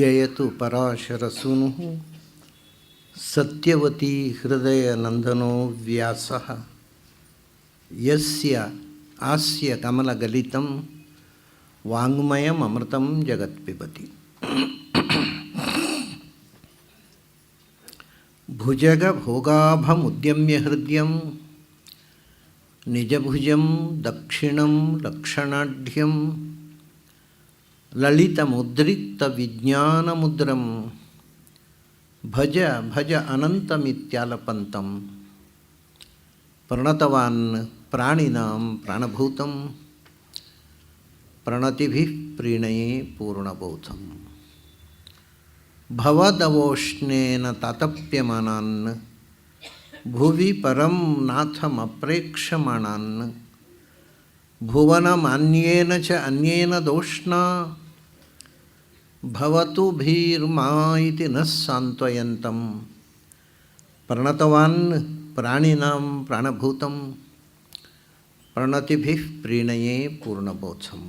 ಜಯತು ಪರಾಶರಸೂನುಃ ಸತ್ಯವತಿ ಹೃದಯನಂದನೋ ವ್ಯಾಸಃ ಯಸ್ಯ ಆಸ್ಯ ಕಮಲಗಲಿತಂ ವಾಂಗ್ಮಯಮೃತಂ ಜಗತ್ಪಿಬತಿ. ಭುಜಗಭೋಗಾಭಮುದ್ಯಮ್ಯ ಹೃದಯಂ ನಿಜಭುಜಂ ದಕ್ಷಿಣಂ ಲಕ್ಷಣಾಢ್ಯಂ ಲಲಿತಮುದ್ರಿಕ್ತವಿಜ್ಞಾನಮುದ್ರಂ ಭಜ ಭಜ ಅನಂತಮಿತ್ಯಾಲಪಂತಂ ಪ್ರಣತವಾನ್ ಪ್ರಾಣಿನಾಂ ಪ್ರಾಣಭೂತಂ ಪ್ರಣತಿಭಿಃ ಪ್ರೀಣಯೇ ಪೂರ್ಣಬೋಧಂ. ಭವದವೋಷ್ಣೇನ ತಾತಪ್ಯಮಾನಾನ್ ಭುವಿ ಪರಂ ನಾಥಮಪ್ರೇಕ್ಷಮಾಣಾನ್ ಭುವನಮಾನ್ಯೇನ ಚ ಅನ್ಯೇನ ದೋಷ್ಣಾ ಭವತು ಭೀರ್ಮಾ ಇತಿ ನ ಸಾಂತ್ವಯಂತಂ ಪ್ರಣತವಾನ್ ಪ್ರಾಣಿನಾಂ ಪ್ರಾಣಭೂತಂ ಪ್ರಣತಿಭಿಃ ಪ್ರೀಣಯೇ ಪೂರ್ಣಬೋಧಂ.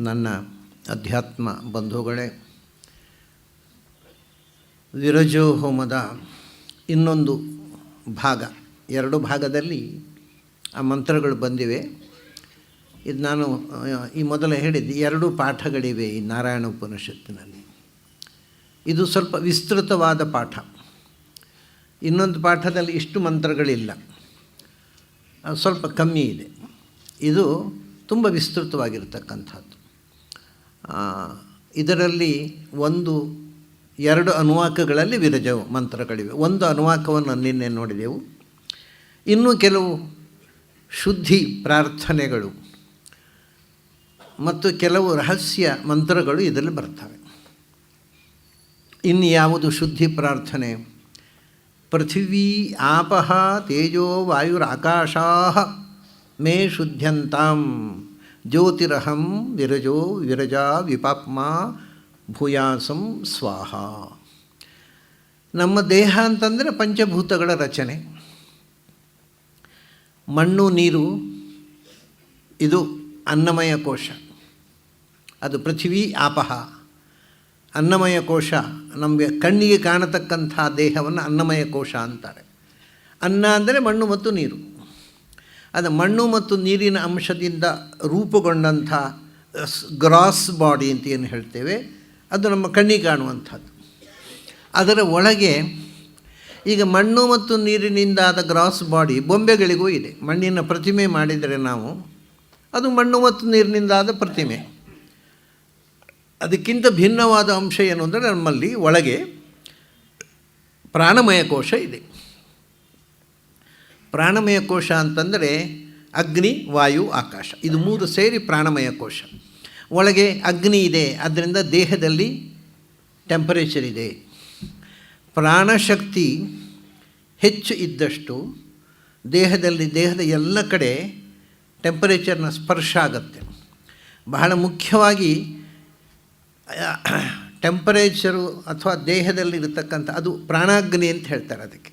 ನನ್ನ ಅಧ್ಯಾತ್ಮ ಬಂಧುಗಳೇ, ವಿರಜೋ ಹೋಮದ ಇನ್ನೊಂದು ಭಾಗ, ಎರಡು ಭಾಗದಲ್ಲಿ ಆ ಮಂತ್ರಗಳು ಬಂದಿವೆ. ಇದು ನಾನು ಈ ಮೊದಲೇ ಹೇಳಿದ್ದು, ಎರಡು ಪಾಠಗಳಿವೆ ಈ ನಾರಾಯಣ ಉಪನಿಷತ್ತಿನಲ್ಲಿ. ಇದು ಸ್ವಲ್ಪ ವಿಸ್ತೃತವಾದ ಪಾಠ. ಇನ್ನೊಂದು ಪಾಠದಲ್ಲಿ ಇಷ್ಟು ಮಂತ್ರಗಳಿಲ್ಲ, ಸ್ವಲ್ಪ ಕಮ್ಮಿ ಇದೆ. ಇದು ತುಂಬ ವಿಸ್ತೃತವಾಗಿರ್ತಕ್ಕಂಥದ್ದು. ಇದರಲ್ಲಿ ಎರಡು ಅನುವಾಕಗಳಲ್ಲಿ ವಿರಜ ಮಂತ್ರಗಳಿವೆ. ಒಂದು ಅನುವಾಕವನ್ನು ನಿನ್ನೆ ನೋಡಿದೆವು. ಇನ್ನೂ ಕೆಲವು ಶುದ್ಧಿ ಪ್ರಾರ್ಥನೆಗಳು ಮತ್ತು ಕೆಲವು ರಹಸ್ಯ ಮಂತ್ರಗಳು ಇದರಲ್ಲಿ ಬರ್ತವೆ. ಇನ್ನು ಯಾವುದು ಶುದ್ಧಿ ಪ್ರಾರ್ಥನೆ? ಪೃಥಿವೀ ಆಪಃ ತೇಜೋ ವಾಯುರಾಕಾಶಾಃ ಮೇ ಶುದ್ಧ್ಯಂತಾಂ ಜ್ಯೋತಿರಹಂ ವಿರಜೋ ವಿರಜಾ ವಿಪಾಪ್ಮಾ ಭೂಯಾಸಂ ಸ್ವಾಹ. ನಮ್ಮ ದೇಹ ಅಂತಂದರೆ ಪಂಚಭೂತಗಳ ರಚನೆ. ಮಣ್ಣು, ನೀರು, ಇದು ಅನ್ನಮಯ ಕೋಶ. ಅದು ಪೃಥ್ವಿ ಆಪಹ. ಅನ್ನಮಯ ಕೋಶ, ನಮಗೆ ಕಣ್ಣಿಗೆ ಕಾಣತಕ್ಕಂಥ ದೇಹವನ್ನು ಅನ್ನಮಯ ಕೋಶ ಅಂತಾರೆ. ಅನ್ನ ಅಂದರೆ ಮಣ್ಣು ಮತ್ತು ನೀರು. ಅದು ಮಣ್ಣು ಮತ್ತು ನೀರಿನ ಅಂಶದಿಂದ ರೂಪುಗೊಂಡಂಥ ಗ್ರಾಸ್ ಬಾಡಿ ಅಂತ ಏನು ಹೇಳ್ತೇವೆ, ಅದು ನಮ್ಮ ಕಣ್ಣಿಗೆ ಕಾಣುವಂಥದ್ದು. ಅದರ ಒಳಗೆ ಈಗ ಮಣ್ಣು ಮತ್ತು ನೀರಿನಿಂದಾದ ಗ್ರಾಸ್ ಬಾಡಿ ಬೊಂಬೆಗಳಿಗೂ ಇದೆ. ಮಣ್ಣಿನ ಪ್ರತಿಮೆ ಮಾಡಿದರೆ ನಾವು, ಅದು ಮಣ್ಣು ಮತ್ತು ನೀರಿನಿಂದಾದ ಪ್ರತಿಮೆ. ಅದಕ್ಕಿಂತ ಭಿನ್ನವಾದ ಅಂಶ ಏನು ಅಂದರೆ, ನಮ್ಮಲ್ಲಿ ಒಳಗೆ ಪ್ರಾಣಮಯ ಕೋಶ ಇದೆ. ಪ್ರಾಣಮಯ ಕೋಶ ಅಂತಂದರೆ ಅಗ್ನಿ, ವಾಯು, ಆಕಾಶ, ಇದು ಮೂರು ಸೇರಿ ಪ್ರಾಣಮಯ ಕೋಶ. ಒಳಗೆ ಅಗ್ನಿ ಇದೆ, ಅದರಿಂದ ದೇಹದಲ್ಲಿ ಟೆಂಪರೇಚರ್ ಇದೆ. ಪ್ರಾಣಶಕ್ತಿ ಹೆಚ್ಚು ಇದ್ದಷ್ಟು ದೇಹದ ಎಲ್ಲ ಕಡೆ ಟೆಂಪರೇಚರ್ನ ಸ್ಪರ್ಶ ಆಗುತ್ತೆ. ಬಹಳ ಮುಖ್ಯವಾಗಿ ಟೆಂಪರೇಚರು ಅಥವಾ ದೇಹದಲ್ಲಿರತಕ್ಕಂಥ, ಅದು ಪ್ರಾಣಾಗ್ನಿ ಅಂತ ಹೇಳ್ತಾರೆ ಅದಕ್ಕೆ.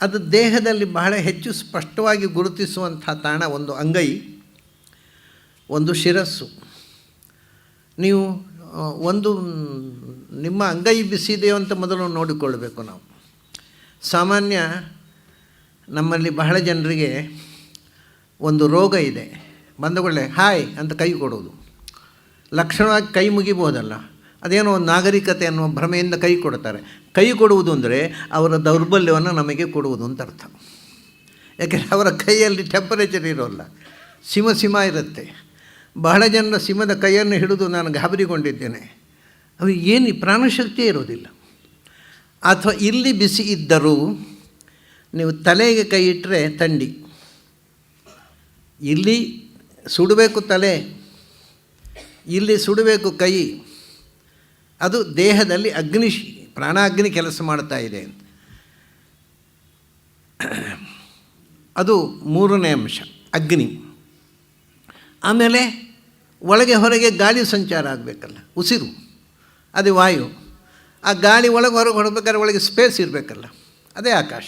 ಅದು ದೇಹದಲ್ಲಿ ಬಹಳ ಹೆಚ್ಚು ಸ್ಪಷ್ಟವಾಗಿ ಗುರುತಿಸುವಂಥ ತಾಣ ಒಂದು ಅಂಗೈ, ಒಂದು ಶಿರಸ್ಸು. ನೀವು ನಿಮ್ಮ ಅಂಗೈ ಬಿಸಿದೆಯೋ ಅಂತ ಮೊದಲು ನೋಡಿಕೊಳ್ಬೇಕು ನಾವು. ಸಾಮಾನ್ಯ ನಮ್ಮಲ್ಲಿ ಬಹಳ ಜನರಿಗೆ ಒಂದು ರೋಗ ಇದೆ, ಬಂದಕೊಳ್ಳೆ ಹಾಯ್ ಅಂತ ಕೈ ಕೊಡೋದು. ಲಕ್ಷಣವಾಗಿ ಕೈ ಮುಗಿಬೋದಲ್ಲ, ಅದೇನೋ ಒಂದು ನಾಗರಿಕತೆ ಅನ್ನುವ ಭ್ರಮೆಯಿಂದ ಕೈ ಕೊಡ್ತಾರೆ. ಕೈ ಕೊಡುವುದು ಅಂದರೆ ಅವರ ದೌರ್ಬಲ್ಯವನ್ನು ನಮಗೆ ಕೊಡುವುದು ಅಂತ ಅರ್ಥ. ಯಾಕೆಂದರೆ ಅವರ ಕೈಯಲ್ಲಿ ಟೆಂಪರೇಚರ್ ಇರೋಲ್ಲ, ಸಿಮ ಇರುತ್ತೆ. ಬಹಳ ಜನರ ಸಿಮದ ಕೈಯನ್ನು ಹಿಡಿದು ನಾನು ಗಾಬರಿಗೊಂಡಿದ್ದೇನೆ. ಅವು ಏನು ಪ್ರಾಣಶಕ್ತಿಯೇ ಇರೋದಿಲ್ಲ. ಅಥವಾ ಇಲ್ಲಿ ಬಿಸಿ ಇದ್ದರೂ ನೀವು ತಲೆಗೆ ಕೈ ಇಟ್ಟರೆ ಥಂಡಿ, ಇಲ್ಲಿ ಸುಡಬೇಕು ತಲೆ, ಇಲ್ಲಿ ಸುಡಬೇಕು ಕೈ. ಅದು ದೇಹದಲ್ಲಿ ಪ್ರಾಣಾಗ್ನಿ ಕೆಲಸ ಮಾಡ್ತಾ ಇದೆ ಅಂತ. ಅದು ಮೂರನೇ ಅಂಶ, ಅಗ್ನಿ. ಆಮೇಲೆ ಒಳಗೆ ಹೊರಗೆ ಗಾಳಿ ಸಂಚಾರ ಆಗಬೇಕಲ್ಲ, ಉಸಿರು, ಅದು ವಾಯು. ಆ ಗಾಳಿ ಒಳಗೆ ಹೊರಗೆ ಹೊರಬೇಕಾದ್ರೆ ಒಳಗೆ ಸ್ಪೇಸ್ ಇರಬೇಕಲ್ಲ, ಅದೇ ಆಕಾಶ.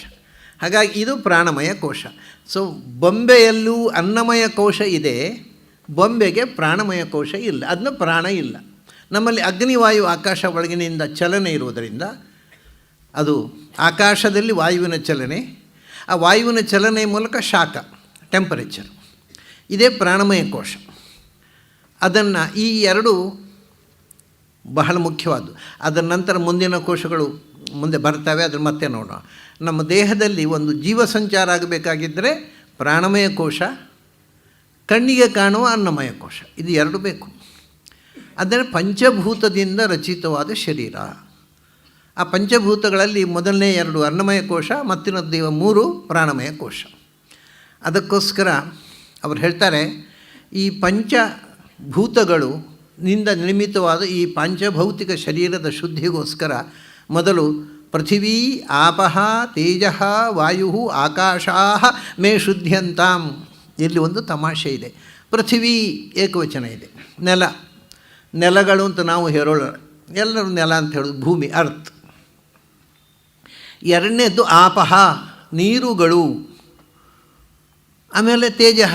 ಹಾಗಾಗಿ ಇದು ಪ್ರಾಣಮಯ ಕೋಶ. ಸೊ ಬೊಂಬೆಯಲ್ಲೂ ಅನ್ನಮಯ ಕೋಶ ಇದೆ, ಬೊಂಬೆಗೆ ಪ್ರಾಣಮಯ ಕೋಶ ಇಲ್ಲ, ಅದನ್ನ ಪ್ರಾಣ ಇಲ್ಲ. ನಮ್ಮಲ್ಲಿ ಅಗ್ನಿವಾಯು ಆಕಾಶ ಒಳಗಿನಿಂದ ಚಲನೆ ಇರುವುದರಿಂದ ಅದು ಆಕಾಶದಲ್ಲಿ ವಾಯುವಿನ ಚಲನೆ, ಆ ವಾಯುವಿನ ಚಲನೆ ಮೂಲಕ ಶಾಖ ಟೆಂಪರೇಚರ್, ಇದೇ ಪ್ರಾಣಮಯ ಕೋಶ. ಅದನ್ನು ಈ ಎರಡು ಬಹಳ ಮುಖ್ಯವಾದ್ದು. ಅದರ ನಂತರ ಮುಂದಿನ ಕೋಶಗಳು ಮುಂದೆ ಬರ್ತವೆ, ಅದನ್ನು ಮತ್ತೆ ನೋಡೋಣ. ನಮ್ಮ ದೇಹದಲ್ಲಿ ಒಂದು ಜೀವ ಸಂಚಾರ ಆಗಬೇಕಾಗಿದ್ದರೆ ಪ್ರಾಣಮಯ ಕೋಶ, ಕಣ್ಣಿಗೆ ಕಾಣುವ ಅನ್ನಮಯ ಕೋಶ, ಇದು ಎರಡು ಬೇಕು. ಅಂದರೆ ಪಂಚಭೂತದಿಂದ ರಚಿತವಾದ ಶರೀರ. ಆ ಪಂಚಭೂತಗಳಲ್ಲಿ ಮೊದಲನೇ ಎರಡು ಅನ್ನಮಯ ಕೋಶ, ಮತ್ತಿನದ್ದು 3 ಪ್ರಾಣಮಯ ಕೋಶ. ಅದಕ್ಕೋಸ್ಕರ ಅವರು ಹೇಳ್ತಾರೆ, ಈ ಪಂಚಭೂತಗಳು ನಿಂದ ನಿರ್ಮಿತವಾದ ಈ ಪಂಚಭೌತಿಕ ಶರೀರದ ಶುದ್ಧಿಗೋಸ್ಕರ ಮೊದಲು ಪೃಥಿವೀ ಆಪಃ ತೇಜಃ ವಾಯು ಆಕಾಶಾಃ ಮೇ ಶುದ್ಧ್ಯಂತಾಂ. ಇಲ್ಲಿ ಒಂದು ತಮಾಷೆ ಇದೆ. ಪೃಥಿವೀ ಏಕವಚನ ಇದೆ, ನೆಲ, ನೆಲಗಳು ಅಂತ ನಾವು ಹೇಳೋಣ, ಎಲ್ಲರೂ ನೆಲ ಅಂತ ಹೇಳೋದು ಭೂಮಿ, ಅರ್ತ್. ಎರಡನೇದ್ದು ಆಪಃ ನೀರುಗಳು, ಆಮೇಲೆ ತೇಜಃ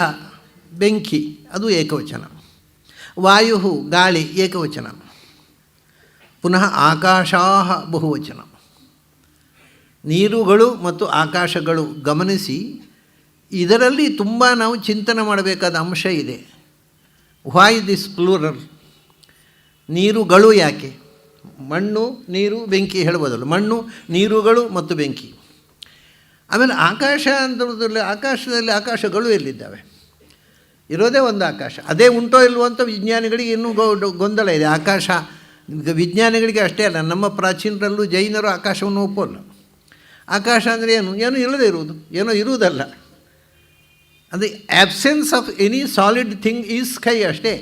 ಬೆಂಕಿ, ಅದು ಏಕವಚನ. ವಾಯು ಗಾಳಿ ಏಕವಚನ. ಪುನಃ ಆಕಾಶಾಃ ಬಹುವಚನ. ನೀರುಗಳು ಮತ್ತು ಆಕಾಶಗಳು ಗಮನಿಸಿ, ಇದರಲ್ಲಿ ತುಂಬ ನಾವು ಚಿಂತನೆ ಮಾಡಬೇಕಾದ ಅಂಶ ಇದೆ. Why this plural? ನೀರುಗಳು ಯಾಕೆ? ಮಣ್ಣು ನೀರು ಬೆಂಕಿ ಹೇಳ್ಬೋದಲ್ಲ, ಮಣ್ಣು ನೀರುಗಳು ಮತ್ತು ಬೆಂಕಿ. ಆಮೇಲೆ ಆಕಾಶ ಅಂತಂದರೆ ಆಕಾಶದಲ್ಲಿ ಆಕಾಶಗಳು ಎಲ್ಲಿದ್ದಾವೆ? ಇರೋದೇ ಒಂದು ಆಕಾಶ, ಅದೇ ಉಂಟೋ ಇಲ್ವೋ ಅಂತ ವಿಜ್ಞಾನಿಗಳಿಗೆ ಇನ್ನೂ ಗೊಂದಲ ಇದೆ. ಆಕಾಶ ವಿಜ್ಞಾನಿಗಳಿಗೆ ಅಷ್ಟೇ ಅಲ್ಲ, ನಮ್ಮ ಪ್ರಾಚೀನರಲ್ಲೂ ಜೈನರು ಆಕಾಶವನ್ನು ಒಪ್ಪೋಲ್ಲ. ಆಕಾಶ ಅಂದರೆ ಏನು? ಏನೂ ಇಲ್ಲದೇ ಇರುವುದು, ಏನೋ ಇರುವುದಲ್ಲ. ಅದು absence of any solid thing is sky ಅಷ್ಟೇ.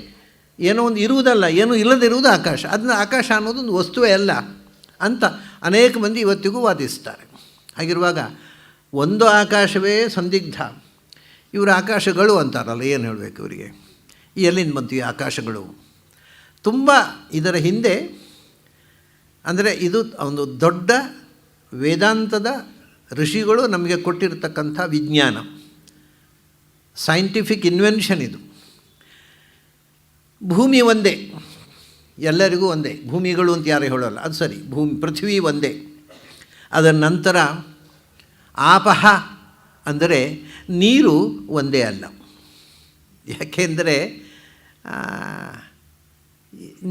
ಏನೋ ಒಂದು ಇರುವುದಲ್ಲ, ಏನೂ ಇಲ್ಲದಿರುವುದು ಆಕಾಶ. ಅದನ್ನ ಆಕಾಶ ಅನ್ನೋದು ಒಂದು ವಸ್ತುವೇ ಅಲ್ಲ ಅಂತ ಅನೇಕ ಮಂದಿ ಇವತ್ತಿಗೂ ವಾದಿಸ್ತಾರೆ. ಹಾಗಿರುವಾಗ ಒಂದು ಆಕಾಶವೇ ಸಂದಿಗ್ಧ. ಇವರು ಆಕಾಶಗಳು ಅಂತಾರಲ್ಲ, ಏನು ಹೇಳಬೇಕು ಇವರಿಗೆ? ಎಲ್ಲಿಂದ ಬಂತು ಈ ಆಕಾಶಗಳು? ತುಂಬ ಇದರ ಹಿಂದೆ ಅಂದರೆ ಇದು ಒಂದು ದೊಡ್ಡ ವೇದಾಂತದ ಋಷಿಗಳು ನಮಗೆ ಕೊಟ್ಟಿರತಕ್ಕಂಥ ವಿಜ್ಞಾನ, ಸೈಂಟಿಫಿಕ್ ಇನ್ವೆನ್ಷನ್ ಇದು. ಭೂಮಿ ಒಂದೇ, ಎಲ್ಲರಿಗೂ ಒಂದೇ. ಭೂಮಿಗಳು ಅಂತ ಯಾರು ಹೇಳೋಲ್ಲ, ಅದು ಸರಿ. ಪೃಥ್ವಿ ಒಂದೇ. ಅದರ ನಂತರ ಆಪಹ ಅಂದರೆ ನೀರು ಒಂದೇ ಅಲ್ಲ. ಯಾಕೆಂದರೆ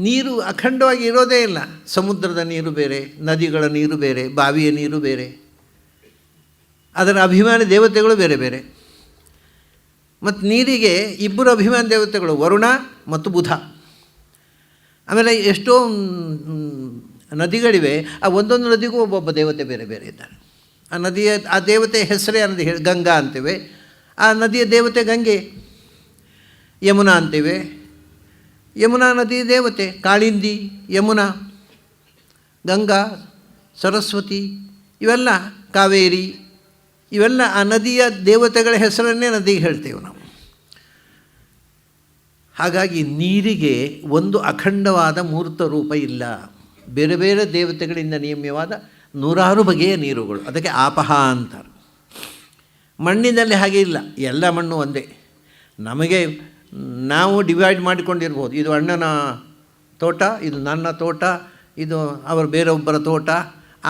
ನೀರು ಅಖಂಡವಾಗಿ ಇರೋದೇ ಇಲ್ಲ. ಸಮುದ್ರದ ನೀರು ಬೇರೆ, ನದಿಗಳ ನೀರು ಬೇರೆ, ಬಾವಿಯ ನೀರು ಬೇರೆ, ಅದರ ಅಭಿಮಾನಿ ದೇವತೆಗಳು ಬೇರೆ ಬೇರೆ. ಮತ್ತು ನೀರಿಗೆ ಇಬ್ಬರು ಅಭಿಮಾನಿ ದೇವತೆಗಳು, ವರುಣ ಮತ್ತು ಬುಧ. ಆಮೇಲೆ ಎಷ್ಟೋ ನದಿಗಳಿವೆ, ಆ ಒಂದೊಂದು ನದಿಗೂ ಒಬ್ಬೊಬ್ಬ ದೇವತೆ ಬೇರೆ ಬೇರೆ ಇದ್ದಾರೆ. ಆ ನದಿಯ ಆ ದೇವತೆ ಹೆಸರೇ ನದಿ ಗಂಗಾ ಅಂತೇವೆ, ಆ ನದಿಯ ದೇವತೆ ಗಂಗೆ. ಯಮುನಾ ಅಂತೇವೆ, ಯಮುನಾ ನದಿ ದೇವತೆ ಕಾಳಿಂದಿ, ಯಮುನಾ, ಗಂಗಾ, ಸರಸ್ವತಿ, ಇವೆಲ್ಲ ಕಾವೇರಿ, ಇವೆಲ್ಲ ಆ ನದಿಯ ದೇವತೆಗಳ ಹೆಸರನ್ನೇ ನದಿಗೆ ಹೇಳ್ತೇವೆ ನಾವು. ಹಾಗಾಗಿ ನೀರಿಗೆ ಒಂದು ಅಖಂಡವಾದ ಮೂರ್ತ ರೂಪ ಇಲ್ಲ. ಬೇರೆ ಬೇರೆ ದೇವತೆಗಳಿಂದ ನಿಯಮ್ಯವಾದ 100 ಬಗೆಯ ನೀರುಗಳು, ಅದಕ್ಕೆ ಆಪಹ ಅಂತಾರೆ. ಮಣ್ಣಿನಲ್ಲಿ ಹಾಗೆ ಇಲ್ಲ, ಎಲ್ಲ ಮಣ್ಣು ಒಂದೇ. ನಮಗೆ ನಾವು ಡಿವೈಡ್ ಮಾಡಿಕೊಂಡಿರ್ಬೋದು, ಇದು ಅಣ್ಣನ ತೋಟ, ಇದು ನನ್ನ ತೋಟ, ಇದು ಅವರ ಬೇರೊಬ್ಬರ ತೋಟ,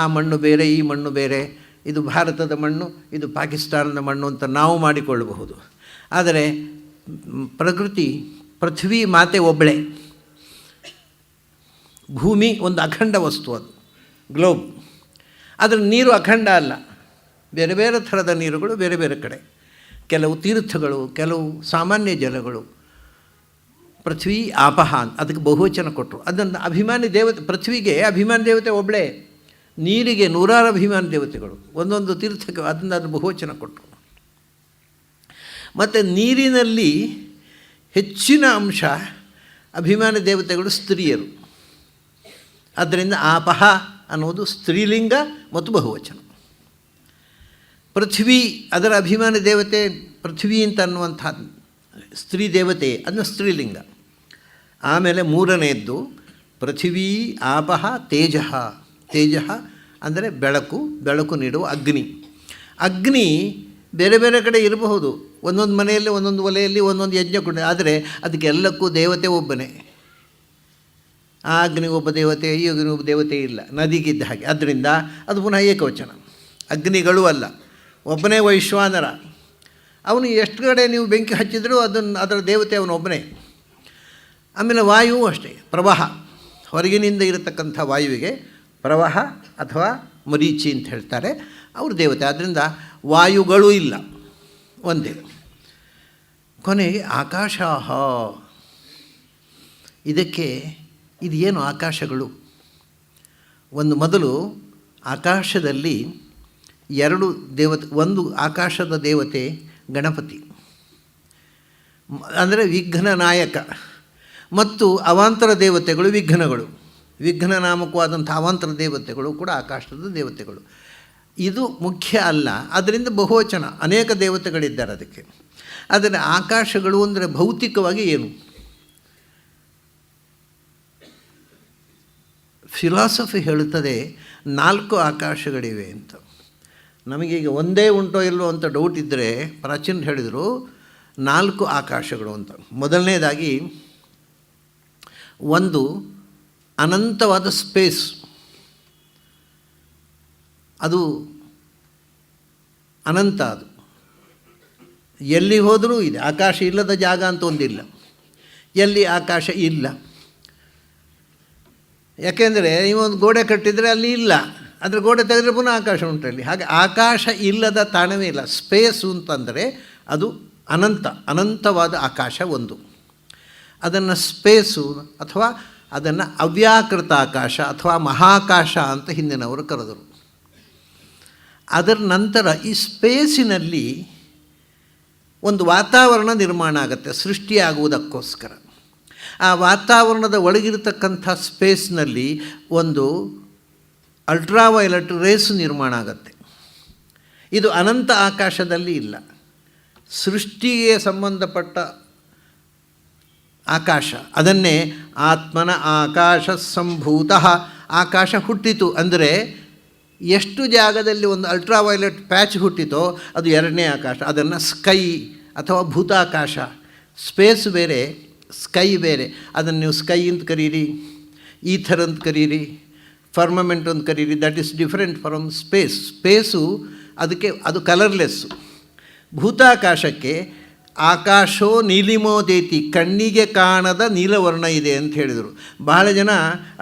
ಆ ಮಣ್ಣು ಬೇರೆ ಈ ಮಣ್ಣು ಬೇರೆ, ಇದು ಭಾರತದ ಮಣ್ಣು ಇದು ಪಾಕಿಸ್ತಾನದ ಮಣ್ಣು ಅಂತ ನಾವು ಮಾಡಿಕೊಳ್ಳಬಹುದು. ಆದರೆ ಪ್ರಕೃತಿ, ಪೃಥ್ವಿ ಮಾತೆ ಒಬ್ಬಳೆ. ಭೂಮಿ ಒಂದು ಅಖಂಡ ವಸ್ತು, ಅದು ಗ್ಲೋಬ್. ಆದರೆ ನೀರು ಅಖಂಡ ಅಲ್ಲ, ಬೇರೆ ಬೇರೆ ಥರದ ನೀರುಗಳು ಬೇರೆ ಬೇರೆ ಕಡೆ, ಕೆಲವು ತೀರ್ಥಗಳು, ಕೆಲವು ಸಾಮಾನ್ಯ ಜಲಗಳು. ಪೃಥ್ವಿ ಆಪಹ ಅಂತ ಅದಕ್ಕೆ ಬಹುವಚನ ಕೊಟ್ಟರು. ಅದನ್ನು ಅಭಿಮಾನಿ ದೇವತೆ, ಪೃಥ್ವಿಗೆ ಅಭಿಮಾನಿ ದೇವತೆ ಒಬ್ಬಳೇ, ನೀರಿಗೆ 100 ಅಭಿಮಾನಿ ದೇವತೆಗಳು, ಒಂದೊಂದು ತೀರ್ಥಕ್ಕೆ ಅದನ್ನು ಅದು ಬಹುವಚನ ಕೊಟ್ಟರು. ಮತ್ತು ನೀರಿನಲ್ಲಿ ಹೆಚ್ಚಿನ ಅಂಶ ಅಭಿಮಾನಿ ದೇವತೆಗಳು ಸ್ತ್ರೀಯರು. ಆದ್ದರಿಂದ ಆಪಹ ಅನ್ನೋದು ಸ್ತ್ರೀಲಿಂಗ ಮತ್ತು ಬಹುವಚನ. ಪೃಥ್ವಿ ಅದರ ಅಭಿಮಾನಿ ದೇವತೆ ಪೃಥ್ವಿ ಅಂತ ಅನ್ನುವಂಥ ಸ್ತ್ರೀ ದೇವತೆ, ಅದನ್ನು ಸ್ತ್ರೀಲಿಂಗ. ಆಮೇಲೆ ಮೂರನೆಯದ್ದು ಪೃಥ್ವಿ ಆಪಹ ತೇಜಃ. ತೇಜಃ ಅಂದರೆ ಬೆಳಕು, ಬೆಳಕು ನೀಡುವ ಅಗ್ನಿ. ಅಗ್ನಿ ಬೇರೆ ಬೇರೆ ಕಡೆ ಇರಬಹುದು, ಒಂದೊಂದು ಮನೆಯಲ್ಲಿ ಒಂದೊಂದು ಒಲೆಯಲ್ಲಿ ಒಂದೊಂದು ಯಜ್ಞ ಕೊಡ, ಆದರೆ ಅದಕ್ಕೆಲ್ಲಕ್ಕೂ ದೇವತೆ ಒಬ್ಬನೇ. ಆ ಅಗ್ನಿಗೊಬ್ಬ ದೇವತೆ, ಈ ಅಗ್ನಿಗೊಬ್ಬ ದೇವತೆ ಇಲ್ಲ, ನದಿಗಿದ್ದ ಹಾಗೆ. ಆದ್ದರಿಂದ ಅದು ಪುನಃ ಏಕವಚನ. ಅಗ್ನಿಗಳು ಅಲ್ಲ, ಒಬ್ಬನೇ ವೈಶ್ವಾನರ. ಅವನು ಎಷ್ಟು ಕಡೆ ನೀವು ಬೆಂಕಿ ಹಚ್ಚಿದರೂ ಅದರ ದೇವತೆ ಅವನೊಬ್ಬನೇ. ಆಮೇಲೆ ವಾಯುವು ಅಷ್ಟೇ, ಪ್ರವಾಹ, ಹೊರಗಿನಿಂದ ಇರತಕ್ಕಂಥ ವಾಯುವಿಗೆ ಪ್ರವಾಹ ಅಥವಾ ಮರೀಚಿ ಅಂತ ಹೇಳ್ತಾರೆ, ಅವರು ದೇವತೆ. ಆದ್ದರಿಂದ ವಾಯುಗಳು ಇಲ್ಲ, ಒಂದೇ. ಕೊನೆಗೆ ಆಕಾಶಾಹ, ಇದಕ್ಕೆ ಇದು ಏನು ಆಕಾಶಗಳು? ಒಂದು ಮೊದಲು ಆಕಾಶದಲ್ಲಿ ಎರಡು ದೇವತೆ, ಒಂದು ಆಕಾಶದ ದೇವತೆ ಗಣಪತಿ, ಅಂದರೆ ವಿಘ್ನ ನಾಯಕ, ಮತ್ತು ಅವಾಂತರ ದೇವತೆಗಳು ವಿಘ್ನಗಳು. ವಿಘ್ನ ನಾಮಕವಾದಂಥ ಅವಾಂತರ ದೇವತೆಗಳು ಕೂಡ ಆಕಾಶದ ದೇವತೆಗಳು. ಇದು ಮುಖ್ಯ ಅಲ್ಲ, ಅದರಿಂದ ಬಹುವಚನ, ಅನೇಕ ದೇವತೆಗಳಿದ್ದಾರೆ ಅದಕ್ಕೆ. ಆದರೆ ಆಕಾಶಗಳು ಅಂದರೆ ಭೌತಿಕವಾಗಿ ಏನು? ಫಿಲಾಸಫಿ ಹೇಳುತ್ತದೆ 4 ಆಕಾಶಗಳಿವೆ ಅಂತ. ನಮಗೀಗ ಒಂದೇ ಉಂಟೋ ಇಲ್ಲವೋ ಅಂತ ಡೌಟ್ ಇದ್ದರೆ ಪ್ರಾಚೀನರು ಹೇಳಿದರು 4 ಆಕಾಶಗಳು ಅಂತ. ಮೊದಲನೇದಾಗಿ ಒಂದು ಅನಂತವಾದ ಸ್ಪೇಸ್, ಅದು ಅನಂತ, ಅದು ಎಲ್ಲಿ ಹೋದರೂ ಇದೆ. ಆಕಾಶ ಇಲ್ಲದ ಜಾಗ ಅಂತ ಒಂದಿಲ್ಲ, ಎಲ್ಲಿ ಆಕಾಶ ಇಲ್ಲ. ಯಾಕೆಂದರೆ ನೀವೊಂದು ಗೋಡೆ ಕಟ್ಟಿದರೆ ಅಲ್ಲಿ ಇಲ್ಲ, ಅದರ ಗೋಡೆ ತೆಗೆದರೆ ಪುನಃ ಆಕಾಶ ಉಂಟಲ್ಲಿ. ಹಾಗೆ ಆಕಾಶ ಇಲ್ಲದ ತಾಣವೇ ಇಲ್ಲ. ಸ್ಪೇಸು ಅಂತಂದರೆ ಅದು ಅನಂತ, ಅನಂತವಾದ ಆಕಾಶ ಒಂದು. ಅದನ್ನು ಸ್ಪೇಸು ಅಥವಾ ಅದನ್ನು ಅವ್ಯಾಕೃತ ಆಕಾಶ ಅಥವಾ ಮಹಾಕಾಶ ಅಂತ ಹಿಂದಿನವರು ಕರೆದರು. ಅದರ ನಂತರ ಈ ಸ್ಪೇಸಿನಲ್ಲಿ ಒಂದು ವಾತಾವರಣ ನಿರ್ಮಾಣ ಆಗುತ್ತೆ ಸೃಷ್ಟಿಯಾಗುವುದಕ್ಕೋಸ್ಕರ. ಆ ವಾತಾವರಣದ ಒಳಗಿರತಕ್ಕಂಥ ಸ್ಪೇಸ್ನಲ್ಲಿ ಒಂದು ಅಲ್ಟ್ರಾವೈಲೆಟ್ ರೇಸ್ ನಿರ್ಮಾಣ ಆಗುತ್ತೆ. ಇದು ಅನಂತ ಆಕಾಶದಲ್ಲಿ ಇಲ್ಲ. ಸೃಷ್ಟಿಗೆ ಸಂಬಂಧಪಟ್ಟ ಆಕಾಶ, ಅದನ್ನೇ ಆತ್ಮನ ಆಕಾಶ ಸಂಭೂತ, ಆಕಾಶ ಹುಟ್ಟಿತು ಅಂದರೆ ಎಷ್ಟು ಜಾಗದಲ್ಲಿ ಒಂದು ಅಲ್ಟ್ರಾವೈಲೆಟ್ ಪ್ಯಾಚ್ ಹುಟ್ಟಿತೋ ಅದು ಎರಡನೇ ಆಕಾಶ. ಅದನ್ನು ಸ್ಕೈ ಅಥವಾ ಭೂತಾಕಾಶ, ಸ್ಪೇಸ್ ಬೇರೆ ಸ್ಕೈ ಬೇರೆ. ಅದನ್ನು ನೀವು ಸ್ಕೈ ಅಂತ ಕರೀರಿ, ಈಥರ್ ಅಂತ ಕರೀರಿ, ಫರ್ಮಮೆಂಟ್ ಅಂತ ಕರೀರಿ, that is different from space. Space ಅದಕ್ಕೆ ಅದು ಕಲರ್ಲೆಸ್ಸು. ಭೂತಾಕಾಶಕ್ಕೆ ಆಕಾಶೋ ನೀಲಿಮೋದೇತಿ, ಕಣ್ಣಿಗೆ ಕಾಣದ ನೀಲವರ್ಣ ಇದೆ ಅಂತ ಹೇಳಿದರು. ಬಹಳ ಜನ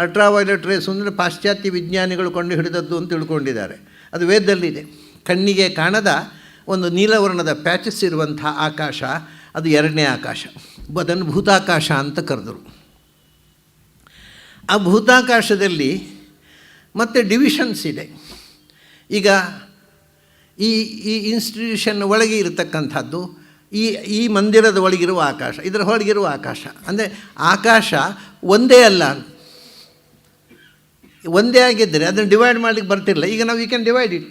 ಅಲ್ಟ್ರಾವೈಲೆಟ್ ರೇಸ್ ಅಂದರೆ ಪಾಶ್ಚಾತ್ಯ ವಿಜ್ಞಾನಿಗಳು ಕಂಡು ಹಿಡಿದದ್ದು ಅಂತ ತಿಳ್ಕೊಂಡಿದ್ದಾರೆ. ಅದು ವೇದದಲ್ಲಿದೆ. ಕಣ್ಣಿಗೆ ಕಾಣದ ಒಂದು ನೀಲವರ್ಣದ ಪ್ಯಾಚಸ್ ಇರುವಂಥ ಆಕಾಶ, ಅದು ಎರಡನೇ ಆಕಾಶ. ಅದನ್ನು ಭೂತಾಕಾಶ ಅಂತ ಕರೆದರು. ಆ ಭೂತಾಕಾಶದಲ್ಲಿ ಮತ್ತೆ ಡಿವಿಷನ್ಸ್ ಇದೆ. ಈಗ ಈ ಇನ್ಸ್ಟಿಟ್ಯೂಷನ್ ಒಳಗೆ ಇರತಕ್ಕಂಥದ್ದು, ಈ ಮಂದಿರದ ಒಳಗಿರುವ ಆಕಾಶ, ಇದರ ಹೊರಗಿರುವ ಆಕಾಶ. ಅಂದರೆ ಆಕಾಶ ಒಂದೇ ಅಲ್ಲ. ಒಂದೇ ಆಗಿದ್ದರೆ ಅದನ್ನು ಡಿವೈಡ್ ಮಾಡಲಿಕ್ಕೆ ಬರ್ತಿರಲಿಲ್ಲ. ಈಗ ನಾವು ಕ್ಯಾನ್ ಡಿವೈಡ್ ಇಟ್.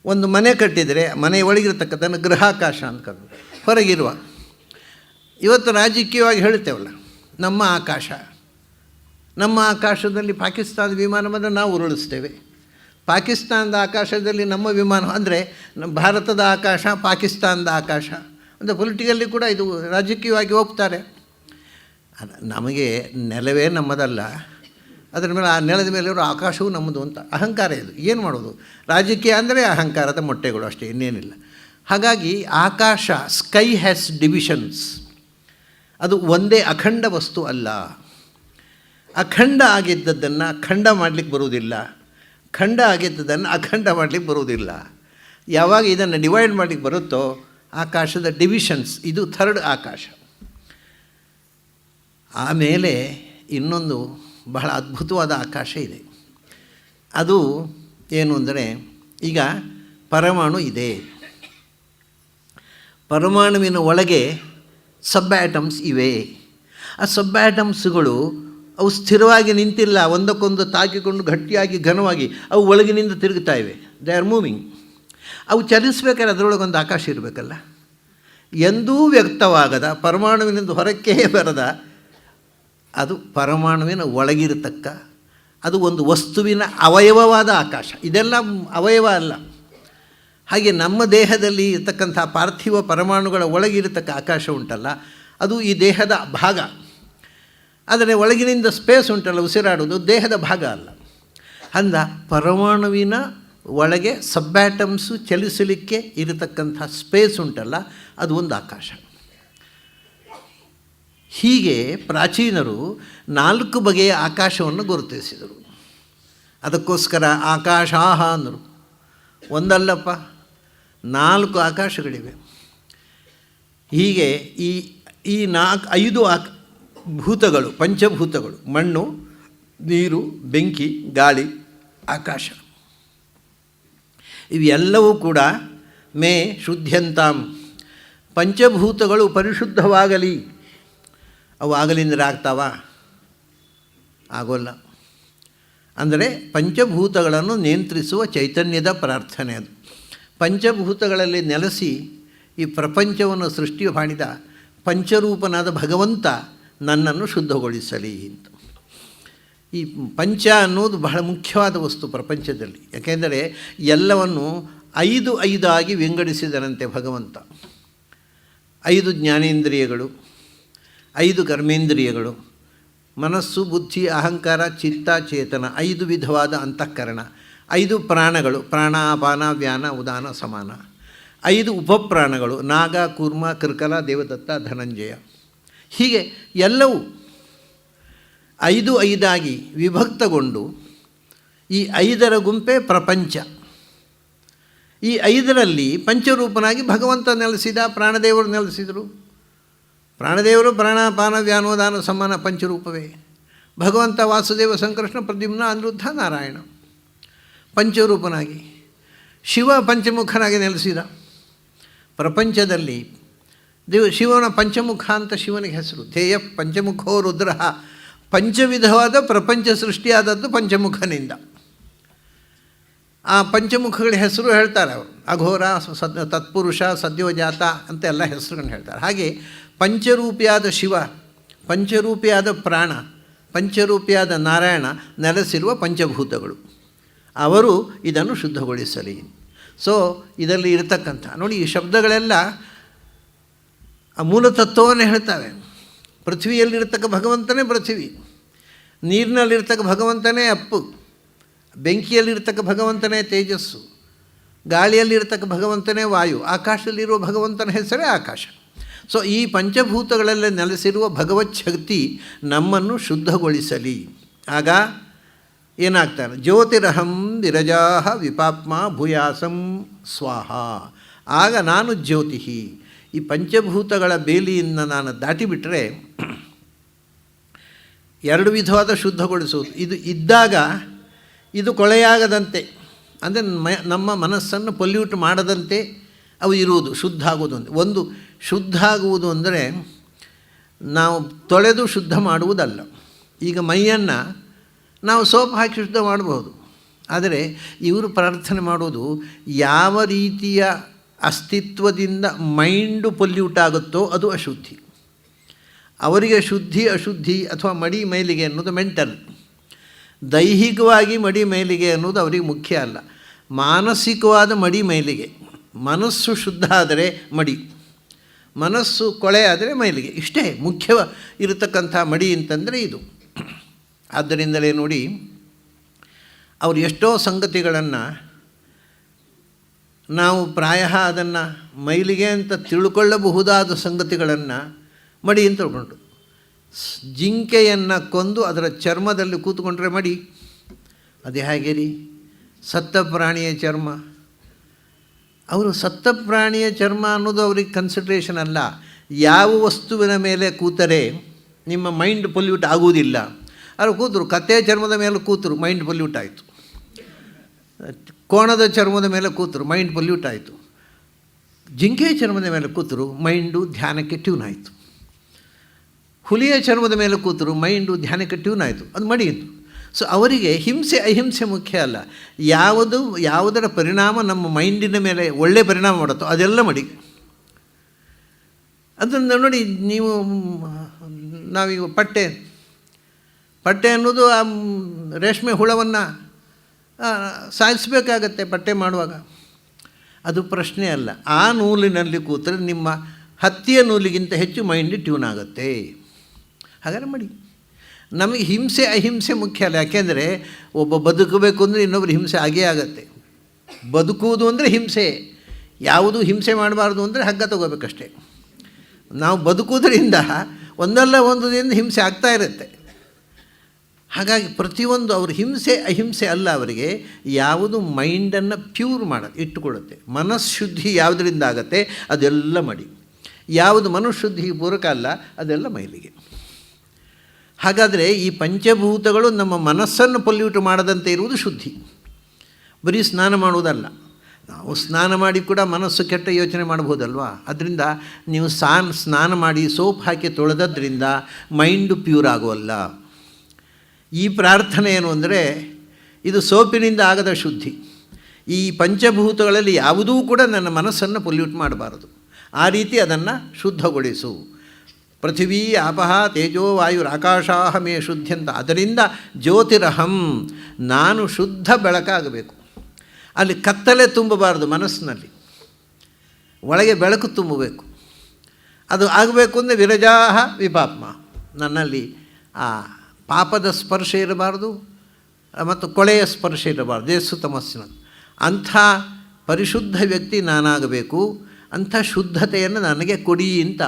ಒಂದು ಮನೆ ಕಟ್ಟಿದರೆ ಮನೆಯ ಒಳಗಿರತಕ್ಕಂಥನ್ನು ಗೃಹಾಕಾಶ ಅಂತ ಕರೆದು, ಹೊರಗಿರುವ. ಇವತ್ತು ರಾಜಕೀಯವಾಗಿ ಹೇಳ್ತೇವಲ್ಲ, ನಮ್ಮ ಆಕಾಶದಲ್ಲಿ ಪಾಕಿಸ್ತಾನದ ವಿಮಾನ ಬಂದರೆ ನಾವು ಉರುಳಿಸ್ತೇವೆ. ಪಾಕಿಸ್ತಾನದ ಆಕಾಶದಲ್ಲಿ ನಮ್ಮ ವಿಮಾನ ಅಂದರೆ ಭಾರತದ ಆಕಾಶ, ಪಾಕಿಸ್ತಾನದ ಆಕಾಶ ಅಂದರೆ ಪೊಲಿಟಿಕಲ್ಲಿ ಕೂಡ ಇದು ರಾಜಕೀಯವಾಗಿ ಹೋಗ್ತಾರೆ. ನಮಗೆ ನೆಲವೇ ನಮ್ಮದಲ್ಲ, ಅದರ ಮೇಲೆ ಆ ನೆಲದ ಮೇಲೆ ಇರೋ ಆಕಾಶವೂ ನಮ್ಮದು ಅಂತ ಅಹಂಕಾರ. ಇದು ಏನು ಮಾಡೋದು? ರಾಜಕೀಯ ಅಂದರೆ ಅಹಂಕಾರದ ಮೊಟ್ಟೆಗಳು ಅಷ್ಟೇ, ಇನ್ನೇನಿಲ್ಲ. ಹಾಗಾಗಿ ಆಕಾಶ, ಸ್ಕೈ ಹ್ಯಾಸ್ ಡಿವಿಷನ್ಸ್. ಅದು ಒಂದೇ ಅಖಂಡ ವಸ್ತು ಅಲ್ಲ. ಅಖಂಡ ಆಗಿದ್ದದ್ದನ್ನು ಖಂಡ ಮಾಡಲಿಕ್ಕೆ ಬರುವುದಿಲ್ಲ, ಖಂಡ ಆಗಿದ್ದದನ್ನು ಅಖಂಡ ಮಾಡಲಿಕ್ಕೆ ಬರುವುದಿಲ್ಲ. ಯಾವಾಗ ಇದನ್ನು ಡಿವೈಡ್ ಮಾಡಲಿಕ್ಕೆ ಬರುತ್ತೋ ಆಕಾಶದ ಡಿವಿಷನ್ಸ್, ಇದು ಥರ್ಡ್ ಆಕಾಶ. ಆಮೇಲೆ ಇನ್ನೊಂದು ಬಹಳ ಅದ್ಭುತವಾದ ಆಕಾಶ ಇದೆ. ಅದು ಏನು ಅಂದರೆ, ಈಗ ಪರಮಾಣು ಇದೆ, ಪರಮಾಣುವಿನ ಒಳಗೆ ಸಬ್ ಆ್ಯಟಮ್ಸ್ ಇವೆ. ಆ ಸಬ್ ಆ್ಯಟಮ್ಸ್ಗಳು ಅವು ಸ್ಥಿರವಾಗಿ ನಿಂತಿಲ್ಲ, ಒಂದಕ್ಕೊಂದು ತಾಕಿಕೊಂಡು ಗಟ್ಟಿಯಾಗಿ ಘನವಾಗಿ ಅವು ಒಳಗಿನಿಂದ ತಿರುಗ್ತಾ ಇವೆ. They are moving. ಅವು ಚಲಿಸ್ಬೇಕಾದ್ರೆ ಅದರೊಳಗೊಂದು ಆಕಾಶ ಇರಬೇಕಲ್ಲ. ಎಂದೂ ವ್ಯಕ್ತವಾಗದ, ಪರಮಾಣುವಿನಿಂದ ಹೊರಕ್ಕೆ ಬರದ, ಅದು ಪರಮಾಣುವಿನ ಒಳಗಿರತಕ್ಕ, ಅದು ಒಂದು ವಸ್ತುವಿನ ಅವಯವವಾದ ಆಕಾಶ. ಇದೆಲ್ಲ ಅವಯವ ಅಲ್ಲ. ಹಾಗೆ ನಮ್ಮ ದೇಹದಲ್ಲಿ ಇರತಕ್ಕಂಥ ಪಾರ್ಥಿವ ಪರಮಾಣುಗಳ ಒಳಗಿರತಕ್ಕ ಆಕಾಶ ಉಂಟಲ್ಲ, ಅದು ಈ ದೇಹದ ಭಾಗ. ಆದರೆ ಒಳಗಿನಿಂದ ಸ್ಪೇಸ್ ಉಂಟಲ್ಲ, ಉಸಿರಾಡೋದು ದೇಹದ ಭಾಗ ಅಲ್ಲ. ಅಂದ ಪರಮಾಣುವಿನ ಒಳಗೆ ಸಬ್ಯಾಟಮ್ಸು ಚಲಿಸಲಿಕ್ಕೆ ಇರತಕ್ಕಂಥ ಸ್ಪೇಸ್ ಉಂಟಲ್ಲ, ಅದು ಒಂದು ಆಕಾಶ. ಹೀಗೆ ಪ್ರಾಚೀನರು 4 ಬಗೆಯ ಆಕಾಶವನ್ನು ಗುರುತಿಸಿದರು. ಅದಕ್ಕೋಸ್ಕರ ಆಕಾಶಾಹ ಅಂದರು. ಒಂದಲ್ಲಪ್ಪ, 4 ಆಕಾಶಗಳಿವೆ. ಹೀಗೆ ಈ 5 ಭೂತಗಳು, ಪಂಚಭೂತಗಳು, ಮಣ್ಣು, ನೀರು, ಬೆಂಕಿ, ಗಾಳಿ, ಆಕಾಶ, ಇವೆಲ್ಲವೂ ಕೂಡ ಮೇ ಶುದ್ಧ್ಯಂತಾಂ, ಪಂಚಭೂತಗಳು ಪರಿಶುದ್ಧವಾಗಲಿ. ಅವು ಆಗಲಿಂದರೆ ಆಗ್ತಾವ? ಆಗೋಲ್ಲ. ಅಂದರೆ ಪಂಚಭೂತಗಳನ್ನು ನಿಯಂತ್ರಿಸುವ ಚೈತನ್ಯದ ಪ್ರಾರ್ಥನೆ ಅದು. ಪಂಚಭೂತಗಳಲ್ಲಿ ನೆಲೆಸಿ ಈ ಪ್ರಪಂಚವನ್ನು ಸೃಷ್ಟಿ ಮಾಡಿದ ಪಂಚರೂಪನಾದ ಭಗವಂತ ನನ್ನನ್ನು ಶುದ್ಧಗೊಳಿಸಲಿ ಅಂತ. ಈ ಪಂಚ ಅನ್ನೋದು ಬಹಳ ಮುಖ್ಯವಾದ ವಸ್ತು ಪ್ರಪಂಚದಲ್ಲಿ. ಯಾಕೆಂದರೆ ಎಲ್ಲವನ್ನು 5 ಆಗಿ ವಿಂಗಡಿಸಿದರಂತೆ ಭಗವಂತ. 5 ಜ್ಞಾನೇಂದ್ರಿಯಗಳು, 5 ಕರ್ಮೇಂದ್ರಿಯಗಳು, ಮನಸ್ಸು, ಬುದ್ಧಿ, ಅಹಂಕಾರ, ಚಿತ್ತ, ಚೇತನ, 5 ವಿಧವಾದ ಅಂತಃಕರಣ, 5 ಪ್ರಾಣಗಳು, ಪ್ರಾಣ, ಅಪಾನ, ವ್ಯಾನ, ಉದಾನ, ಸಮಾನ, 5 ಉಪಪ್ರಾಣಗಳು, ನಾಗ, ಕೂರ್ಮ, ಕೃಕಲ, ದೇವದತ್ತ, ಧನಂಜಯ. ಹೀಗೆ ಎಲ್ಲವೂ 5 ಆಗಿ ವಿಭಕ್ತಗೊಂಡು ಈ 5ರ ಗುಂಪೇ ಪ್ರಪಂಚ. ಈ 5ರಲ್ಲಿ ಪಂಚರೂಪನಾಗಿ ಭಗವಂತ ನೆಲೆಸಿದ, ಪ್ರಾಣದೇವರು ನೆಲೆಸಿದರು. ಪ್ರಾಣದೇವರು ಪ್ರಾಣಾಪಾನ ವ್ಯಾನೋದಾನ ಸಮಾನ ಪಂಚರೂಪವೇ. ಭಗವಂತ ವಾಸುದೇವ, ಸಂಕೃಷ್ಣ, ಪ್ರದ್ಯುಮ್ನ, ಅನಿರುದ್ಧ, ನಾರಾಯಣ ಪಂಚರೂಪನಾಗಿ. ಶಿವ ಪಂಚಮುಖನಾಗಿ ನೆಲೆಸಿದ. ಪ್ರಪಂಚದಲ್ಲಿ ಶಿವನ ಪಂಚಮುಖ ಅಂತ ಶಿವನಿಗೆ ಹೆಸರು. ಧ್ಯೇಯ ಪಂಚಮುಖೋ ರುದ್ರ. ಪಂಚವಿಧವಾದ ಪ್ರಪಂಚ ಸೃಷ್ಟಿಯಾದದ್ದು ಪಂಚಮುಖನಿಂದ. ಆ ಪಂಚಮುಖಗಳ ಹೆಸರು ಹೇಳ್ತಾರೆ ಅವರು. ಅಘೋರ, ತತ್ಪುರುಷ, ಸದ್ಯೋಜಾತ ಅಂತ ಎಲ್ಲ ಹೆಸರುಗಳನ್ನು ಹೇಳ್ತಾರೆ. ಹಾಗೆ ಪಂಚರೂಪಿಯಾದ ಶಿವ, ಪಂಚರೂಪಿಯಾದ ಪ್ರಾಣ, ಪಂಚರೂಪಿಯಾದ ನಾರಾಯಣ ನೆಲೆಸಿರುವ ಪಂಚಭೂತಗಳು, ಅವರು ಇದನ್ನು ಶುದ್ಧಗೊಳಿಸಲಿ. ಸೊ ಇದರಲ್ಲಿ ಇರತಕ್ಕಂಥ ನೋಡಿ, ಈ ಶಬ್ದಗಳೆಲ್ಲ ಆ ಮೂಲತತ್ವವನ್ನು ಹೇಳ್ತವೆ. ಪೃಥ್ವಿಯಲ್ಲಿರ್ತಕ್ಕ ಭಗವಂತನೇ ಪೃಥ್ವಿ, ನೀರಿನಲ್ಲಿರ್ತಕ್ಕ ಭಗವಂತನೇ ಅಪ್ಪು, ಬೆಂಕಿಯಲ್ಲಿರ್ತಕ್ಕ ಭಗವಂತನೇ ತೇಜಸ್ಸು, ಗಾಳಿಯಲ್ಲಿರ್ತಕ್ಕ ಭಗವಂತನೇ ವಾಯು, ಆಕಾಶದಲ್ಲಿರುವ ಭಗವಂತನ ಹೆಸರೇ ಆಕಾಶ. ಸೊ ಈ ಪಂಚಭೂತಗಳಲ್ಲಿ ನೆಲೆಸಿರುವ ಭಗವತ್ ಶಕ್ತಿ ನಮ್ಮನ್ನು ಶುದ್ಧಗೊಳಿಸಲಿ. ಆಗ ಏನಾಗ್ತಾರೆ? ಜ್ಯೋತಿರಹಂ ವಿರಜಾ ವಿಪಾಪ್ಮ ಭೂಯಾಸಂ ಸ್ವಾಹ. ಆಗ ನಾನು ಜ್ಯೋತಿ. ಈ ಪಂಚಭೂತಗಳ ಬೇಲಿಯಿಂದ ನಾನು ದಾಟಿಬಿಟ್ರೆ 2 ವಿಧವಾದ ಶುದ್ಧಗೊಳಿಸುವುದು. ಇದು ಇದ್ದಾಗ ಇದು ಕೊಳೆಯಾಗದಂತೆ, ಅಂದರೆ ನಮ್ಮ ಮನಸ್ಸನ್ನು ಪೊಲ್ಯೂಟ್ ಮಾಡದಂತೆ ಅವು ಇರುವುದು, ಶುದ್ಧ ಆಗುವುದು. ಒಂದು ಶುದ್ಧ ಆಗುವುದು ಅಂದರೆ ನಾವು ತೊಳೆದು ಶುದ್ಧ ಮಾಡುವುದಲ್ಲ. ಈಗ ಮೈಯನ್ನು ನಾವು ಸೋಪ್ ಹಾಕಿ ಶುದ್ಧ ಮಾಡಬಹುದು, ಆದರೆ ಇವರು ಪ್ರಾರ್ಥನೆ ಮಾಡೋದು ಯಾವ ರೀತಿಯ ಅಸ್ತಿತ್ವದಿಂದ ಮೈಂಡು ಪೊಲ್ಯೂಟ್ ಆಗುತ್ತೋ ಅದು ಅಶುದ್ಧಿ. ಅವರಿಗೆ ಶುದ್ಧಿ ಅಶುದ್ಧಿ ಅಥವಾ ಮಡಿ ಮೈಲಿಗೆ ಅನ್ನೋದು ಮೆಂಟಲ್. ದೈಹಿಕವಾಗಿ ಮಡಿ ಮೈಲಿಗೆ ಅನ್ನೋದು ಅವರಿಗೆ ಮುಖ್ಯ ಅಲ್ಲ. ಮಾನಸಿಕವಾದ ಮಡಿ ಮೈಲಿಗೆ. ಮನಸ್ಸು ಶುದ್ಧ ಆದರೆ ಮಡಿ, ಮನಸ್ಸು ಕೊಳೆ ಆದರೆ ಮೈಲಿಗೆ. ಇಷ್ಟೇ ಮುಖ್ಯ ಇರತಕ್ಕಂಥ ಮಡಿ ಅಂತಂದರೆ ಇದು. ಆದ್ದರಿಂದಲೇ ನೋಡಿ, ಅವರು ಎಷ್ಟೋ ಸಂಗತಿಗಳನ್ನು ನಾವು ಪ್ರಾಯ ಅದನ್ನು ಮೈಲಿಗೆ ಅಂತ ತಿಳ್ಕೊಳ್ಳಬಹುದಾದ ಸಂಗತಿಗಳನ್ನು ಮಡಿ ಅಂತ ತಿಳ್ಕೊಂಡು, ಜಿಂಕೆಯನ್ನು ಕೊಂದು ಅದರ ಚರ್ಮದಲ್ಲಿ ಕೂತ್ಕೊಂಡ್ರೆ ಮಡಿ. ಅದು ಹೇಗೆ ರೀ? ಸತ್ತ ಪ್ರಾಣಿಯ ಚರ್ಮ. ಅವರು ಸತ್ತ ಪ್ರಾಣಿಯ ಚರ್ಮ ಅನ್ನೋದು ಅವ್ರಿಗೆ ಕನ್ಸಿಡ್ರೇಷನ್ ಅಲ್ಲ. ಯಾವ ವಸ್ತುವಿನ ಮೇಲೆ ಕೂತರೆ ನಿಮ್ಮ ಮೈಂಡ್ ಪೊಲ್ಯೂಟ್ ಆಗುವುದಿಲ್ಲ. ಅವರು ಕೂತರು ಕತ್ತೆ ಚರ್ಮದ ಮೇಲೆ ಕೂತರು, ಮೈಂಡ್ ಪೊಲ್ಯೂಟ್ ಆಯಿತು. ಕೋಣದ ಚರ್ಮದ ಮೇಲೆ ಕೂತರು, ಮೈಂಡ್ ಪೊಲ್ಯೂಟ್ ಆಯಿತು. ಜಿಂಕೆ ಚರ್ಮದ ಮೇಲೆ ಕೂತರು, ಮೈಂಡು ಧ್ಯಾನಕ್ಕೆ ಟ್ಯೂನ್ ಆಯಿತು. ಹುಲಿಯ ಚರ್ಮದ ಮೇಲೆ ಕೂತರು, ಮೈಂಡು ಧ್ಯಾನಕ್ಕೆ ಟ್ಯೂನ್ ಆಯಿತು, ಅದು ಮಡಿಯಿತು. ಸೊ ಅವರಿಗೆ ಹಿಂಸೆ ಅಹಿಂಸೆ ಮುಖ್ಯ ಅಲ್ಲ. ಯಾವುದರ ಪರಿಣಾಮ ನಮ್ಮ ಮೈಂಡಿನ ಮೇಲೆ ಒಳ್ಳೆಯ ಪರಿಣಾಮ ಮಾಡುತ್ತೋ ಅದೆಲ್ಲ ಮಡಿ. ಅದನ್ನು ನೋಡಿ, ನೀವು ನಾವೀಗ ಪಟ್ಟೆ ಅನ್ನೋದು ಆ ರೇಷ್ಮೆ ಹುಳವನ್ನು ಸಾಯಿಸಬೇಕಾಗತ್ತೆ ಪಟ್ಟೆ ಮಾಡುವಾಗ. ಅದು ಪ್ರಶ್ನೆ ಅಲ್ಲ. ಆ ನೂಲಿನಲ್ಲಿ ಕೂತರೆ ನಿಮ್ಮ ಹತ್ತಿಯ ನೂಲಿಗಿಂತ ಹೆಚ್ಚು ಮೈಂಡ್ ಟ್ಯೂನ್ ಆಗುತ್ತೆ. ಹಾಗಾದ್ರೆ ಮಡಿ. ನಮಗೆ ಹಿಂಸೆ ಅಹಿಂಸೆ ಮುಖ್ಯ ಅಲ್ಲ. ಯಾಕೆಂದರೆ ಒಬ್ಬ ಬದುಕಬೇಕು ಅಂದರೆ ಇನ್ನೊಬ್ಬರು ಹಿಂಸೆ ಆಗೇ ಆಗತ್ತೆ. ಬದುಕುವುದು ಅಂದರೆ ಹಿಂಸೆ, ಯಾವುದು ಹಿಂಸೆ ಮಾಡಬಾರ್ದು ಅಂದರೆ ಹಗ್ಗ ತಗೋಬೇಕಷ್ಟೇ. ನಾವು ಬದುಕುವುದರಿಂದ ಒಂದಲ್ಲ ಒಂದು ದಿನ ಹಿಂಸೆ ಆಗ್ತಾ ಇರುತ್ತೆ. ಹಾಗಾಗಿ ಪ್ರತಿಯೊಂದು ಅವರು ಹಿಂಸೆ ಅಹಿಂಸೆ ಅಲ್ಲ, ಅವರಿಗೆ ಯಾವುದು ಮೈಂಡನ್ನು ಪ್ಯೂರ್ ಮಾಡೋದು ಇಟ್ಟುಕೊಳ್ಳುತ್ತೆ. ಮನಃಶುದ್ಧಿ ಯಾವುದರಿಂದ ಆಗುತ್ತೆ ಅದೆಲ್ಲ ಮಾಡಿ, ಯಾವುದು ಮನಃಶುದ್ಧಿಗೆ ಪೂರಕ ಅಲ್ಲ ಅದೆಲ್ಲ ಮೈಲಿಗೆ. ಹಾಗಾದರೆ ಈ ಪಂಚಭೂತಗಳು ನಮ್ಮ ಮನಸ್ಸನ್ನು ಪೊಲ್ಯೂಟ್ ಮಾಡದಂತೆ ಇರುವುದು ಶುದ್ಧಿ. ಬರೀ ಸ್ನಾನ ಮಾಡುವುದಲ್ಲ, ನಾವು ಸ್ನಾನ ಮಾಡಿ ಕೂಡ ಮನಸ್ಸು ಕೆಟ್ಟ ಯೋಚನೆ ಮಾಡ್ಬೋದಲ್ವಾ. ಅದರಿಂದ ನೀವು ಸ್ನಾನ ಮಾಡಿ ಸೋಪ್ ಹಾಕಿ ತೊಳೆದದ್ರಿಂದ ಮೈಂಡು ಪ್ಯೂರ್ ಆಗೋಲ್ಲ. ಈ ಪ್ರಾರ್ಥನೆ ಏನು ಅಂದರೆ ಇದು ಸೋಪಿನಿಂದ ಆಗದ ಶುದ್ಧಿ. ಈ ಪಂಚಭೂತಗಳಲ್ಲಿ ಯಾವುದೂ ಕೂಡ ನನ್ನ ಮನಸ್ಸನ್ನು ಪೊಲ್ಯೂಟ್ ಮಾಡಬಾರದು. ಆ ರೀತಿ ಅದನ್ನು ಶುದ್ಧಗೊಳಿಸು. ಪೃಥಿವೀ ಆಪಃ ತೇಜೋ ವಾಯುರಾಕಾಶಾಹ ಮೇ ಶುದ್ಧಂತ. ಅದರಿಂದ ಜ್ಯೋತಿರಹಂ, ನಾನು ಶುದ್ಧ ಬೆಳಕಾಗಬೇಕು. ಅಲ್ಲಿ ಕತ್ತಲೆ ತುಂಬಬಾರದು, ಮನಸ್ಸಿನಲ್ಲಿ ಒಳಗೆ ಬೆಳಕು ತುಂಬಬೇಕು. ಅದು ಆಗಬೇಕು ಅಂದರೆ ವಿರಜಾಹ ವಿಪಾಪ್ಮ, ನನ್ನಲ್ಲಿ ಆ ಪಾಪದ ಸ್ಪರ್ಶ ಇರಬಾರ್ದು ಮತ್ತು ಕೊಳೆಯ ಸ್ಪರ್ಶ ಇರಬಾರ್ದು, ದೇಸು ತಮಸ್ಸಿನ. ಅಂಥ ಪರಿಶುದ್ಧ ವ್ಯಕ್ತಿ ನಾನಾಗಬೇಕು. ಅಂಥ ಶುದ್ಧತೆಯನ್ನು ನನಗೆ ಕೊಡಿ ಅಂತ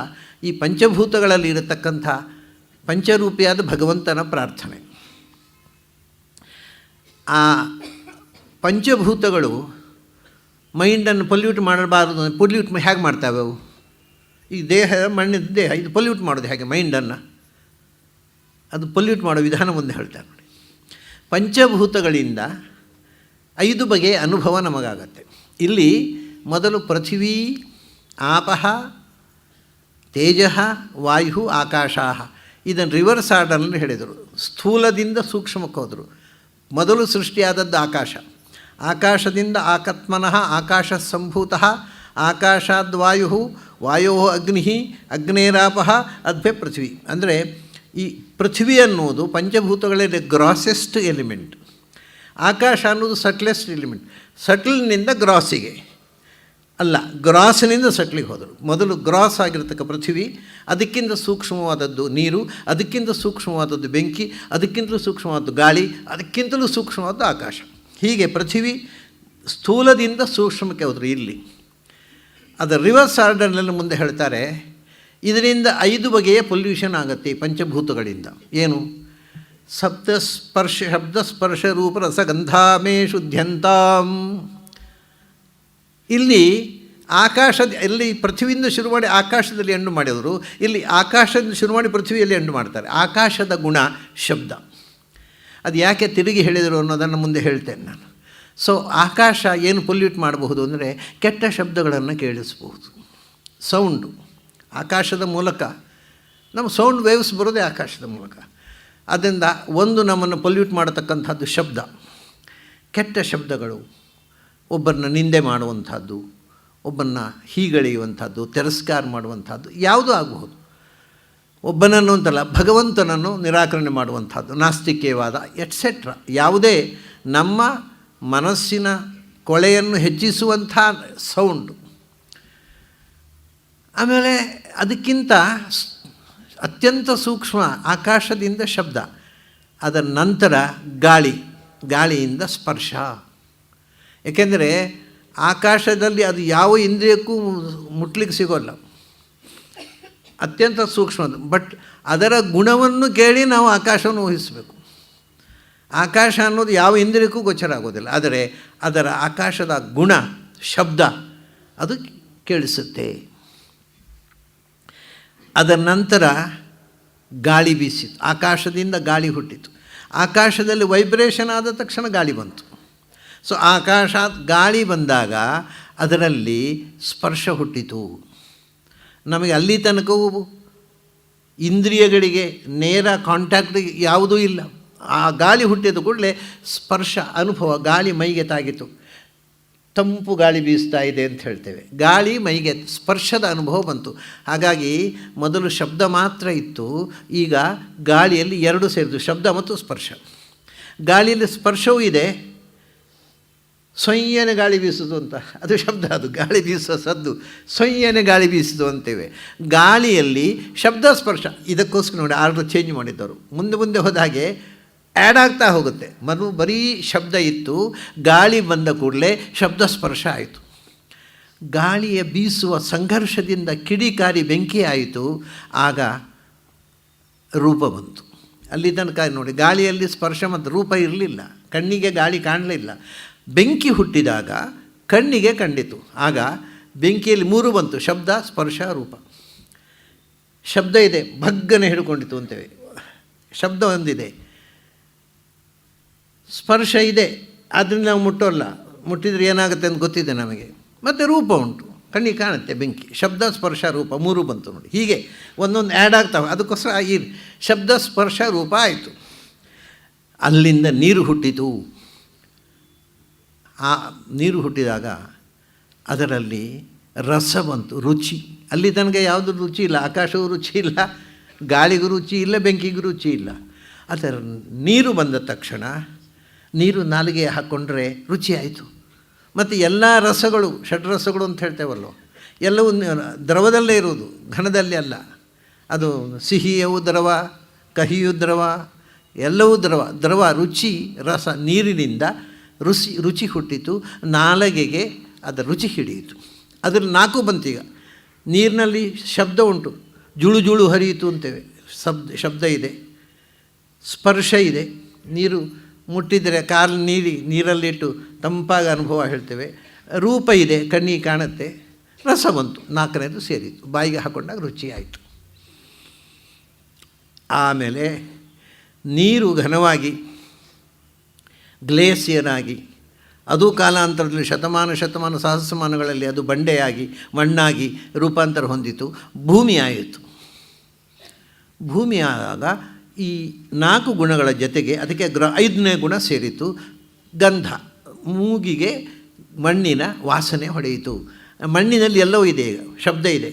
ಈ ಪಂಚಭೂತಗಳಲ್ಲಿ ಇರತಕ್ಕಂಥ ಪಂಚರೂಪಿಯಾದ ಭಗವಂತನ ಪ್ರಾರ್ಥನೆ. ಆ ಪಂಚಭೂತಗಳು ಮೈಂಡನ್ನು ಪೊಲ್ಯೂಟ್ ಮಾಡಬಾರದು. ಪೊಲ್ಯೂಟ್ ಹೇಗೆ ಮಾಡ್ತಾವೆ ಅವು? ಈ ದೇಹ, ಮಣ್ಣಿನ ದೇಹ, ಇದು ಪೊಲ್ಯೂಟ್ ಮಾಡೋದು ಹೇಗೆ ಮೈಂಡನ್ನು? ಅದು ಪೊಲ್ಯೂಟ್ ಮಾಡೋ ವಿಧಾನ ಮುಂದೆ ಹೇಳ್ತಾರೆ ನೋಡಿ. ಪಂಚಭೂತಗಳಿಂದ 5 ಬಗೆಯ ಅನುಭವ ನಮಗಾಗತ್ತೆ. ಇಲ್ಲಿ ಮೊದಲು ಪೃಥಿವೀ ಆಪಃ ತೇಜಃ ವಾಯು ಆಕಾಶಾಹ, ಇದನ್ನು ರಿವರ್ಸ್ ಆರ್ಡರ್ನಲ್ಲಿ ಹೇಳಿದರು. ಸ್ಥೂಲದಿಂದ ಸೂಕ್ಷ್ಮಕ್ಕೆ ಹೋದರು. ಮೊದಲು ಸೃಷ್ಟಿಯಾದದ್ದು ಆಕಾಶ, ಆಕಾಶದಿಂದ ಆಕತ್ಮನಃ ಆಕಾಶ ಸಂಭೂತಃ, ಆಕಾಶಾದ್ವಾಯು ವಾಯೋ ಅಗ್ನಿ ಅಗ್ನೇರಾಪಃ ಅದ್ಭೆ ಪೃಥ್ವಿ. ಅಂದರೆ ಈ ಪೃಥ್ವಿ ಅನ್ನೋದು ಪಂಚಭೂತಗಳಲ್ಲಿ ಗ್ರಾಸೆಸ್ಟ್ ಎಲಿಮೆಂಟ್, ಆಕಾಶ ಅನ್ನೋದು ಸಟ್ಲೆಸ್ಟ್ ಎಲಿಮೆಂಟ್. ಸಟ್ಲ್ನಿಂದ ಗ್ರಾಸಿಗೆ ಅಲ್ಲ, ಗ್ರಾಸ್ನಿಂದ ಸಟ್ಲಿಗೆ ಹೋದರು. ಮೊದಲು ಗ್ರಾಸ್ ಆಗಿರತಕ್ಕ ಪೃಥ್ವಿ, ಅದಕ್ಕಿಂತ ಸೂಕ್ಷ್ಮವಾದದ್ದು ನೀರು, ಅದಕ್ಕಿಂತ ಸೂಕ್ಷ್ಮವಾದದ್ದು ಬೆಂಕಿ, ಅದಕ್ಕಿಂತಲೂ ಸೂಕ್ಷ್ಮವಾದದ್ದು ಗಾಳಿ, ಅದಕ್ಕಿಂತಲೂ ಸೂಕ್ಷ್ಮವಾದ್ದು ಆಕಾಶ. ಹೀಗೆ ಪೃಥ್ವಿ ಸ್ಥೂಲದಿಂದ ಸೂಕ್ಷ್ಮಕ್ಕೆ ಹೋದರು. ಇಲ್ಲಿ ಅದರ ರಿವರ್ಸ್ ಆರ್ಡರ್ನಲ್ಲಿ ಮುಂದೆ ಹೇಳ್ತಾರೆ, ಇದರಿಂದ 5 ಬಗೆಯ ಪೊಲ್ಯೂಷನ್ ಆಗುತ್ತೆ ಈ ಪಂಚಭೂತಗಳಿಂದ. ಏನು? ಶಬ್ದಸ್ಪರ್ಶ ರೂಪ ರಸಗಂಧಾಮೇ ಶುದ್ಧಂತಾಂ. ಇಲ್ಲಿ ಎಲ್ಲಿ ಪೃಥ್ವಿಯಿಂದ ಶುರು ಮಾಡಿ ಆಕಾಶದಲ್ಲಿ ಎಂಡು ಮಾಡಿದರು, ಇಲ್ಲಿ ಆಕಾಶದಿಂದ ಶುರು ಮಾಡಿ ಪೃಥ್ವಿಯಲ್ಲಿ ಎಂಡು ಮಾಡ್ತಾರೆ. ಆಕಾಶದ ಗುಣ ಶಬ್ದ. ಅದು ಯಾಕೆ ತಿರುಗಿ ಹೇಳಿದರು ಅನ್ನೋದನ್ನು ಮುಂದೆ ಹೇಳ್ತೇನೆ ನಾನು. ಸೊ ಆಕಾಶ ಏನು ಪೊಲ್ಯೂಟ್ ಮಾಡಬಹುದು ಅಂದರೆ ಕೆಟ್ಟ ಶಬ್ದಗಳನ್ನು ಕೇಳಿಸಬಹುದು. ಸೌಂಡು ಆಕಾಶದ ಮೂಲಕ, ನಮ್ಮ ಸೌಂಡ್ ವೇವ್ಸ್ ಬರೋದೇ ಆಕಾಶದ ಮೂಲಕ. ಅದರಿಂದ ಒಂದು ನಮ್ಮನ್ನು ಪೊಲ್ಯೂಟ್ ಮಾಡತಕ್ಕಂಥದ್ದು ಶಬ್ದ. ಕೆಟ್ಟ ಶಬ್ದಗಳು, ಒಬ್ಬರನ್ನ ನಿಂದೆ ಮಾಡುವಂಥದ್ದು, ಒಬ್ಬನ್ನು ಹೀಗಳೆಯುವಂಥದ್ದು, ತಿರಸ್ಕಾರ ಮಾಡುವಂಥದ್ದು ಯಾವುದೂ ಆಗಬಹುದು. ಒಬ್ಬನನ್ನು ಅಂತಲ್ಲ, ಭಗವಂತನನ್ನು ನಿರಾಕರಣೆ ಮಾಡುವಂಥದ್ದು, ನಾಸ್ತಿಕೇಯವಾದ ಎಟ್ಸೆಟ್ರಾ, ಯಾವುದೇ ನಮ್ಮ ಮನಸ್ಸಿನ ಕೊಳೆಯನ್ನು ಹೆಚ್ಚಿಸುವಂಥ ಸೌಂಡು. ಆಮೇಲೆ ಅದಕ್ಕಿಂತ ಅತ್ಯಂತ ಸೂಕ್ಷ್ಮ ಆಕಾಶದಿಂದ ಶಬ್ದ, ಅದರ ನಂತರ ಗಾಳಿಯಿಂದ ಸ್ಪರ್ಶ. ಏಕೆಂದರೆ ಆಕಾಶದಲ್ಲಿ ಅದು ಯಾವ ಇಂದ್ರಿಯಕ್ಕೂ ಮುಟ್ಲಿಕ್ಕೆ ಸಿಗೋಲ್ಲ, ಅತ್ಯಂತ ಸೂಕ್ಷ್ಮದು. ಬಟ್ ಅದರ ಗುಣವನ್ನು ಕೇಳಿ ನಾವು ಆಕಾಶವನ್ನು ಊಹಿಸಬೇಕು. ಆಕಾಶ ಅನ್ನೋದು ಯಾವ ಇಂದ್ರಿಯಕ್ಕೂ ಗೋಚರ ಆಗೋದಿಲ್ಲ, ಆದರೆ ಅದರ ಆಕಾಶದ ಗುಣ ಶಬ್ದ ಅದು ಕೇಳಿಸುತ್ತೆ. ಅದರ ನಂತರ ಗಾಳಿ ಬೀಸಿತು, ಆಕಾಶದಿಂದ ಗಾಳಿ ಹುಟ್ಟಿತು. ಆಕಾಶದಲ್ಲಿ ವೈಬ್ರೇಷನ್ ಆದ ತಕ್ಷಣ ಗಾಳಿ ಬಂತು. ಸೊ ಗಾಳಿ ಬಂದಾಗ ಅದರಲ್ಲಿ ಸ್ಪರ್ಶ ಹುಟ್ಟಿತು. ನಮಗೆ ಅಲ್ಲಿ ತನಕವೂ ಇಂದ್ರಿಯಗಳಿಗೆ ನೇರ ಕಾಂಟ್ಯಾಕ್ಟ್ ಯಾವುದೂ ಇಲ್ಲ. ಆ ಗಾಳಿ ಹುಟ್ಟಿದ ಕೂಡಲೇ ಸ್ಪರ್ಶ ಅನುಭವ, ಗಾಳಿ ಮೈಗೆ ತಾಗಿತು. ತಂಪು ಗಾಳಿ ಬೀಸ್ತಾ ಇದೆ ಅಂತ ಹೇಳ್ತೇವೆ, ಗಾಳಿ ಮೈಗೆ ಸ್ಪರ್ಶದ ಅನುಭವ ಬಂತು. ಹಾಗಾಗಿ ಮೊದಲು ಶಬ್ದ ಮಾತ್ರ ಇತ್ತು, ಈಗ ಗಾಳಿಯಲ್ಲಿ 2 ಸೇರಿತು, ಶಬ್ದ ಮತ್ತು ಸ್ಪರ್ಶ. ಗಾಳಿಯಲ್ಲಿ ಸ್ಪರ್ಶವೂ ಇದೆ, ಸೊಯ್ಯನೆ ಗಾಳಿ ಬೀಸೋದು ಅಂತ, ಅದು ಶಬ್ದ, ಅದು ಗಾಳಿ ಬೀಸೋ ಸದ್ದು, ಸೊಯ್ಯನೆ ಗಾಳಿ ಬೀಸೋದು ಅಂತೇವೆ. ಗಾಳಿಯಲ್ಲಿ ಶಬ್ದ ಸ್ಪರ್ಶ, ಇದಕ್ಕೋಸ್ಕರ ನೋಡಿ ಆರ್ಡರ್ ಚೇಂಜ್ ಮಾಡಿದ್ದವರು. ಮುಂದೆ ಮುಂದೆ ಹೋದ ಹಾಗೆ ಆ್ಯಡ್ ಆಗ್ತಾ ಹೋಗುತ್ತೆ. ಬರೀ ಶಬ್ದ ಇತ್ತು, ಗಾಳಿ ಬಂದ ಕೂಡಲೇ ಶಬ್ದ ಸ್ಪರ್ಶ ಆಯಿತು. ಗಾಳಿಯ ಬೀಸುವ ಸಂಘರ್ಷದಿಂದ ಕಿಡಿಕಾರಿ ಬೆಂಕಿ ಆಯಿತು, ಆಗ ರೂಪ ಬಂತು. ಅಲ್ಲಿ ತನಕ ನೋಡಿ ಗಾಳಿಯಲ್ಲಿ ಸ್ಪರ್ಶ ಮತ್ತು ರೂಪ ಇರಲಿಲ್ಲ, ಕಣ್ಣಿಗೆ ಗಾಳಿ ಕಾಣಲಿಲ್ಲ. ಬೆಂಕಿ ಹುಟ್ಟಿದಾಗ ಕಣ್ಣಿಗೆ ಕಂಡಿತು, ಆಗ ಬೆಂಕಿಯಲ್ಲಿ ಮೂರು ಬಂತು: ಶಬ್ದ, ಸ್ಪರ್ಶ, ರೂಪ. ಶಬ್ದ ಇದೆ, ಭಗ್ಗನೆ ಹಿಡ್ಕೊಂಡಿತು ಅಂತೇವೆ, ಶಬ್ದ ಒಂದಿದೆ. ಸ್ಪರ್ಶ ಇದೆ, ಅದನ್ನು ನಾವು ಮುಟ್ಟೋಲ್ಲ, ಮುಟ್ಟಿದರೆ ಏನಾಗುತ್ತೆ ಅಂತ ಗೊತ್ತಿದೆ ನಮಗೆ. ಮತ್ತು ರೂಪ ಉಂಟು, ಕಣ್ಣಿಗೆ ಕಾಣುತ್ತೆ ಬೆಂಕಿ. ಶಬ್ದ, ಸ್ಪರ್ಶ, ರೂಪ ಮೂರು ಬಂತು ನೋಡಿ. ಹೀಗೆ ಒಂದೊಂದು ಆ್ಯಡ್ ಆಗ್ತಾವೆ. ಅದಕ್ಕೋಸ್ಕರ ಈ ಶಬ್ದ, ಸ್ಪರ್ಶ, ರೂಪ ಆಯಿತು. ಅಲ್ಲಿಂದ ನೀರು ಹುಟ್ಟಿತು. ಆ ನೀರು ಹುಟ್ಟಿದಾಗ ಅದರಲ್ಲಿ ರಸ ಬಂತು, ರುಚಿ. ಅಲ್ಲಿ ತನಕ ಯಾವುದು ರುಚಿ ಇಲ್ಲ, ಆಕಾಶವೂ ರುಚಿ ಇಲ್ಲ, ಗಾಳಿಗೂ ರುಚಿ ಇಲ್ಲ, ಬೆಂಕಿಗೂ ರುಚಿ ಇಲ್ಲ. ಅದರ ನೀರು ಬಂದ ತಕ್ಷಣ ನೀರು ನಾಲಿಗೆ ಹಾಕ್ಕೊಂಡ್ರೆ ರುಚಿ ಆಯಿತು. ಮತ್ತು ಎಲ್ಲ ರಸಗಳು, ಷಡ್ರಸಗಳು ಅಂತ ಹೇಳ್ತೇವಲ್ಲೋ, ಎಲ್ಲವೂ ದ್ರವದಲ್ಲೇ ಇರುವುದು, ಘನದಲ್ಲಿ ಅಲ್ಲ. ಅದು ಸಿಹಿಯೂ ದ್ರವ, ಕಹಿಯೂ ದ್ರವ, ಎಲ್ಲವೂ ದ್ರವ. ದ್ರವ, ರುಚಿ, ರಸ, ನೀರಿನಿಂದ ರುಚಿ ಹುಟ್ಟಿತು. ನಾಲಿಗೆಗೆ ಅದರ ರುಚಿ ಹಿಡಿಯಿತು. ಅದ್ರಲ್ಲಿ ನಾಲ್ಕು ಬಂತೀಗ. ನೀರಿನಲ್ಲಿ ಶಬ್ದ ಉಂಟು, ಜುಳು ಜುಳು ಹರಿಯಿತು ಅಂತೇವೆ, ಶಬ್ದ ಇದೆ. ಸ್ಪರ್ಶ ಇದೆ, ನೀರು ಮುಟ್ಟಿದರೆ ಕಾಲು ನೀರಲ್ಲಿಟ್ಟು ತಂಪಾಗ ಅನುಭವ ಹೇಳ್ತೇವೆ. ರೂಪ ಇದೆ, ಕಣ್ಣಿಗೆ ಕಾಣುತ್ತೆ. ರಸ ಬಂತು, ನಾಲ್ಕನೇದು ಸೇರಿತು, ಬಾಯಿಗೆ ಹಾಕ್ಕೊಂಡಾಗ ರುಚಿ ಆಯಿತು. ಆಮೇಲೆ ನೀರು ಘನವಾಗಿ ಗ್ಲೇಸಿಯರ್ ಆಗಿ, ಅದು ಕಾಲಾಂತರದಲ್ಲಿ ಶತಮಾನ ಸಹಸ್ರಮಾನಗಳಲ್ಲಿ ಅದು ಬಂಡೆಯಾಗಿ, ಮಣ್ಣಾಗಿ ರೂಪಾಂತರ ಹೊಂದಿತು. ಭೂಮಿ ಆಯಿತು. ಭೂಮಿ ಆದಾಗ ಈ ನಾಲ್ಕು ಗುಣಗಳ ಜೊತೆಗೆ ಅದಕ್ಕೆ 5ನೇ ಗುಣ ಸೇರಿತು, ಗಂಧ. ಮೂಗಿಗೆ ಮಣ್ಣಿನ ವಾಸನೆ ಹೊಡೆಯಿತು. ಮಣ್ಣಿನಲ್ಲಿ ಎಲ್ಲವೂ ಇದೆ, ಈಗ ಶಬ್ದ ಇದೆ.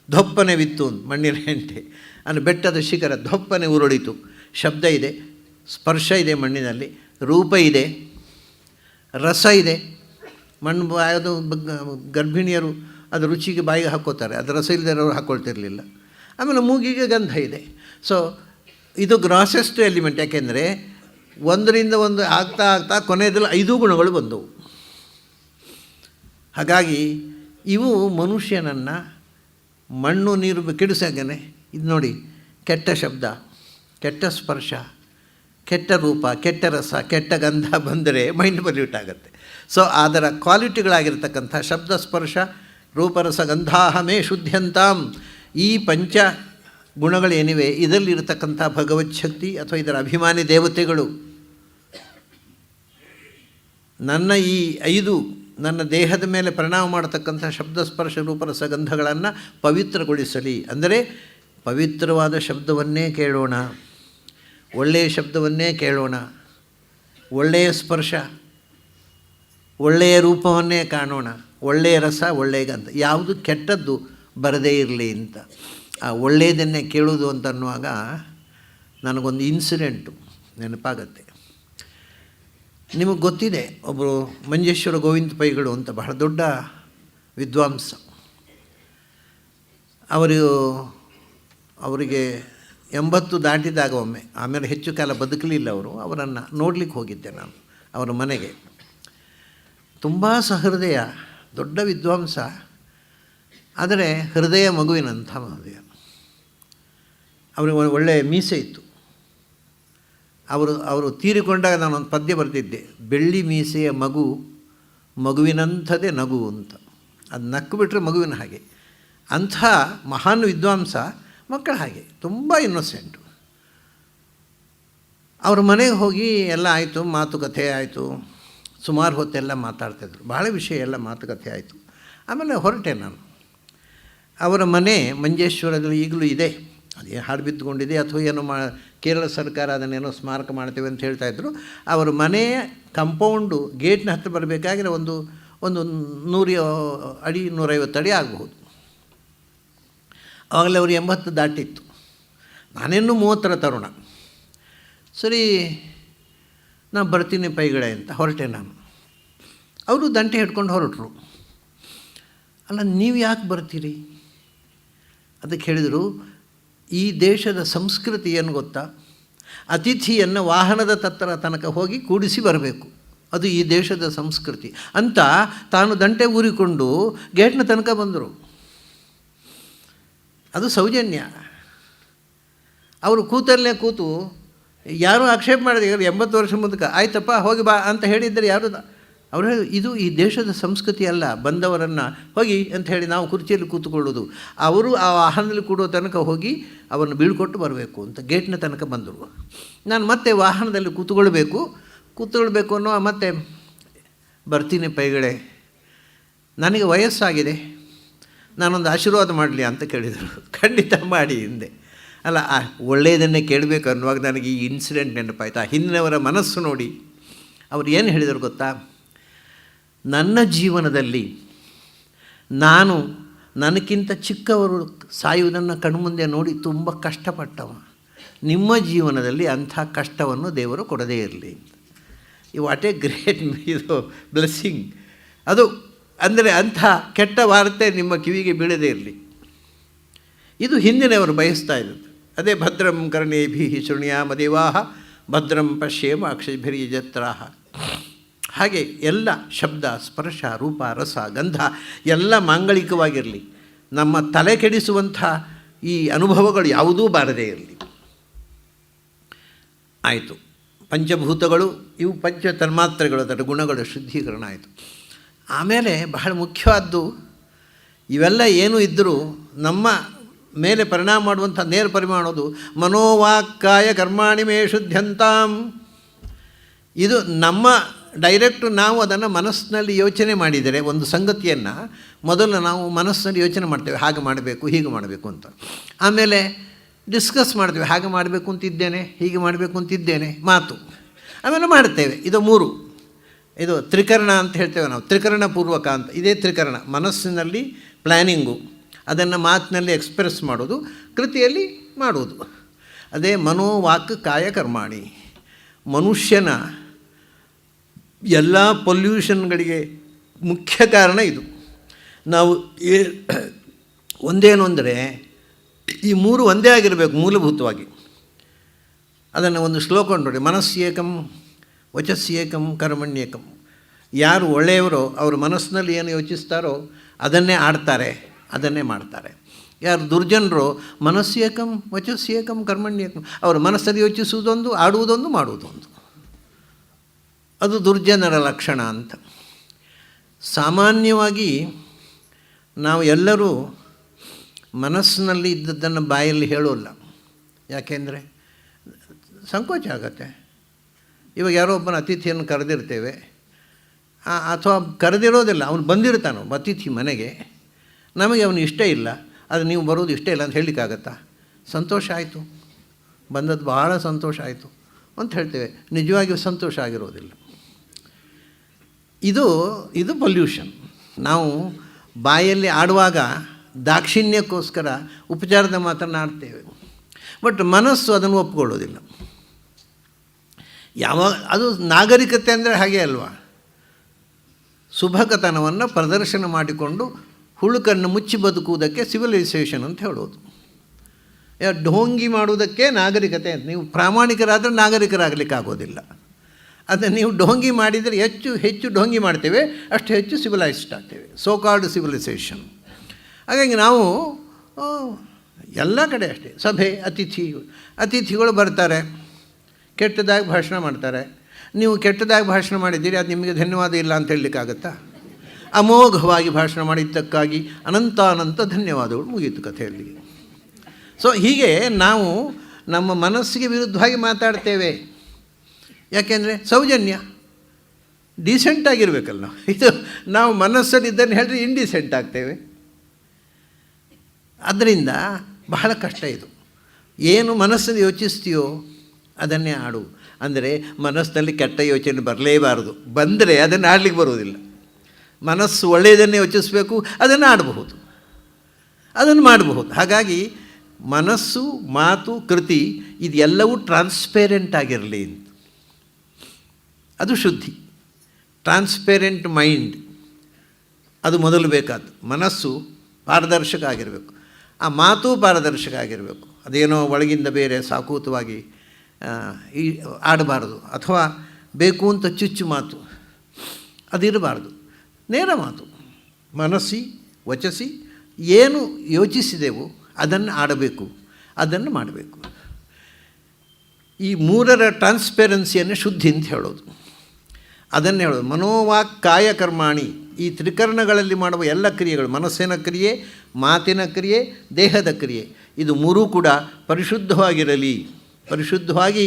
ಧೊಪ್ಪನೆ ಬಿತ್ತು ಮಣ್ಣಿನ ಹೆಂಟೆ, ಅಂದರೆ ಬೆಟ್ಟದ ಶಿಖರ ಧೊಪ್ಪನೆ ಉರುಳಿತು. ಶಬ್ದ ಇದೆ, ಸ್ಪರ್ಶ ಇದೆ, ಮಣ್ಣಿನಲ್ಲಿ ರೂಪ ಇದೆ, ರಸ ಇದೆ. ಮಣ್ಣು ಯಾವುದು ಗರ್ಭಿಣಿಯರು ಅದು ರುಚಿಗೆ ಬಾಯಿಗೆ ಹಾಕ್ಕೋತಾರೆ, ಅದು ರಸ ಇಲ್ಲದವರು ಹಾಕ್ಕೊಳ್ತಿರಲಿಲ್ಲ. ಆಮೇಲೆ ಮೂಗಿಗೆ ಗಂಧ ಇದೆ. ಸೊ ಇದು ಗ್ರಾಸೆಸ್ಟ್ ಎಲಿಮೆಂಟ್. ಯಾಕೆಂದರೆ ಒಂದರಿಂದ ಒಂದು ಆಗ್ತಾ ಕೊನೆಯದಲ್ಲಿ 5 ಗುಣಗಳು ಬಂದವು. ಹಾಗಾಗಿ ಇವು ಮನುಷ್ಯನನ್ನು ಮಣ್ಣು ನೀರು ಕೆಡಿಸಾಗನೆ. ಇದು ನೋಡಿ, ಕೆಟ್ಟ ಶಬ್ದ, ಕೆಟ್ಟ ಸ್ಪರ್ಶ, ಕೆಟ್ಟ ರೂಪ, ಕೆಟ್ಟ ರಸ, ಕೆಟ್ಟ ಗಂಧ ಬಂದರೆ ಮೈಂಡ್ ಪೊಲ್ಯೂಟ್ ಆಗುತ್ತೆ. ಸೊ ಅದರ ಕ್ವಾಲಿಟಿಗಳಾಗಿರ್ತಕ್ಕಂಥ ಶಬ್ದ, ಸ್ಪರ್ಶ, ರೂಪರಸ, ಗಂಧಾಹಮೇ ಶುದ್ಧಂತಾಂ, ಈ ಪಂಚ ಗುಣಗಳೇನಿವೆ ಇದರಲ್ಲಿರತಕ್ಕಂಥ ಭಗವತ್ ಶಕ್ತಿ ಅಥವಾ ಇದರ ಅಭಿಮಾನಿ ದೇವತೆಗಳು ನನ್ನ ಈ 5 ನನ್ನ ದೇಹದ ಮೇಲೆ ಪರಿಣಾಮ ಮಾಡತಕ್ಕಂಥ ಶಬ್ದ, ಸ್ಪರ್ಶ, ರೂಪರಸ, ಗಂಧಗಳನ್ನು ಪವಿತ್ರಗೊಳಿಸಲಿ. ಅಂದರೆ ಪವಿತ್ರವಾದ ಶಬ್ದವನ್ನೇ ಕೇಳೋಣ, ಒಳ್ಳೆಯ ಶಬ್ದವನ್ನೇ ಕೇಳೋಣ, ಒಳ್ಳೆಯ ಸ್ಪರ್ಶ, ಒಳ್ಳೆಯ ರೂಪವನ್ನೇ ಕಾಣೋಣ, ಒಳ್ಳೆಯ ರಸ, ಒಳ್ಳೆಯ ಗಂಧ, ಯಾವುದು ಕೆಟ್ಟದ್ದು ಬರದೇ ಇರಲಿ ಅಂತ. ಆ ಒಳ್ಳೆಯದನ್ನೇ ಕೇಳೋದು ಅಂತ ಅನ್ನುವಾಗ ನನಗೊಂದು ಇನ್ಸಿಡೆಂಟು ನೆನಪಾಗತ್ತೆ. ನಿಮಗೆ ಗೊತ್ತಿದೆ, ಒಬ್ಬರು ಮಂಜೇಶ್ವರ ಗೋವಿಂದ ಪೈಗಳು ಅಂತ ಬಹಳ ದೊಡ್ಡ ವಿದ್ವಾಂಸ. ಅವರಿಗೆ 80 ದಾಟಿದಾಗ ಒಮ್ಮೆ, ಆಮೇಲೆ ಹೆಚ್ಚು ಕಾಲ ಬದುಕಲಿಲ್ಲ ಅವರು. ಅವರನ್ನು ನೋಡಲಿಕ್ಕೆ ಹೋಗಿದ್ದೆ ನಾನು ಅವರ ಮನೆಗೆ. ತುಂಬ ಸಹೃದಯ, ದೊಡ್ಡ ವಿದ್ವಾಂಸ, ಆದರೆ ಹೃದಯ ಮಗುವಿನಂಥ ಹೃದಯ. ಅವರಿಗೆ ಒಳ್ಳೆಯ ಮೀಸೆ ಇತ್ತು. ಅವರು ತೀರಿಕೊಂಡಾಗ ನಾನೊಂದು ಪದ್ಯ ಬರೆದಿದ್ದೆ, ಬೆಳ್ಳಿ ಮೀಸೆಯ ಮಗುವಿನಂಥದ್ದೇ ನಗು ಅಂತ. ಅದು ನಕ್ಕು ಬಿಟ್ಟರೆ ಮಗುವಿನ ಹಾಗೆ. ಅಂಥ ಮಹಾನ್ ವಿದ್ವಾಂಸ ಮಕ್ಕಳ ಹಾಗೆ ತುಂಬ ಇನ್ನೋಸೆಂಟು. ಅವ್ರ ಮನೆಗೆ ಹೋಗಿ ಎಲ್ಲ ಆಯಿತು, ಮಾತುಕತೆ ಆಯಿತು, ಸುಮಾರು ಹೊತ್ತೆಲ್ಲ ಮಾತಾಡ್ತಾಯಿದ್ರು, ಭಾಳ ವಿಷಯ ಎಲ್ಲ ಮಾತುಕತೆ ಆಯಿತು. ಆಮೇಲೆ ಹೊರಟೆ ನಾನು. ಅವರ ಮನೆ ಮಂಜೇಶ್ವರದಲ್ಲಿ ಈಗಲೂ ಇದೆ, ಅದೇ ಹಾಡು ಬಿದ್ದುಕೊಂಡಿದೆ ಅಥವಾ ಏನೋ ಕೇರಳ ಸರ್ಕಾರ ಅದನ್ನೇನೋ ಸ್ಮಾರಕ ಮಾಡ್ತೇವೆ ಅಂತ ಹೇಳ್ತಾಯಿದ್ರು. ಅವರ ಮನೆಯ ಕಂಪೌಂಡು ಗೇಟ್ನ ಹತ್ತಿರ ಬರಬೇಕಾದ್ರೆ ಒಂದು 100 ಅಡಿ 150 ಅಡಿ ಆಗಬಹುದು. ಆವಾಗಲೇ ಅವರು 80 ದಾಟಿತ್ತು, ನಾನಿನ್ನೂ 30ರ ತರುಣ. ಸರಿ, ನಾನು ಬರ್ತೀನಿ ಪೈಗಳೇ ಅಂತ ಹೊರಟೆ ನಾನು. ಅವರು ದಂಟೆ ಹಿಡ್ಕೊಂಡು ಹೊರಟರು. ಅಲ್ಲ, ನೀವು ಯಾಕೆ ಬರ್ತೀರಿ? ಅದಕ್ಕೆ ಹೇಳಿದರು, ಈ ದೇಶದ ಸಂಸ್ಕೃತಿ ಏನು ಗೊತ್ತಾ, ಅತಿಥಿಯನ್ನು ವಾಹನದ ತನಕ ಹೋಗಿ ಕೂಡಿಸಿ ಬರಬೇಕು, ಅದು ಈ ದೇಶದ ಸಂಸ್ಕೃತಿ ಅಂತ ತಾನು ದಂಟೆ ಊರಿಕೊಂಡು ಗೇಟ್ನ ತನಕ ಬಂದರು. ಅದು ಸೌಜನ್ಯ. ಅವರು ಕೂತಲ್ಲೇ ಕೂತು ಯಾರೂ ಆಕ್ಷೇಪ ಮಾಡಿದೆ, 80 ವರ್ಷ ಮುಂದಕ್ಕೆ ಆಯ್ತಪ್ಪ ಹೋಗಿ ಬಾ ಅಂತ ಹೇಳಿದ್ದರೆ ಯಾರು ಅವರು ಹೇಳಿ, ಇದು ಈ ದೇಶದ ಸಂಸ್ಕೃತಿ ಅಲ್ಲ, ಬಂದವರನ್ನು ಹೋಗಿ ಅಂತ ಹೇಳಿ ನಾವು ಕುರ್ಚಿಯಲ್ಲಿ ಕೂತ್ಕೊಳ್ಳೋದು, ಅವರು ಆ ವಾಹನದಲ್ಲಿ ಕೂಡೋ ತನಕ ಹೋಗಿ ಅವರನ್ನು ಬೀಳ್ಕೊಟ್ಟು ಬರಬೇಕು ಅಂತ ಗೇಟ್ನ ತನಕ ಬಂದರು. ನಾನು ಮತ್ತೆ ವಾಹನದಲ್ಲಿ ಕೂತ್ಕೊಳ್ಬೇಕು ಅನ್ನೋ ಮತ್ತೆ ಬರ್ತೀನಿ ಪೈಗಳೇ, ನನಗೆ ವಯಸ್ಸಾಗಿದೆ, ನಾನೊಂದು ಆಶೀರ್ವಾದ ಮಾಡಲಿ ಅಂತ ಕೇಳಿದರು. ಖಂಡಿತ ಮಾಡಿ ಹಿಂದೆ ಅಲ್ಲ, ಒಳ್ಳೆಯದನ್ನೇ ಕೇಳಬೇಕು ಅನ್ನುವಾಗ ನನಗೆ ಈ ಇನ್ಸಿಡೆಂಟ್ ನೆನಪಾಯ್ತು. ಆ ಹಿಂದಿನವರ ಮನಸ್ಸು ನೋಡಿ ಅವ್ರು ಏನು ಹೇಳಿದರು ಗೊತ್ತಾ, ನನ್ನ ಜೀವನದಲ್ಲಿ ನಾನು ನನಗಿಂತ ಚಿಕ್ಕವರು ಸಾಯುವುದನ್ನು ಕಣ್ಮುಂದೆ ನೋಡಿ ತುಂಬ ಕಷ್ಟಪಟ್ಟವ, ನಿಮ್ಮ ಜೀವನದಲ್ಲಿ ಅಂಥ ಕಷ್ಟವನ್ನು ದೇವರು ಕೊಡದೇ ಇರಲಿ. ವಾಟ್ ಎ ಗ್ರೇಟ್ ಇದು ಬ್ಲೆಸ್ಸಿಂಗ್. ಅದು ಅಂದರೆ ಅಂಥ ಕೆಟ್ಟ ವಾರ್ತೆ ನಿಮ್ಮ ಕಿವಿಗೆ ಬೀಳದೇ ಇರಲಿ. ಇದು ಹಿಂದಿನವರು ಬಯಸ್ತಾ ಇರೋದು. ಅದೇ ಭದ್ರಂ ಕರ್ಣೇಭಿಃ ಶೃಣ್ಯಾಮ ದೇವಾಃ ಭದ್ರಂ ಪಶ್ಯೇಮ ಅಕ್ಷಭಿರ್ಯಜತ್ರಾಃ. ಹಾಗೆ ಎಲ್ಲ ಶಬ್ದ, ಸ್ಪರ್ಶ, ರೂಪ, ರಸ, ಗಂಧ ಎಲ್ಲ ಮಾಂಗಳಿಕವಾಗಿರಲಿ. ನಮ್ಮ ತಲೆ ಕೆಡಿಸುವಂಥ ಈ ಅನುಭವಗಳು ಯಾವುದೂ ಬಾರದೇ ಇರಲಿ. ಆಯಿತು, ಪಂಚಭೂತಗಳು ಇವು ಪಂಚ ತನ್ಮಾತ್ರೆಗಳು, ಅದರ ಗುಣಗಳ ಶುದ್ಧೀಕರಣ ಆಯಿತು. ಆಮೇಲೆ ಬಹಳ ಮುಖ್ಯವಾದ್ದು, ಇವೆಲ್ಲ ಏನೂ ಇದ್ದರೂ ನಮ್ಮ ಮೇಲೆ ಪರಿಣಾಮ ಮಾಡುವಂಥ ನೇರ ಪರಿಮಾಣೋದು ಮನೋವಾಕ್ಕಾಯ ಕರ್ಮಾಣಿ ಮೇ ಶುದ್ಧಂತಾಂ. ಇದು ನಮ್ಮ ಡೈರೆಕ್ಟು ನಾವು ಅದನ್ನು ಮನಸ್ಸಿನಲ್ಲಿ ಯೋಚನೆ ಮಾಡಿದರೆ, ಒಂದು ಸಂಗತಿಯನ್ನು ಮೊದಲು ನಾವು ಮನಸ್ಸಿನಲ್ಲಿ ಯೋಚನೆ ಮಾಡ್ತೇವೆ, ಹಾಗೆ ಮಾಡಬೇಕು ಹೀಗೆ ಮಾಡಬೇಕು ಅಂತ. ಆಮೇಲೆ ಡಿಸ್ಕಸ್ ಮಾಡ್ತೇವೆ, ಹಾಗೆ ಮಾಡಬೇಕು ಅಂತಿದ್ದೇನೆ, ಹೀಗೆ ಮಾಡಬೇಕು ಅಂತಿದ್ದೇನೆ, ಮಾತು. ಆಮೇಲೆ ಮಾಡ್ತೇವೆ. ಇದು 3, ಇದು ತ್ರಿಕರಣ ಅಂತ ಹೇಳ್ತೇವೆ ನಾವು, ತ್ರಿಕರಣ ಪೂರ್ವಕ ಅಂತ. ಇದೇ ತ್ರಿಕರಣ, ಮನಸ್ಸಿನಲ್ಲಿ ಪ್ಲ್ಯಾನಿಂಗು, ಅದನ್ನು ಮಾತಿನಲ್ಲಿ ಎಕ್ಸ್ಪ್ರೆಸ್ ಮಾಡೋದು, ಕೃತಿಯಲ್ಲಿ ಮಾಡುವುದು. ಅದೇ ಮನೋವಾಕ್ ಕಾಯ ಕರ್ಮಾಣಿ. ಮನುಷ್ಯನ ಎಲ್ಲ ಪೊಲ್ಯೂಷನ್ಗಳಿಗೆ ಮುಖ್ಯ ಕಾರಣ ಇದು. ನಾವು ಒಂದೇನು ಅಂದರೆ ಈ 3 ಒಂದೇ ಆಗಿರಬೇಕು ಮೂಲಭೂತವಾಗಿ. ಅದನ್ನು ಒಂದು ಶ್ಲೋಕ ನೋಡಿ, ಮನಸ್ಸೇಕಂ ವಚಸ್ಸೇಕಂ ಕರ್ಮಣ್ಯೇಕಂ. ಯಾರು ಒಳ್ಳೆಯವರೋ ಅವರು ಮನಸ್ಸಿನಲ್ಲಿ ಏನು ಯೋಚಿಸ್ತಾರೋ ಅದನ್ನೇ ಆಡ್ತಾರೆ, ಅದನ್ನೇ ಮಾಡ್ತಾರೆ. ಯಾರು ದುರ್ಜನರು ಮನಸ್ಸೇಕಂ ವಚಸ್ಸೇಕಂ ಕರ್ಮಣ್ಯೇಕಂ, ಅವರು ಮನಸ್ಸಲ್ಲಿ ಯೋಚಿಸುವುದೊಂದು, ಆಡುವುದೊಂದು, ಮಾಡುವುದೊಂದು. ಅದು ದುರ್ಜನರ ಲಕ್ಷಣ ಅಂತ. ಸಾಮಾನ್ಯವಾಗಿ ನಾವು ಎಲ್ಲರೂ ಮನಸ್ಸಿನಲ್ಲಿ ಇದ್ದದ್ದನ್ನು ಬಾಯಲ್ಲಿ ಹೇಳೋಲ್ಲ. ಯಾಕೆಂದರೆ ಸಂಕೋಚ ಆಗತ್ತೆ. ಇವಾಗ ಯಾರೋ ಒಬ್ಬನ ಅತಿಥಿಯನ್ನು ಕರೆದಿರ್ತೇವೆ, ಅಥವಾ ಕರೆದಿರೋದಿಲ್ಲ, ಅವನು ಬಂದಿರ್ತಾನೋ ಅತಿಥಿ ಮನೆಗೆ, ನಮಗೆ ಅವನು ಇಷ್ಟ ಇಲ್ಲ, ಅದು ನೀವು ಬರೋದು ಇಷ್ಟ ಇಲ್ಲ ಅಂತ ಹೇಳಲಿಕ್ಕಾಗತ್ತಾ? ಸಂತೋಷ ಆಯಿತು, ಬಂದದ್ದು ಭಾಳ ಸಂತೋಷ ಆಯಿತು ಅಂತ ಹೇಳ್ತೇವೆ, ನಿಜವಾಗಿಯೂ ಸಂತೋಷ ಆಗಿರೋದಿಲ್ಲ. ಇದು ಪೊಲ್ಯೂಷನ್. ನಾವು ಬಾಯಲ್ಲಿ ಆಡುವಾಗ ದಾಕ್ಷಿಣ್ಯಕ್ಕೋಸ್ಕರ ಉಪಚಾರದ ಮಾತನ್ನು ಆಡ್ತೇವೆ, ಬಟ್ ಮನಸ್ಸು ಅದನ್ನು ಒಪ್ಕೊಳ್ಳೋದಿಲ್ಲ. ಯಾವಾಗ ಅದು ನಾಗರಿಕತೆ ಅಂದರೆ ಹಾಗೆ ಅಲ್ವಾ, ಸುಭಗತನವನ್ನು ಪ್ರದರ್ಶನ ಮಾಡಿಕೊಂಡು ಹುಳುಕನ್ನು ಮುಚ್ಚಿ ಬದುಕುವುದಕ್ಕೆ ಸಿವಿಲೈಸೇಷನ್ ಅಂತ ಹೇಳೋದು. ಢೋಂಗಿ ಮಾಡುವುದಕ್ಕೆ ನಾಗರಿಕತೆ ಅಂತ. ನೀವು ಪ್ರಾಮಾಣಿಕರಾದರೆ ನಾಗರಿಕರಾಗಲಿಕ್ಕಾಗೋದಿಲ್ಲ. ಅದನ್ನು ನೀವು ಢೋಂಗಿ ಮಾಡಿದರೆ ಹೆಚ್ಚು ಢೋಂಗಿ ಮಾಡ್ತೇವೆ, ಅಷ್ಟು ಹೆಚ್ಚು ಸಿವಿಲೈಸ್ಡ್ ಆಗ್ತೇವೆ, ಸೋ ಕಾಲ್ಡ್ ಸಿವಿಲೈಸೇಷನ್. ಹಾಗಾಗಿ ನಾವು ಎಲ್ಲ ಕಡೆ ಅಷ್ಟೇ, ಸಭೆ, ಅತಿಥಿಗಳು ಬರ್ತಾರೆ, ಕೆಟ್ಟದಾಗಿ ಭಾಷಣ ಮಾಡ್ತಾರೆ. ನೀವು ಕೆಟ್ಟದಾಗಿ ಭಾಷಣ ಮಾಡಿದ್ದೀರಿ, ಅದು ನಿಮಗೆ ಧನ್ಯವಾದ ಇಲ್ಲ ಅಂತ ಹೇಳಲಿಕ್ಕಾಗತ್ತಾ? ಅಮೋಘವಾಗಿ ಭಾಷಣ ಮಾಡಿದ್ದಕ್ಕಾಗಿ ಅನಂತ ಧನ್ಯವಾದಗಳು, ಮುಗೀತು ಕಥೆಯಲ್ಲಿ. ಸೊ ಹೀಗೆ ನಾವು ನಮ್ಮ ಮನಸ್ಸಿಗೆ ವಿರುದ್ಧವಾಗಿ ಮಾತಾಡ್ತೇವೆ. ಯಾಕೆಂದರೆ ಸೌಜನ್ಯ, ಡೀಸೆಂಟಾಗಿರ್ಬೇಕಲ್ಲ ನಾವು. ಇದು ನಾವು ಮನಸ್ಸಲ್ಲಿ ಇದನ್ನು ಹೇಳಿದ್ರೆ ಇಂಡೀಸೆಂಟ್ ಆಗ್ತೇವೆ. ಅದರಿಂದ ಬಹಳ ಕಷ್ಟ ಇದು. ಏನು ಮನಸ್ಸಲ್ಲಿ ಯೋಚಿಸ್ತೀಯೋ ಅದನ್ನೇ ಆಡು. ಅಂದರೆ ಮನಸ್ಸಿನಲ್ಲಿ ಕೆಟ್ಟ ಯೋಚನೆ ಬರಲೇಬಾರದು, ಬಂದರೆ ಅದನ್ನು ಆಡಲಿಕ್ಕೆ ಬರುವುದಿಲ್ಲ. ಮನಸ್ಸು ಒಳ್ಳೆಯದನ್ನೇ ಯೋಚಿಸಬೇಕು, ಅದನ್ನು ಆಡಬಹುದು, ಅದನ್ನು ಮಾಡಬಹುದು. ಹಾಗಾಗಿ ಮನಸ್ಸು, ಮಾತು, ಕೃತಿ ಇದೆಲ್ಲವೂ ಟ್ರಾನ್ಸ್ಪೇರೆಂಟ್ ಆಗಿರಲಿ ಅಂತ. ಅದು ಶುದ್ಧಿ. ಟ್ರಾನ್ಸ್ಪೇರೆಂಟ್ ಮೈಂಡ್ ಅದು ಮೊದಲು ಬೇಕಾದ್ದು. ಮನಸ್ಸು ಪಾರದರ್ಶಕ ಆಗಿರಬೇಕು, ಆ ಮಾತು ಪಾರದರ್ಶಕ ಆಗಿರಬೇಕು. ಅದೇನೋ ಒಳಗಿಂದ ಬೇರೆ ಸಾಕೂತವಾಗಿ ಆಡಬಾರ್ದು, ಅಥವಾ ಬೇಕು ಅಂತ ಚುಚ್ಚು ಮಾತು ಅದಿರಬಾರ್ದು. ನೇರ ಮಾತು, ಮನಸ್ಸಿ ವಚಸಿ ಏನು ಯೋಚಿಸಿದೆವು ಅದನ್ನು ಆಡಬೇಕು, ಅದನ್ನು ಮಾಡಬೇಕು. ಈ ಮೂರರ ಟ್ರಾನ್ಸ್ಪೆರೆನ್ಸಿಯನ್ನು ಶುದ್ಧಿ ಅಂತ ಹೇಳೋದು. ಅದನ್ನು ಹೇಳೋದು ಮನೋವಾಕ್ ಕಾಯ ಕರ್ಮಾಣಿ. ಈ ತ್ರಿಕರಣಗಳಲ್ಲಿ ಮಾಡುವ ಎಲ್ಲ ಕ್ರಿಯೆಗಳು, ಮನಸ್ಸಿನ ಕ್ರಿಯೆ, ಮಾತಿನ ಕ್ರಿಯೆ, ದೇಹದ ಕ್ರಿಯೆ, ಇದು ಮೂರೂ ಕೂಡ ಪರಿಶುದ್ಧವಾಗಿರಲಿ, ಪರಿಶುದ್ಧವಾಗಿ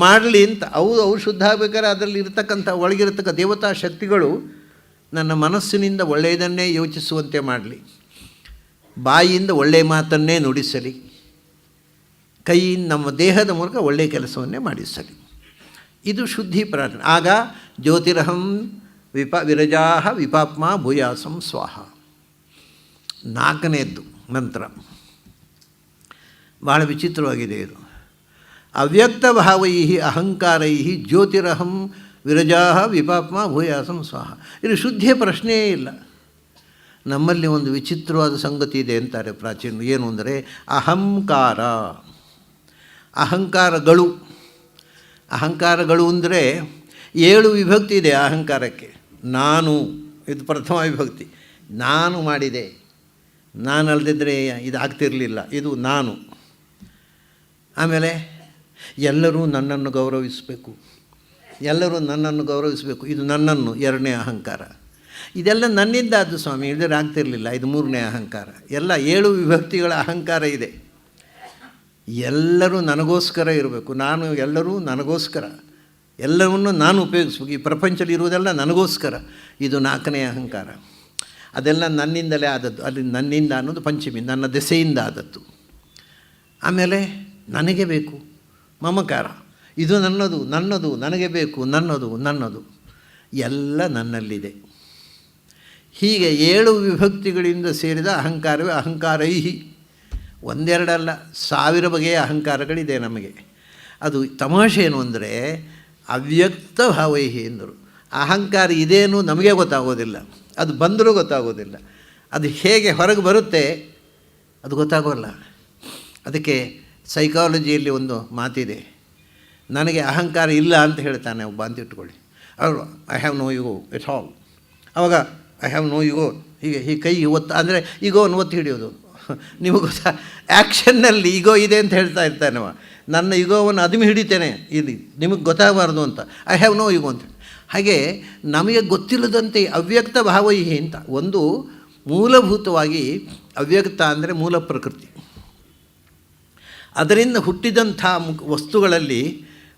ಮಾಡಲಿ ಅಂತ. ಅವು ಶುದ್ಧ ಆಗಬೇಕಾದ್ರೆ ಅದರಲ್ಲಿ ಇರತಕ್ಕಂಥ ಒಳಗಿರತಕ್ಕ ದೇವತಾ ಶಕ್ತಿಗಳು ನನ್ನ ಮನಸ್ಸಿನಿಂದ ಒಳ್ಳೆಯದನ್ನೇ ಯೋಚಿಸುವಂತೆ ಮಾಡಲಿ, ಬಾಯಿಯಿಂದ ಒಳ್ಳೆಯ ಮಾತನ್ನೇ ನುಡಿಸಲಿ, ಕೈಯಿಂದ ನಮ್ಮ ದೇಹದ ಮೂಲಕ ಒಳ್ಳೆಯ ಕೆಲಸವನ್ನೇ ಮಾಡಿಸಲಿ. ಇದು ಶುದ್ಧಿ ಪ್ರಾರ್ಥನೆ. ಆಗ ಜ್ಯೋತಿರಹಂ ವಿರಜಾ ವಿಪಾಪ್ಮ ಭೂಯಾಸಂ ಸ್ವಾಹ. ನಾಲ್ಕನೆಯದ್ದು ಮಂತ್ರ ಭಾಳ ವಿಚಿತ್ರವಾಗಿದೆ ಇದು. ಅವ್ಯಕ್ತ ಭಾವೈ ಅಹಂಕಾರೈ ಜ್ಯೋತಿರಹಂ ವಿರಜಾ ವಿಪಾಪ್ಮ ಭೂಯಾಸಂ ಸ್ವಾಹ. ಇದು ಶುದ್ಧಿಯ ಪ್ರಶ್ನೆಯೇ ಇಲ್ಲ. ನಮ್ಮಲ್ಲಿ ಒಂದು ವಿಚಿತ್ರವಾದ ಸಂಗತಿ ಇದೆ ಅಂತಾರೆ ಪ್ರಾಚೀನ. ಏನು ಅಂದರೆ ಅಹಂಕಾರ, ಅಹಂಕಾರಗಳು. ಅಹಂಕಾರಗಳು ಅಂದರೆ 7 ವಿಭಕ್ತಿ ಇದೆ ಅಹಂಕಾರಕ್ಕೆ. ನಾನು, ಇದು ಪ್ರಥಮ ವಿಭಕ್ತಿ. ನಾನು ಮಾಡಿದೆ, ನಾನು ಅಲ್ಲದಿದ್ದರೆ ಇದಾಗ್ತಿರಲಿಲ್ಲ, ಇದು ನಾನು. ಆಮೇಲೆ ಎಲ್ಲರೂ ನನ್ನನ್ನು ಗೌರವಿಸಬೇಕು, ಎಲ್ಲರೂ ನನ್ನನ್ನು ಗೌರವಿಸಬೇಕು, ಇದು ನನ್ನನ್ನು, 2ನೇ ಅಹಂಕಾರ. ಇದೆಲ್ಲ ನನ್ನಿಂದಾದ್ದು ಸ್ವಾಮಿ, ಇಲ್ಲದ್ರೆ ಆಗ್ತಿರಲಿಲ್ಲ, ಇದು 3ನೇ ಅಹಂಕಾರ. ಎಲ್ಲ 7 ವಿಭಕ್ತಿಗಳ ಅಹಂಕಾರ ಇದೆ. ಎಲ್ಲರೂ ನನಗೋಸ್ಕರ ಇರಬೇಕು, ನಾನು ಎಲ್ಲರೂ ನನಗೋಸ್ಕರ, ಎಲ್ಲವನ್ನೂ ನಾನು ಉಪಯೋಗಿಸ್ಬೇಕು, ಈ ಪ್ರಪಂಚದಲ್ಲಿ ಇರುವುದೆಲ್ಲ ನನಗೋಸ್ಕರ, ಇದು 4ನೇ ಅಹಂಕಾರ. ಅದೆಲ್ಲ ನನ್ನಿಂದಲೇ ಆದದ್ದು. ಅಲ್ಲಿ ನನ್ನಿಂದ ಅನ್ನೋದು ಪಂಚಮಿ, ನನ್ನ ದೆಸೆಯಿಂದ ಆದದ್ದು. ಆಮೇಲೆ ನನಗೆ ಬೇಕು, ಮಮಕಾರ, ಇದು ನನ್ನದು, ನನ್ನದು, ನನಗೆ ಬೇಕು, ನನ್ನದು, ನನ್ನದು, ಎಲ್ಲ ನನ್ನಲ್ಲಿದೆ. ಹೀಗೆ 7 ವಿಭಕ್ತಿಗಳಿಂದ ಸೇರಿದ ಅಹಂಕಾರವೇ ಅಹಂಕಾರೈಹಿ. ಒಂದೆರಡಲ್ಲ, 1000 ಬಗೆಯ ಅಹಂಕಾರಗಳಿದೆ ನಮಗೆ. ಅದು ತಮಾಷೆ ಏನು ಅಂದರೆ ಅವ್ಯಕ್ತ ಭಾವೈಹಿ ಎಂದರು. ಅಹಂಕಾರ ಇದೇನು ನಮಗೆ ಗೊತ್ತಾಗೋದಿಲ್ಲ, ಅದು ಬಂದರೂ ಗೊತ್ತಾಗೋದಿಲ್ಲ, ಅದು ಹೇಗೆ ಹೊರಗೆ ಬರುತ್ತೆ ಅದು ಗೊತ್ತಾಗೋಲ್ಲ. ಅದಕ್ಕೆ ಸೈಕಾಲಜಿಯಲ್ಲಿ ಒಂದು ಮಾತಿದೆ, ನನಗೆ ಅಹಂಕಾರ ಇಲ್ಲ ಅಂತ ಹೇಳ್ತಾನೆ ಒಬ್ಬ ಅಂತ ಇಟ್ಕೊಳ್ಳಿ. ಅವರು I have no ego it's all. ಆವಾಗ ಐ ಹ್ಯಾವ್ ನೋ ಈಗೋ, ಹೀಗೆ ಕೈ ಒತ್ತು ಅಂದರೆ ಈಗೋವನ್ನು ಒತ್ತಿ ಹಿಡಿಯೋದು. ನಿಮಗೆ ಗೊತ್ತಾ, ಆ್ಯಕ್ಷನ್ನಲ್ಲಿ ಈಗೋ ಇದೆ ಅಂತ ಹೇಳ್ತಾ ಇರ್ತಾನೆ ಅವ. ನನ್ನ ಈಗೋವನ್ನು ಅದುಮಿ ಹಿಡಿತೇನೆ, ಇಲ್ಲಿ ನಿಮಗೆ ಗೊತ್ತಾಗಬಾರ್ದು ಅಂತ, ಐ ಹ್ಯಾವ್ ನೋ ಈಗೋ ಅಂತ. ಹಾಗೆ ನಮಗೆ ಗೊತ್ತಿಲ್ಲದಂತೆ ಅವ್ಯಕ್ತ ಭಾವೈಹಿ ಅಂತ ಒಂದು ಮೂಲಭೂತವಾಗಿ, ಅವ್ಯಕ್ತ ಅಂದರೆ ಮೂಲ ಪ್ರಕೃತಿ, ಅದರಿಂದ ಹುಟ್ಟಿದಂಥ ವಸ್ತುಗಳಲ್ಲಿ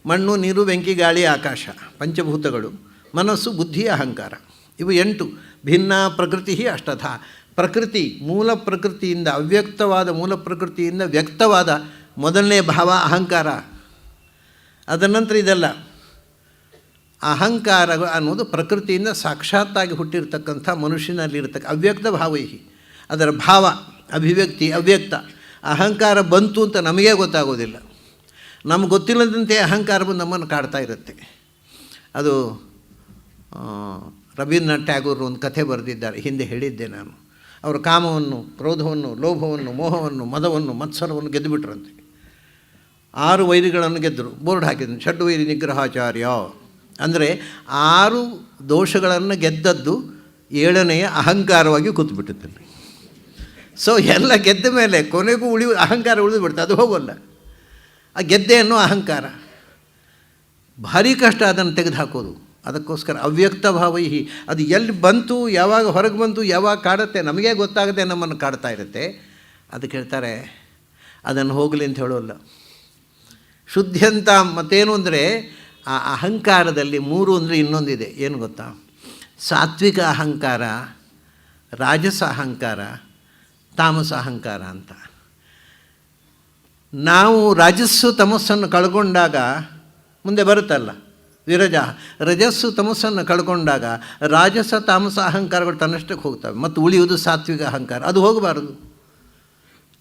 ಮಣ್ಣು, ನೀರು, ಬೆಂಕಿ, ಗಾಳಿ, ಆಕಾಶ, ಪಂಚಭೂತಗಳು, ಮನಸ್ಸು, ಬುದ್ಧಿ, ಅಹಂಕಾರ, ಇವು 8. ಭಿನ್ನ ಪ್ರಕೃತಿ ಅಷ್ಟಥ. ಪ್ರಕೃತಿ, ಮೂಲ ಪ್ರಕೃತಿಯಿಂದ, ಅವ್ಯಕ್ತವಾದ ಮೂಲ ಪ್ರಕೃತಿಯಿಂದ ವ್ಯಕ್ತವಾದ ಮೊದಲನೇ ಭಾವ ಅಹಂಕಾರ. ಅದರ ನಂತರ ಇದೆಲ್ಲ. ಅಹಂಕಾರ ಅನ್ನೋದು ಪ್ರಕೃತಿಯಿಂದ ಸಾಕ್ಷಾತ್ತಾಗಿ ಹುಟ್ಟಿರ್ತಕ್ಕಂಥ ಮನುಷ್ಯನಲ್ಲಿರ್ತಕ್ಕ ಅವ್ಯಕ್ತ ಭಾವೈಹಿ. ಅದರ ಭಾವ, ಅಭಿವ್ಯಕ್ತಿ ಅವ್ಯಕ್ತ. ಅಹಂಕಾರ ಬಂತು ಅಂತ ನಮಗೇ ಗೊತ್ತಾಗೋದಿಲ್ಲ, ನಮ್ಗೆ ಗೊತ್ತಿಲ್ಲದಂತೆ ಅಹಂಕಾರ ಬಂದು ನಮ್ಮನ್ನು ಕಾಡ್ತಾ ಇರುತ್ತೆ. ಅದು ರವೀಂದ್ರನಾಥ್ ಟ್ಯಾಗೋರ್ ಒಂದು ಕಥೆ ಬರೆದಿದ್ದಾರೆ, ಹಿಂದೆ ಹೇಳಿದ್ದೆ ನಾನು. ಅವರು ಕಾಮವನ್ನು, ಕ್ರೋಧವನ್ನು, ಲೋಭವನ್ನು, ಮೋಹವನ್ನು, ಮದವನ್ನು, ಮತ್ಸರವನ್ನು ಗೆದ್ದುಬಿಟ್ರಂತೆ. 6 ವೈರಿಗಳನ್ನು ಗೆದ್ದರು, ಬೋರ್ಡ್ ಹಾಕಿದ್ರು, ಷಡ್ವೈರಿ ನಿಗ್ರಹಾಚಾರ್ಯ. ಅಂದರೆ 6 ದೋಷಗಳನ್ನು ಗೆದ್ದದ್ದು 7ನೆಯ ಅಹಂಕಾರವಾಗಿ ಕೂತ್ಬಿಟ್ಟಿದ್ದಲ್ಲಿ. ಸೊ ಎಲ್ಲ ಗೆದ್ದ ಮೇಲೆ ಕೊನೆಗೂ ಅಹಂಕಾರ ಉಳಿದು ಬಿಡ್ತದೆ, ಅದು ಹೋಗೋಲ್ಲ. ಆ ಗೆದ್ದೆ ಅನ್ನೋ ಅಹಂಕಾರ ಭಾರಿ ಕಷ್ಟ ಅದನ್ನು ತೆಗೆದುಹಾಕೋದು. ಅದಕ್ಕೋಸ್ಕರ ಅವ್ಯಕ್ತ ಭಾವೈಹಿ. ಅದು ಎಲ್ಲಿ ಬಂತು, ಯಾವಾಗ ಹೊರಗೆ ಬಂತು, ಯಾವಾಗ ಕಾಡುತ್ತೆ ನಮಗೇ ಗೊತ್ತಾಗದೆ ನಮ್ಮನ್ನು ಕಾಡ್ತಾ ಇರುತ್ತೆ. ಅದಕ್ಕೆ ಹೇಳ್ತಾರೆ ಅದನ್ನು ಹೋಗಲಿ ಅಂತ ಹೇಳೋಲ್ಲ. ಶುದ್ಧಿ ಅಂತ ಮತ್ತೇನು ಅಂದರೆ ಆ ಅಹಂಕಾರದಲ್ಲಿ 3 ಅಂದರೆ ಇನ್ನೊಂದಿದೆ, ಏನು ಗೊತ್ತಾ? ಸಾತ್ವಿಕ ಅಹಂಕಾರ, ರಾಜಸ ಅಹಂಕಾರ, ತಾಮಸ ಅಹಂಕಾರ ಅಂತ. ನಾವು ರಾಜಸ್ಸು ತಮಸ್ಸನ್ನು ಕಳ್ಕೊಂಡಾಗ ಮುಂದೆ ಬರುತ್ತಲ್ಲ ವಿರಜ, ರಜಸ್ಸು ತಮಸ್ಸನ್ನು ಕಳ್ಕೊಂಡಾಗ ರಾಜಸ ತಾಮಸ ಅಹಂಕಾರಗಳು ತನ್ನಷ್ಟಕ್ಕೆ ಹೋಗ್ತವೆ, ಮತ್ತು ಉಳಿಯುವುದು ಸಾತ್ವಿಕ ಅಹಂಕಾರ. ಅದು ಹೋಗಬಾರದು.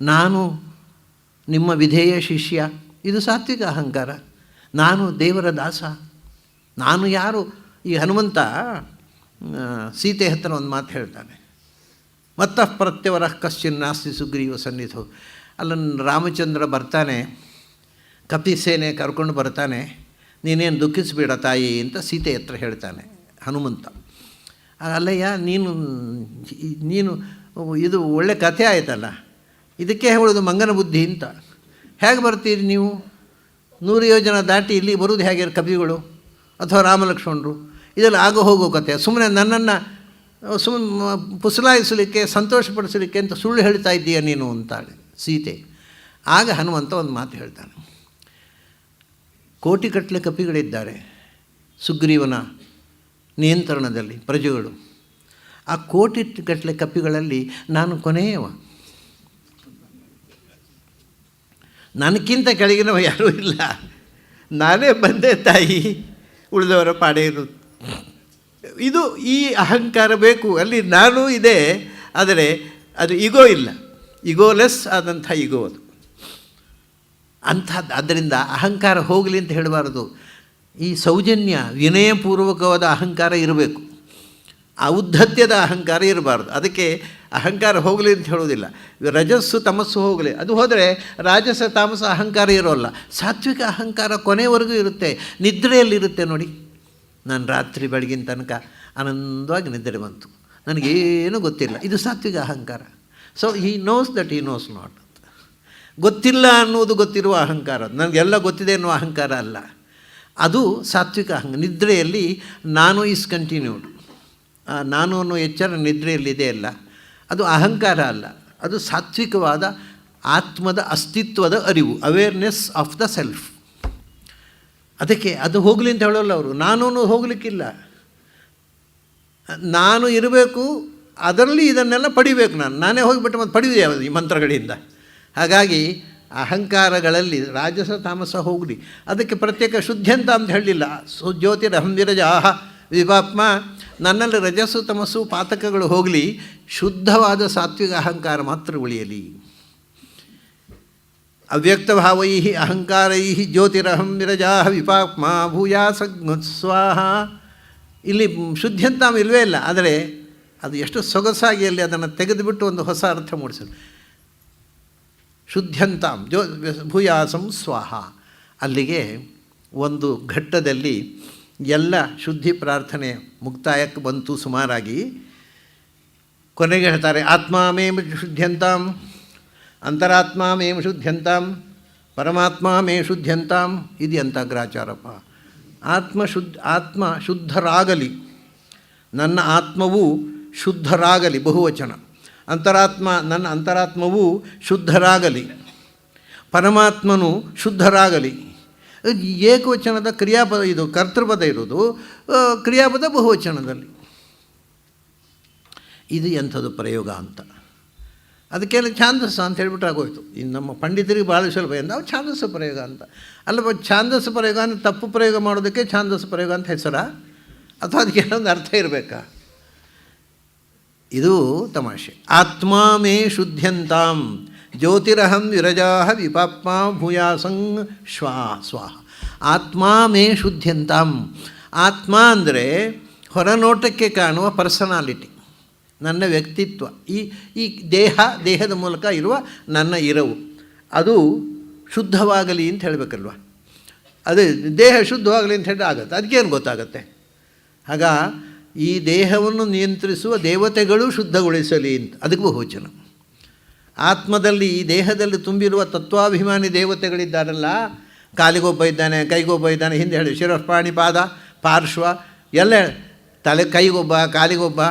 ನಾನು ನಿಮ್ಮ ವಿಧೇಯ ಶಿಷ್ಯ, ಇದು ಸಾತ್ವಿಕ ಅಹಂಕಾರ. ನಾನು ದೇವರ ದಾಸ, ನಾನು ಯಾರು? ಈ ಹನುಮಂತ ಸೀತೆ ಹತ್ರ ಒಂದು ಮಾತು ಹೇಳ್ತಾನೆ, ಮತ್ತಃ ಪ್ರತ್ಯವರಃ ಕಶ್ಚಿನ್ ನಾಸ್ತಿ ಸುಗ್ರೀವ ಸನ್ನಿಧೋ. ಅಲ್ಲನ್ನು ರಾಮಚಂದ್ರ ಬರ್ತಾನೆ, ಕಪಿಸೇನೆ ಕರ್ಕೊಂಡು ಬರ್ತಾನೆ, ನೀನೇನು ದುಃಖಿಸಬೇಡ ತಾಯಿ ಅಂತ ಸೀತೆ ಹತ್ರ ಹೇಳ್ತಾನೆ ಹನುಮಂತ. ಅಲ್ಲಯ್ಯ, ನೀನು ಇದು ಒಳ್ಳೆ ಕಥೆ ಆಯ್ತಲ್ಲ, ಇದಕ್ಕೆ ಹೇಳೋದು ಮಂಗನ ಬುದ್ಧಿ ಅಂತ. ಹೇಗೆ ಬರ್ತೀರಿ ನೀವು? 100 ಯೋಜನ ದಾಟಿ ಇಲ್ಲಿ ಬರೋದು ಹೇಗೆ ಕಪಿಗಳು ಅಥವಾ ರಾಮಲಕ್ಷ್ಮಣರು? ಇದೆಲ್ಲ ಆಗೋ ಹೋಗೋ ಕಥೆ. ಸುಮ್ಮನೆ ನನ್ನನ್ನು ಪುಸಲಾಯಿಸಲಿಕ್ಕೆ, ಸಂತೋಷಪಡಿಸಲಿಕ್ಕೆ ಅಂತ ಸುಳ್ಳು ಹೇಳ್ತಾ ಇದ್ದೀಯ ನೀನು ಅಂತಾಳೆ ಸೀತೆ. ಆಗ ಹನುಮಂತ ಒಂದು ಮಾತು ಹೇಳ್ತಾನೆ, ಕೋಟಿಗಟ್ಟಲೆ ಕಪಿಗಳಿದ್ದಾರೆ ಸುಗ್ರೀವನ ನಿಯಂತ್ರಣದಲ್ಲಿ ಪ್ರಜೆಗಳು. ಆ ಕೋಟಿಗಟ್ಟಲೆ ಕಪಿಗಳಲ್ಲಿ ನಾನು ಕೊನೆಯವ, ನನಗಿಂತ ಕೆಳಗಿನವ ಯಾರೂ ಇಲ್ಲ, ನಾನೇ ಬಂದೆ ತಾಯಿ, ಉಳಿದವರ ಪಾಡೇ ಇರೋದು. ಇದು ಈ ಅಹಂಕಾರ ಬೇಕು. ಅಲ್ಲಿ ನಾನು ಇದೆ, ಆದರೆ ಅದು ಈಗೋ ಇಲ್ಲ, ಈಗೋಲೆಸ್ ಆದಂಥ ಈಗೋ ಅದು ಅಂಥದ್ದು. ಆದ್ದರಿಂದ ಅಹಂಕಾರ ಹೋಗಲಿ ಅಂತ ಹೇಳಬಾರ್ದು. ಈ ಸೌಜನ್ಯ, ವಿನಯಪೂರ್ವಕವಾದ ಅಹಂಕಾರ ಇರಬೇಕು, ಔದ್ಧತ್ಯದ ಅಹಂಕಾರ ಇರಬಾರ್ದು. ಅದಕ್ಕೆ ಅಹಂಕಾರ ಹೋಗಲಿ ಅಂತ ಹೇಳೋದಿಲ್ಲ. ರಜಸ್ಸು ತಮಸ್ಸು ಹೋಗಲಿ, ಅದು ಹೋದರೆ ರಾಜಸ ತಾಮಸ ಅಹಂಕಾರ ಇರೋಲ್ಲ. ಸಾತ್ವಿಕ ಅಹಂಕಾರ ಕೊನೆವರೆಗೂ ಇರುತ್ತೆ, ನಿದ್ರೆಯಲ್ಲಿರುತ್ತೆ. ನೋಡಿ, ನಾನು ರಾತ್ರಿ ಬೆಳಗಿನ ತನಕ ಆನಂದವಾಗಿ ನಿದ್ರೆ ಬಂತು, ನನಗೇನೂ ಗೊತ್ತಿಲ್ಲ, ಇದು ಸಾತ್ವಿಕ ಅಹಂಕಾರ. So he knows that he knows not ಅಂತ. ಗೊತ್ತಿಲ್ಲ ಅನ್ನೋದು ಗೊತ್ತಿರುವ ಅಹಂಕಾರ, ನನಗೆಲ್ಲ ಗೊತ್ತಿದೆ ಅನ್ನುವ ಅಹಂಕಾರ ಅಲ್ಲ, ಅದು ಸಾತ್ವಿಕ ನಿದ್ರೆಯಲ್ಲಿ ನಾನು ಈಸ್ ಕಂಟಿನ್ಯೂಡ್. ನಾನು ಅನ್ನೋ ಎಚ್ಚರ ನಿದ್ರೆಯಲ್ಲಿದೆ ಅಲ್ಲ, ಅದು ಅಹಂಕಾರ ಅಲ್ಲ, ಅದು ಸಾತ್ವಿಕವಾದ ಆತ್ಮದ ಅಸ್ತಿತ್ವದ ಅರಿವು, ಅವೇರ್ನೆಸ್ ಆಫ್ ದ ಸೆಲ್ಫ್. ಅದಕ್ಕೆ ಅದು ಹೋಗಲಿ ಅಂತ ಹೇಳೋಲ್ಲ ಅವರು. ನಾನು ಹೋಗಲಿಕ್ಕಿಲ್ಲ, ನಾನು ಇರಬೇಕು, ಅದರಲ್ಲಿ ಇದನ್ನೆಲ್ಲ ಪಡಿಬೇಕು. ನಾನೇ ಹೋಗಿಬಿಟ್ಟು ಮತ್ತೆ ಪಡೆಯುವುದೇ ಈ ಮಂತ್ರಗಳಿಂದ. ಹಾಗಾಗಿ ಅಹಂಕಾರಗಳಲ್ಲಿ ರಾಜಸ ತಾಮಸ ಹೋಗಲಿ, ಅದಕ್ಕೆ ಪ್ರತ್ಯೇಕ ಶುದ್ಧಿ ಅಂತ ಹೇಳಲಿಲ್ಲ. ಜ್ಯೋತಿರಹಂ ವಿರಜಾಹ ವಿಪಾಪ್ಮ, ನನ್ನಲ್ಲಿ ರಜಸ್ಸು ತಮಸ್ಸು ಪಾತಕಗಳು ಹೋಗಲಿ, ಶುದ್ಧವಾದ ಸಾತ್ವಿಕ ಅಹಂಕಾರ ಮಾತ್ರ ಉಳಿಯಲಿ. ಅವ್ಯಕ್ತಭಾವೈ ಅಹಂಕಾರೈ ಜ್ಯೋತಿರಹಂ ವಿರಜಾಹ ವಿಪಾಪ್ಮ ಭೂಯಾಸ ಸ್ವಾಹ. ಇಲ್ಲಿ ಶುದ್ಧಂತಾಮ ಇಲ್ಲವೇ ಇಲ್ಲ, ಆದರೆ ಅದು ಎಷ್ಟು ಸೊಗಸಾಗಿ ಅಲ್ಲಿ ಅದನ್ನು ತೆಗೆದುಬಿಟ್ಟು ಒಂದು ಹೊಸ ಅರ್ಥ ಮೂಡಿಸಲು. ಶುದ್ಧಂತಾಂ ಭೂಯಾಸಂ ಸ್ವಾಹ. ಅಲ್ಲಿಗೆ ಒಂದು ಘಟ್ಟದಲ್ಲಿ ಎಲ್ಲ ಶುದ್ಧಿ ಪ್ರಾರ್ಥನೆ ಮುಕ್ತಾಯಕ್ಕೆ ಬಂತು ಸುಮಾರಾಗಿ. ಕೊನೆಗೆ ಹೇಳ್ತಾರೆ, ಆತ್ಮಾಮೇಂ ಶುದ್ಧಂತಾಂ ಅಂತರಾತ್ಮಾಮೇಂ ಶುದ್ಧಂತಾಂ ಪರಮಾತ್ಮ ಶುದ್ಧಂತಾಂ. ಇದು ಎಂಥ ಗ್ರಾಚಾರಪ್ಪ. ಆತ್ಮ ಶುದ್ಧರಾಗಲಿ, ನನ್ನ ಆತ್ಮವು ಶುದ್ಧರಾಗಲಿ, ಬಹುವಚನ. ಅಂತರಾತ್ಮ, ನನ್ನ ಅಂತರಾತ್ಮವು ಶುದ್ಧರಾಗಲಿ, ಪರಮಾತ್ಮನು ಶುದ್ಧರಾಗಲಿ. ಏಕವಚನದ ಕ್ರಿಯಾಪದ, ಇದು ಕರ್ತೃಪದ ಇರೋದು, ಕ್ರಿಯಾಪದ ಬಹುವಚನದಲ್ಲಿ. ಇದು ಎಂಥದ್ದು ಪ್ರಯೋಗ ಅಂತ. ಅದಕ್ಕೆಲ್ಲ ಛಾಂದಸ್ಸ ಅಂತ ಹೇಳ್ಬಿಟ್ರೆ ಆಗೋಯ್ತು. ಇನ್ನು ನಮ್ಮ ಪಂಡಿತರಿಗೆ ಭಾಳ ಸುಲಭ ಎಂದು ಅವು ಛಾಂದಸ್ಸ ಪ್ರಯೋಗ ಅಂತ. ಅಲ್ಲಪ್ಪ, ಛಾಂದಸ್ಸ ಪ್ರಯೋಗ ಅಂದರೆ ತಪ್ಪು ಪ್ರಯೋಗ ಮಾಡೋದಕ್ಕೆ ಛಾಂದಸ್ಸ ಪ್ರಯೋಗ ಅಂತ ಹೆಸರಾ, ಅಥವಾ ಅದಕ್ಕೆ ಒಂದು ಅರ್ಥ ಇರಬೇಕಾ? ಇದು ತಮಾಷೆ. ಆತ್ಮಾ ಮೇ ಶುದ್ಧಂತಾಂ ಜ್ಯೋತಿರಹಂ ವಿರಜಾಹ ವಿಪಾಪ್ಮ ಭೂಯಾಸಂ ಸ್ವಾಹ. ಆತ್ಮಾ ಮೇ ಶುದ್ಧಂತಾಂ. ಆತ್ಮ ಅಂದರೆ ಹೊರನೋಟಕ್ಕೆ ಕಾಣುವ ಪರ್ಸನಾಲಿಟಿ, ನನ್ನ ವ್ಯಕ್ತಿತ್ವ, ಈ ದೇಹದ ಮೂಲಕ ಇರುವ ನನ್ನ ಇರವು, ಅದು ಶುದ್ಧವಾಗಲಿ ಅಂತ ಹೇಳಬೇಕಲ್ವ. ಅದೇ ದೇಹ ಶುದ್ಧವಾಗಲಿ ಅಂತ ಹೇಳಿದ್ರೆ ಆಗುತ್ತೆ, ಅದಕ್ಕೇನು ಗೊತ್ತಾಗತ್ತೆ? ಆಗ ಈ ದೇಹವನ್ನು ನಿಯಂತ್ರಿಸುವ ದೇವತೆಗಳು ಶುದ್ಧಗೊಳಿಸಲಿ ಅಂತ, ಅದಕ್ಕೆ ಬಹುವಚನ. ಆತ್ಮದಲ್ಲಿ, ಈ ದೇಹದಲ್ಲಿ ತುಂಬಿರುವ ತತ್ವಾಭಿಮಾನಿ ದೇವತೆಗಳಿದ್ದಾರಲ್ಲ, ಕಾಲಿಗೊಬ್ಬ ಇದ್ದಾನೆ, ಕೈಗೊಬ್ಬ ಇದ್ದಾನೆ, ಹಿಂದೆ ಹೇಳಿ ಶಿರಪಾಣಿ ಪಾದ ಪಾರ್ಶ್ವ ಎಲ್ಲ, ತಲೆ ಕೈಗೊಬ್ಬ, ಕಾಲಿಗೊಬ್ಬ,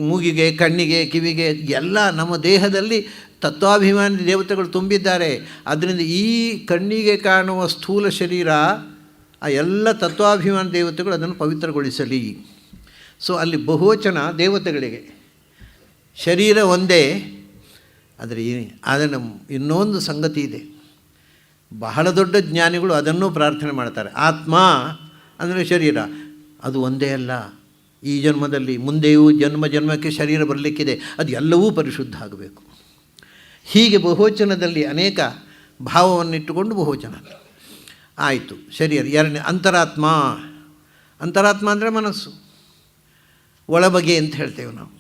ಮೂಗಿಗೆ, ಕಣ್ಣಿಗೆ, ಕಿವಿಗೆ ಎಲ್ಲ ನಮ್ಮ ದೇಹದಲ್ಲಿ ತತ್ವಾಭಿಮಾನಿ ದೇವತೆಗಳು ತುಂಬಿದ್ದಾರೆ. ಅದರಿಂದ ಈ ಕಣ್ಣಿಗೆ ಕಾಣುವ ಸ್ಥೂಲ ಶರೀರ, ಆ ಎಲ್ಲ ತತ್ವಾಭಿಮಾನ ದೇವತೆಗಳು ಅದನ್ನು ಪವಿತ್ರಗೊಳಿಸಲಿ. ಸೊ ಅಲ್ಲಿ ಬಹುವಚನ ದೇವತೆಗಳಿಗೆ, ಶರೀರ ಒಂದೇ. ಆದರೆ ಅದನ್ನು ಇನ್ನೊಂದು ಸಂಗತಿ ಇದೆ, ಬಹಳ ದೊಡ್ಡ ಜ್ಞಾನಿಗಳು ಅದನ್ನೂ ಪ್ರಾರ್ಥನೆ ಮಾಡ್ತಾರೆ. ಆತ್ಮ ಅಂದರೆ ಶರೀರ, ಅದು ಒಂದೇ ಅಲ್ಲ. ಈ ಜನ್ಮದಲ್ಲಿ, ಮುಂದೆಯೂ ಜನ್ಮಕ್ಕೆ ಶರೀರ ಬರಲಿಕ್ಕಿದೆ, ಅದು ಎಲ್ಲವೂ ಪರಿಶುದ್ಧ ಆಗಬೇಕು. ಹೀಗೆ ಬಹುವಚನದಲ್ಲಿ ಅನೇಕ ಭಾವವನ್ನಿಟ್ಟುಕೊಂಡು ಬಹುವಚನ ಆಯಿತು. ಶರೀರ. ಎರಡನೇ ಅಂತರಾತ್ಮ. ಅಂತರಾತ್ಮ ಅಂದರೆ ಮನಸ್ಸು. ಒಳಬಗೆ ಅಂತ ಹೇಳ್ತೇವೆ ನಾವು.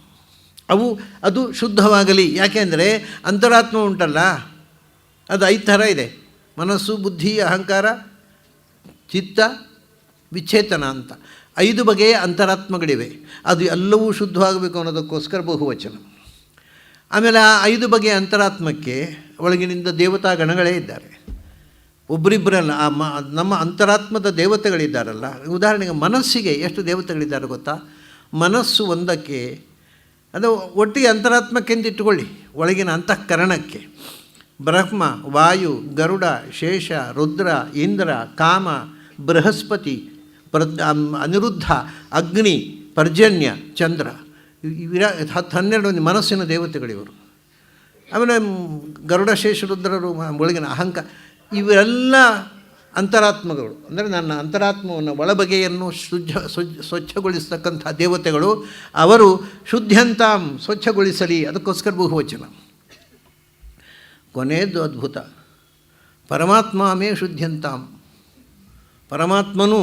ಅದು ಶುದ್ಧವಾಗಲಿ. ಯಾಕೆಂದರೆ ಅಂತರಾತ್ಮ ಉಂಟಲ್ಲ, ಅದು 5 ಥರ ಇದೆ: ಮನಸ್ಸು, ಬುದ್ಧಿ, ಅಹಂಕಾರ, ಚಿತ್ತ, ವಿಚೇತನ ಅಂತ 5 ಬಗೆಯ ಅಂತರಾತ್ಮಗಳಿವೆ. ಅದು ಎಲ್ಲವೂ ಶುದ್ಧವಾಗಬೇಕು ಅನ್ನೋದಕ್ಕೋಸ್ಕರ ಬಹುವಚನ. ಆಮೇಲೆ ಆ 5 ಬಗೆಯ ಅಂತರಾತ್ಮಕ್ಕೆ ಒಳಗಿನಿಂದ ದೇವತಾ ಗಣಗಳೇ ಇದ್ದಾರೆ. ಒಬ್ಬರಿಬ್ಬರಲ್ಲ, ನಮ್ಮ ಅಂತರಾತ್ಮದ ದೇವತೆಗಳಿದ್ದಾರಲ್ಲ. ಉದಾಹರಣೆಗೆ ಮನಸ್ಸಿಗೆ ಎಷ್ಟು ದೇವತೆಗಳಿದ್ದಾರೆ ಗೊತ್ತಾ? ಮನಸ್ಸು ಒಂದಕ್ಕೆ, ಅದು ಒಟ್ಟಿಗೆ ಅಂತರಾತ್ಮಕ್ಕೆ ಅಂತ ಇಟ್ಟುಕೊಳ್ಳಿ. ಒಳಗಿನ ಅಂತಃಕರಣಕ್ಕೆ ಬ್ರಹ್ಮ, ವಾಯು, ಗರುಡ, ಶೇಷ, ರುದ್ರ, ಇಂದ್ರ, ಕಾಮ, ಬೃಹಸ್ಪತಿ, ಅನಿರುದ್ಧ, ಅಗ್ನಿ, ಪರ್ಜನ್ಯ, ಚಂದ್ರ, 10-12 ಮನಸ್ಸಿನ ದೇವತೆಗಳಿವರು. ಆಮೇಲೆ ಗರುಡ, ಶೇಷ, ರುದ್ರರು ಒಳಗಿನ ಅಹಂಕಾರ, ಇವೆಲ್ಲ ಅಂತರಾತ್ಮಗಳು. ಅಂದರೆ ನನ್ನ ಅಂತರಾತ್ಮವನ್ನು, ಒಳಬಗೆಯನ್ನು ಸ್ವಚ್ಛಗೊಳಿಸ್ತಕ್ಕಂಥ ದೇವತೆಗಳು. ಅವರು ಶುದ್ಧಂತಾಂ, ಸ್ವಚ್ಛಗೊಳಿಸಲಿ. ಅದಕ್ಕೋಸ್ಕರ ಬಹುವಚನ. ಕೊನೆಯದು ಅದ್ಭುತ: ಪರಮಾತ್ಮ ಮೇ ಶುದ್ಧಂತಾಂ, ಪರಮಾತ್ಮನೂ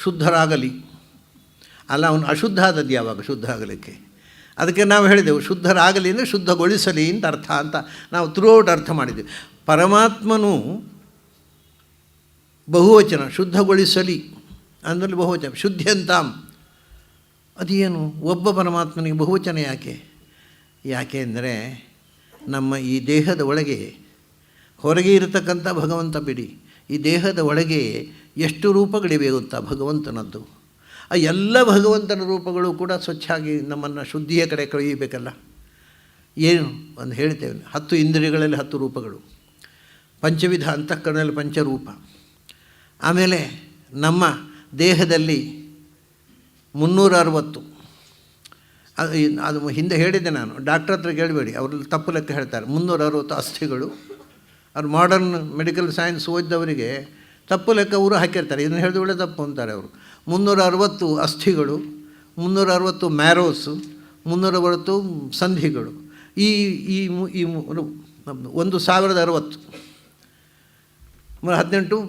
ಶುದ್ಧರಾಗಲಿ. ಅಲ್ಲ, ಅವನು ಅಶುದ್ಧ ಆದದ್ದು ಯಾವಾಗ ಶುದ್ಧ ಆಗಲಿಕ್ಕೆ? ಅದಕ್ಕೆ ನಾವು ಹೇಳಿದೆವು, ಶುದ್ಧರಾಗಲಿ ಅಂದರೆ ಶುದ್ಧಗೊಳಿಸಲಿ ಅಂತ ಅರ್ಥ ಅಂತ ನಾವು ಥ್ರೂಔಟ್ ಅರ್ಥ ಮಾಡಿದ್ದೆವು. ಪರಮಾತ್ಮನು ಬಹುವಚನ, ಶುದ್ಧಗೊಳಿಸಲಿ ಅಂದಲ್ಲಿ ಬಹುವಚನ. ಶುದ್ಧಂತಾಂ ಅದೇನು? ಒಬ್ಬ ಪರಮಾತ್ಮನಿಗೆ ಬಹುವಚನ ಯಾಕೆ ಅಂದರೆ ನಮ್ಮ ಈ ದೇಹದ ಒಳಗೆ, ಹೊರಗೆ ಇರತಕ್ಕಂಥ ಭಗವಂತ ಬಿಡಿ, ಈ ದೇಹದ ಒಳಗೆ ಎಷ್ಟು ರೂಪಗಳಿವೆ ಗೊತ್ತಾ ಭಗವಂತನದ್ದು? ಆ ಎಲ್ಲ ಭಗವಂತನ ರೂಪಗಳು ಕೂಡ ಸ್ವಚ್ಛಾಗಿ ನಮ್ಮನ್ನು ಶುದ್ಧಿಯ ಕಡೆ ಕಳೆಯಬೇಕಲ್ಲ. ಏನು ಒಂದು ಹೇಳ್ತೇವೆ, 10 ಇಂದ್ರಿಯಗಳಲ್ಲಿ 10 ರೂಪಗಳು, ಪಂಚವಿಧ ಅಂತಃಕರಣದಲ್ಲಿ ಪಂಚರೂಪ. ಆಮೇಲೆ ನಮ್ಮ ದೇಹದಲ್ಲಿ 360, ಅದು ಹಿಂದೆ ಹೇಳಿದ್ದೆ ನಾನು, ಡಾಕ್ಟ್ರ್ ಹತ್ರ ಕೇಳಬೇಡಿ, ಅವ್ರಲ್ಲಿ ತಪ್ಪು ಲೆಕ್ಕ ಹೇಳ್ತಾರೆ. 360 ಅಸ್ಥಿಗಳು. ಅವ್ರು ಮಾಡರ್ನ್ ಮೆಡಿಕಲ್ ಸೈನ್ಸ್ ಓದಿದವರಿಗೆ ತಪ್ಪು ಲೆಕ್ಕ ಅವರು ಹಾಕಿರ್ತಾರೆ. ಇದನ್ನು ಹೇಳಿದ ಒಳ್ಳೆ ತಪ್ಪು ಅಂತಾರೆ ಅವರು. 360 ಅಸ್ಥಿಗಳು, 360 ಮ್ಯಾರೋಸು, 360 ಸಂಧಿಗಳು. ಈ 1060 18 6 180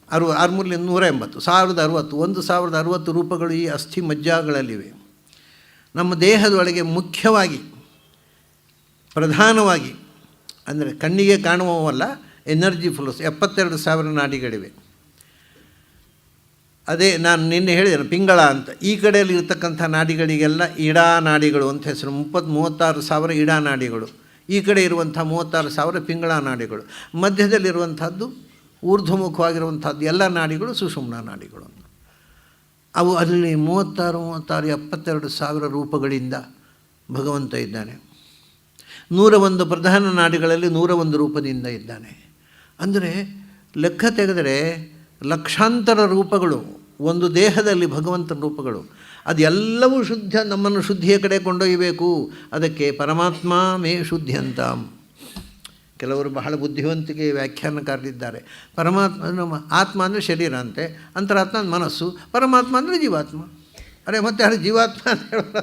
1060 1060 ರೂಪಗಳು ಈ ಅಸ್ಥಿ ಮಜ್ಜಾಗಳಲ್ಲಿವೆ. ನಮ್ಮ ದೇಹದೊಳಗೆ ಮುಖ್ಯವಾಗಿ, ಪ್ರಧಾನವಾಗಿ, ಅಂದರೆ ಕಣ್ಣಿಗೆ ಕಾಣುವವಲ್ಲ, ಎನರ್ಜಿ ಫ್ಲೋಸ್ 72,000 ನಾಡಿಗಳಿವೆ. ಅದೇ ನಾನು ನಿನ್ನೆ ಹೇಳಿದೆ ಪಿಂಗಳ ಅಂತ. ಈ ಕಡೆಯಲ್ಲಿ ಇರತಕ್ಕಂಥ ನಾಡಿಗಳಿಗೆಲ್ಲ ಇಡಾ ನಾಡಿಗಳು ಅಂತ ಹೆಸರು. 36,000 ಇಡಾ ನಾಡಿಗಳು. ಈ ಕಡೆ ಇರುವಂಥ 36,000 ಪಿಂಗಳ ನಾಡಿಗಳು. ಮಧ್ಯದಲ್ಲಿರುವಂಥದ್ದು ಊರ್ಧ್ವಮುಖವಾಗಿರುವಂಥದ್ದು ಎಲ್ಲ ನಾಡಿಗಳು ಸುಷುಮ್ನಾ ನಾಡಿಗಳು. ಅವು ಅಲ್ಲಿ 72,000 ರೂಪಗಳಿಂದ ಭಗವಂತ ಇದ್ದಾನೆ. 101 ಪ್ರಧಾನ ನಾಡಿಗಳಲ್ಲಿ 101 ರೂಪದಿಂದ ಇದ್ದಾನೆ. ಅಂದರೆ ಲೆಕ್ಕ ತೆಗೆದರೆ ಲಕ್ಷಾಂತರ ರೂಪಗಳು ಒಂದು ದೇಹದಲ್ಲಿ ಭಗವಂತನ ರೂಪಗಳು. ಅದೆಲ್ಲವೂ ಶುದ್ಧ, ನಮ್ಮನ್ನು ಶುದ್ಧಿಯ ಕಡೆ ಕೊಂಡೊಯ್ಯಬೇಕು. ಅದಕ್ಕೆ ಪರಮಾತ್ಮ ಮೇ ಶುದ್ಧಂತಾಂ. ಕೆಲವರು ಬಹಳ ಬುದ್ಧಿವಂತಿಕೆ ವ್ಯಾಖ್ಯಾನಕಾರರಿದ್ದಾರೆ. ಪರಮಾತ್ಮ ನಮ್ಮ ಆತ್ಮ ಅಂದರೆ ಶರೀರ ಅಂತೆ, ಅಂತರಾತ್ಮ ಮನಸ್ಸು, ಪರಮಾತ್ಮ ಅಂದರೆ ಜೀವಾತ್ಮ. ಅರೆ ಮತ್ತೆ ಅದು ಜೀವಾತ್ಮ ಅಂತ ಹೇಳೋದು.